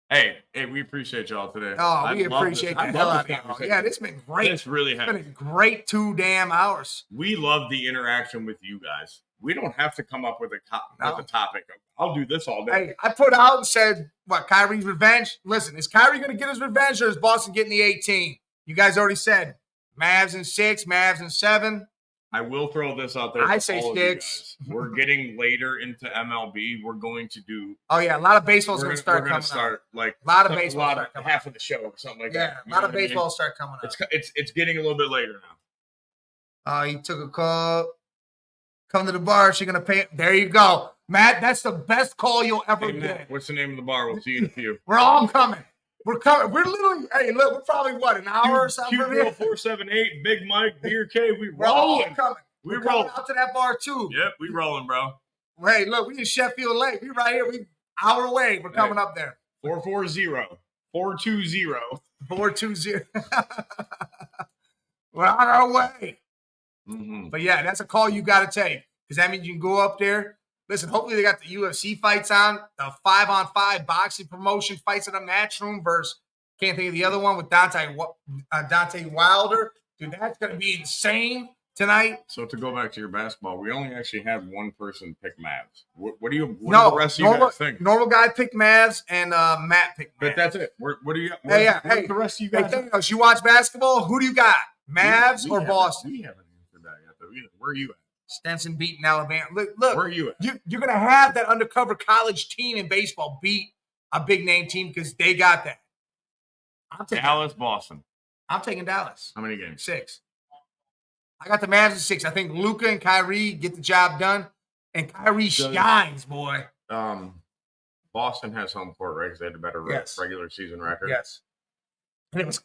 Hey, we appreciate y'all today.
Oh, we appreciate the hell out of y'all. Yeah, this has been great.
This really has.
It's been a great 2 damn hours.
We love the interaction with you guys. We don't have to come up with a topic. I'll do this all day.
Hey, I put out and said, what, Kyrie's revenge? Listen, is Kyrie going to get his revenge or is Boston getting the 18? You guys already said Mavs in 6, Mavs in 7.
I will throw this out there.
I say 6.
We're getting later into MLB. We're going to do.
Oh yeah, a lot of baseball's going to start coming out.
Like
a lot of baseball.
Half of the show or something like that.
Yeah, a lot of baseball start coming out.
It's getting a little bit later now.
He took a call. Come to the bar. She's gonna pay. There you go, Matt. That's the best call you'll ever get.
What's the name of the bar? We'll see you in a few.
We're all coming. We're coming. We're literally. Hey, look. We're probably an hour or something.
Q 478, Big Mike, Beer Cave.
We're all coming. We're
rolling
out to that bar too.
Yep, we rolling, bro.
Hey, look, we in Sheffield Lake. We right here. We hour away. We're coming up there.
440. 420.
420. We're on our way.
Mm-hmm.
But yeah, that's a call you got to take because that means you can go up there. Listen, hopefully they got the UFC fights on, the 5-on-5 boxing promotion fights in a matchroom versus, can't think of the other one with Dante Wilder. Dude, that's going to be insane tonight.
So to go back to your basketball, we only actually had one person pick Mavs. What do the rest of you guys think?
Normal guy picked Mavs and Matt picked Mavs.
But that's it. What do you got?
Hey,
the rest of you guys?
Hey, you watch basketball? Who do you got? Mavs or Boston?
We haven't answered that yet, though. Where are you at?
Stenson beating Alabama. Look.
Where are you at?
You're going to have that undercover college team in baseball beat a big name team because they got that.
Dallas, Boston.
I'm taking Dallas.
How many games?
6. I got the Mavs at 6. I think Luka and Kyrie get the job done, and Kyrie shines, boy.
Boston has home court, right? Because they had a better regular season record.
Yes. And it was,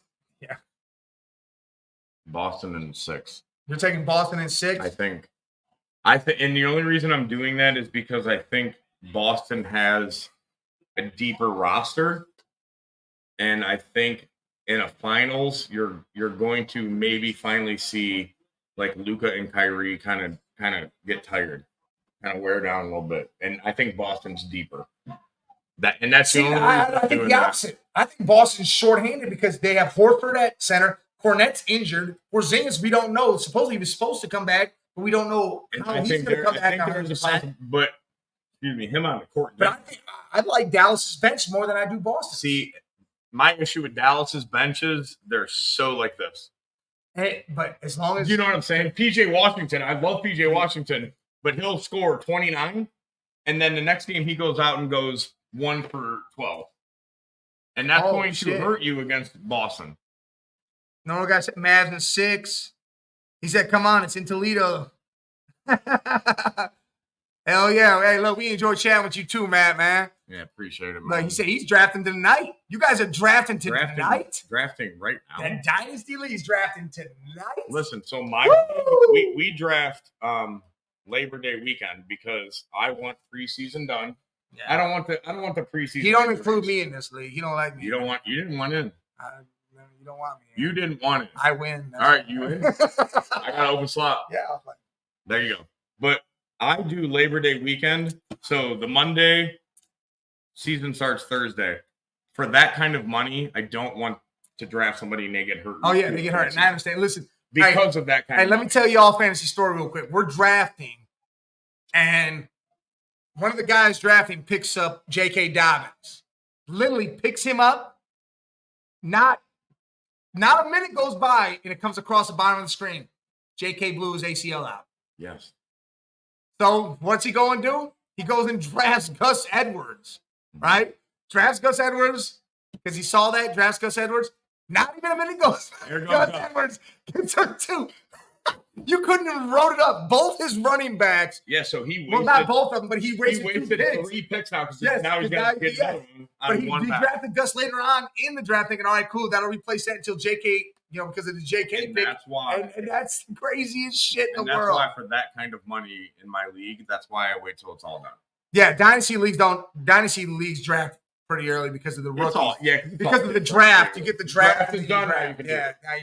Boston in 6.
You're taking Boston in 6?
I think, and the only reason I'm doing that is because I think Boston has a deeper roster, and I think in a finals, you're going to maybe finally see like Luka and Kyrie kind of get tired, kind of wear down a little bit, and I think Boston's deeper. That's the only reason
I think the opposite. I think Boston's shorthanded because they have Horford at center. Cornette's injured. Porzingis, we don't know. Supposedly he was supposed to come back, but we don't know how he's going to come back 100%.
But excuse me, him on the court.
But I like Dallas's bench more than I do Boston.
See, my issue with Dallas's benches, they're so like this.
Hey, but as long as
you know what I'm saying? PJ Washington, I love PJ Washington, but he'll score 29, and then the next game he goes out and goes 1 for 12. And that's going to hurt you against Boston.
No guy said Mavs in 6. He said, come on, it's in Toledo. Hell yeah. Hey, look, we enjoy chatting with you too, Matt, man.
Yeah, appreciate it, man.
Look, he said he's drafting tonight. You guys are drafting tonight?
Drafting right now.
That Dynasty League's drafting tonight?
Listen, so we draft Labor Day weekend because I want preseason done. Yeah. I don't want the preseason.
You don't include me in this league. You don't like me.
You didn't want in.
You don't want me.
You didn't want it.
I win.
All right, you win. I got an open slot.
Yeah.
There you go. But I do Labor Day weekend. So the Monday season starts Thursday. For that kind of money, I don't want to draft somebody and they get hurt.
Oh, yeah, they get hurt. And I understand. Listen.
Because of that kind of money.
Let me tell you all a fantasy story real quick. We're drafting, and one of the guys drafting picks up J.K. Dobbins. Literally picks him up. Not a minute goes by, and it comes across the bottom of the screen. J.K. blew his ACL out.
Yes.
So what's he going to do? He goes and drafts Gus Edwards, right? Drafts Gus Edwards because he saw that, drafts Gus Edwards. Not even a minute goes. Gus Edwards took 2. You couldn't have wrote it up. Both his running backs.
Yeah, so he wasted.
Well, not both of them, but he wasted
3 picks now because now he's got to get another one.
But he drafted Gus later on in the draft, thinking, all right, cool, that'll replace that until JK, because of the JK pick.
That's why.
And that's the craziest shit in the
world.
world.
That's why for that kind of money in my league, that's why I wait till it's all done.
Yeah, Dynasty leagues draft pretty early because of the rookies. Because of the draft. You get the draft.
Is done.
Now you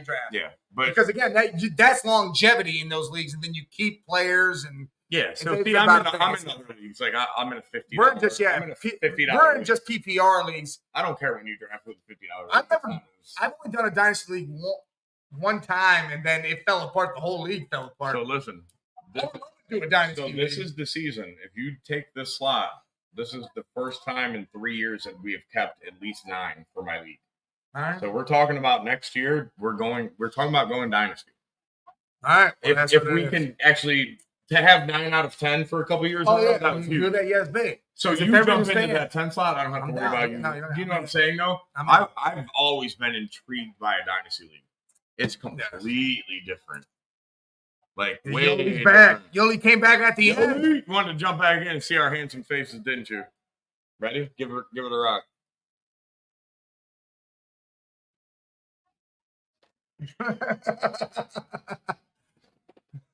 draft.
Yeah. But
because again, that's longevity in those leagues, and then you keep players and
so see, I'm in other leagues. Like I'm in a $50.
We're just
I'm in a $50.
We're in just PPR leagues.
I don't care when you draft with $50.
I've only done a dynasty league one time, and then it fell apart. The whole league fell apart.
So listen, this is the season. If you take this slot, this is the first time in 3 years that we have kept at least 9 for my league. All right. So we're talking about next year. We're talking about going dynasty.
All right.
Well, if we can actually to have 9 out of 10 for a couple of years.
That was huge. It's big.
So you jump into that 10 slot. I don't have to worry about you. Do you know what I'm saying? No, I've always been intrigued by a dynasty league. It's completely different. Like
Yoli's back. Yoli came back at the end.
You wanted to jump back in and see our handsome faces, didn't you? Ready? Give it a rock.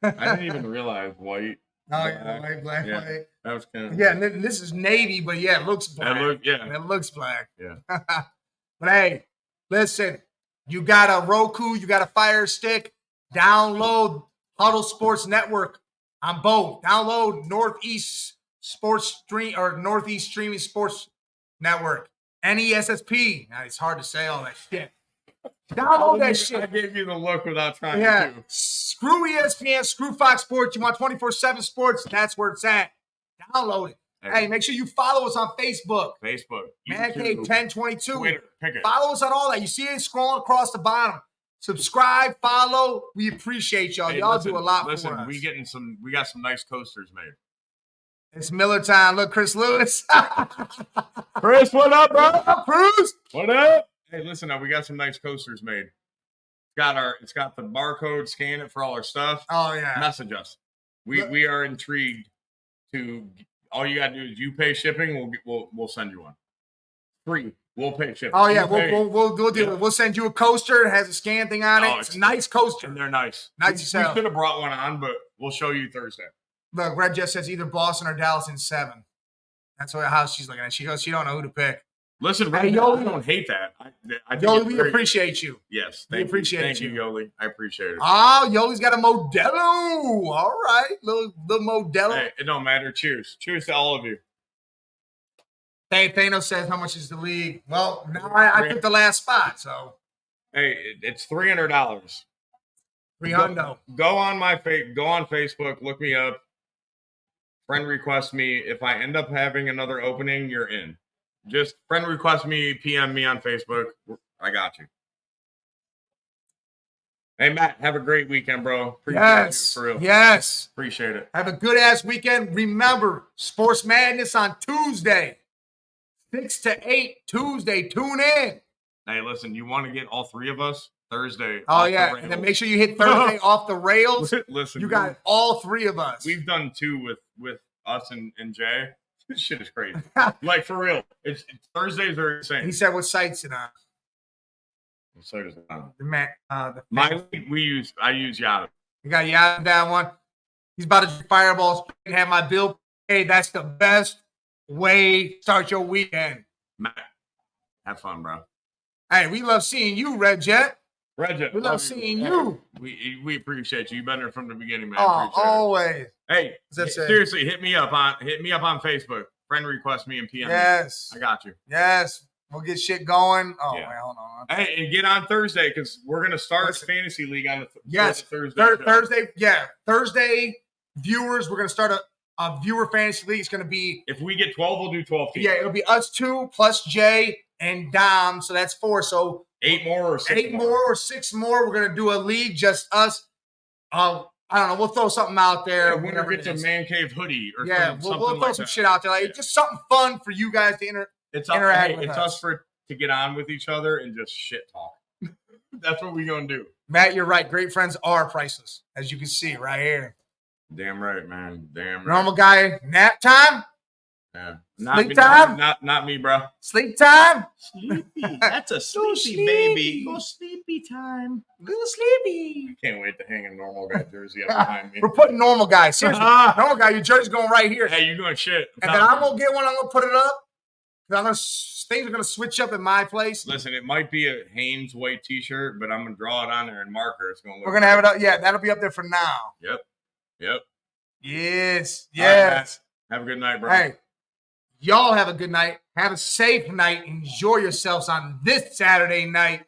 I didn't even realize white.
Black.
That was kind of
and this is navy, but it looks black. It looks black.
Yeah.
But hey, listen, you got a Roku, you got a Fire Stick, download Huddle Sports Network on both. Download Northeast Streaming Sports Network. NESSP. Now it's hard to say all that shit. Download that shit.
I gave you the look without trying to.
Screw ESPN, screw Fox Sports. You want 24/7 sports? That's where it's at. Download it. Hey, make sure you follow us on Facebook. Man Cave 1022.
Twitter. Pick it.
Follow us on all that. You see it scrolling across the bottom. Subscribe, follow. We appreciate y'all. Y'all do a lot for us.
We got some nice coasters made.
It's Miller time. Look, Chris Lewis.
Chris, what up, bro?
What up, Cruz?
What up? Hey, listen, we got some nice coasters made. It's got the barcode. Scan it for all our stuff.
Oh yeah.
Message us. We are intrigued to. All you gotta do is you pay shipping. We'll send you one. Free. We'll pay shipping.
Oh yeah, we'll do it. We'll send you a coaster. It has a scan thing on it. It's a nice coaster.
And they're nice.
Nice
we
yourself.
should have brought one on, but we'll show you Thursday.
Look, Red just says either Boston or Dallas in 7. That's how she's looking at it. She goes, she don't know who to pick.
Listen, hey, Yoli, don't hate that.
Yoli, we appreciate you.
Yes,
we appreciate
Thank you, Yoli. I appreciate it.
Oh, Yoli's got a Modelo. All right, little Modelo.
Hey, it don't matter. Cheers to all of you.
Hey, Thanos says, how much is the league? Well, now I took the last spot, so.
Hey, it's $300.
$300.
Go on Facebook, look me up. Friend request me. If I end up having another opening, you're in. Just friend request me, PM me on Facebook. I got you. Hey, Matt, have a great weekend, bro. Appreciate
Yes.
you, for real.
Yes.
Appreciate it.
Have a good-ass weekend. Remember, Sports Madness on Tuesday. 6 to 8 Tuesday. Tune in.
Hey, listen, you want to get all three of us Thursday?
Oh, yeah. And then make sure you hit Thursday off the rails.
Listen,
you got all three of us.
We've done two with us and Jay. This shit is crazy. Like, for real. It's Thursdays are insane.
He said, what site's it on?
What site is it on?
My
league, I use Yahoo.
You got Yahoo that one. He's about to drink fireballs and have my bill. Hey, that's the best way to start your weekend.
Matt, have fun, bro.
Hey, we love seeing you, Red Jet.
Red Jet.
We love seeing you.
We appreciate you. You've been there from the beginning, man.
Oh, always.
Hey, seriously, hit me up on Facebook. Friend request me and PM.
Yes.
I got you.
Yes. We'll get shit going. Oh,
yeah.
Wait, hold on.
Hey, and get on Thursday because we're going to start Fantasy League on the Thursday.
Thursday. Yeah. Thursday viewers, we're going to start a viewer fantasy league. It's going to be.
If we get 12, we'll do 12 teams.
Yeah, it'll be us two plus Jay and Dom. So that's 4. So
8 more or 6
8 more or 6 more. We're going to do a league, just us. I don't know. We'll throw something out there.
Yeah, winner gets a man cave hoodie or
something. We'll throw
like
some
that.
shit out there. Like, just something fun for you guys to interact with
us to get on with each other and just shit talk. That's what we're going to do.
Matt, you're right. Great friends are priceless, as you can see right here.
Damn right, man. Damn right.
Normal guy, nap time?
Yeah.
Sleep time?
Not me, bro.
Sleep time?
Sleepy. That's a sleepy baby.
Go sleepy time. Go sleepy.
I can't wait to hang a normal guy jersey up behind me.
We're putting normal guy. Seriously. Normal guy, your jersey's going right here.
Hey, you're going shit.
And then I'm going to get one. I'm going to put it up. Things are going to switch up in my place.
Listen, it might be a Hanes white t-shirt, but I'm going to draw it on there in marker. It's going to look.
We're going to have it up. Yeah, that'll be up there for now.
Yep.
Yes.
Right, have a good night, bro.
Hey, y'all have a good night. Have a safe night. Enjoy yourselves on this Saturday night.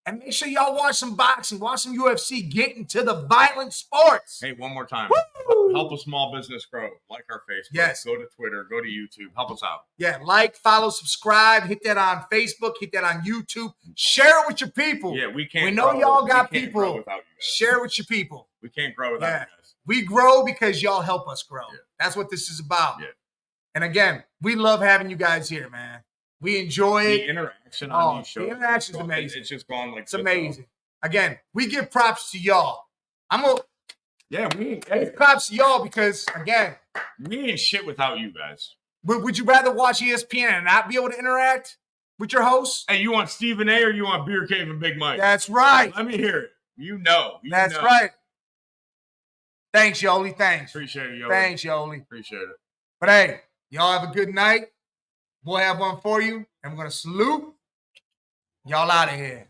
And make sure y'all watch some boxing, watch some UFC, get into the violent sports.
Hey, one more time.
Woo!
Help a small business grow. Like our Facebook.
Yes.
Go to Twitter. Go to YouTube. Help us out.
Yeah, like, follow, subscribe. Hit that on Facebook. Hit that on YouTube. Share it with your people.
Yeah, we can't.
We know y'all got people.
Grow without you guys.
Share it with your people.
We can't grow without you guys.
We grow because y'all help us grow. Yeah. That's what this is about.
Yeah.
And again, we love having you guys here, man. We enjoy it.
The interaction on these shows.
The interaction is amazing.
It's just gone like
it's amazing. Again, we give props to y'all.
Hey,
props to y'all because again,
we ain't shit without you guys.
Would you rather watch ESPN and not be able to interact with your hosts?
Hey, you want Stephen A or you want Beer Cave and Big Mike?
That's right.
Let me hear it. That's
right. Thanks, Yoli. Thanks.
Appreciate it, Yoli.
Thanks, Yoli.
Appreciate it.
But hey, y'all have a good night. We'll have one for you, and we're going to salute. Y'all out of here.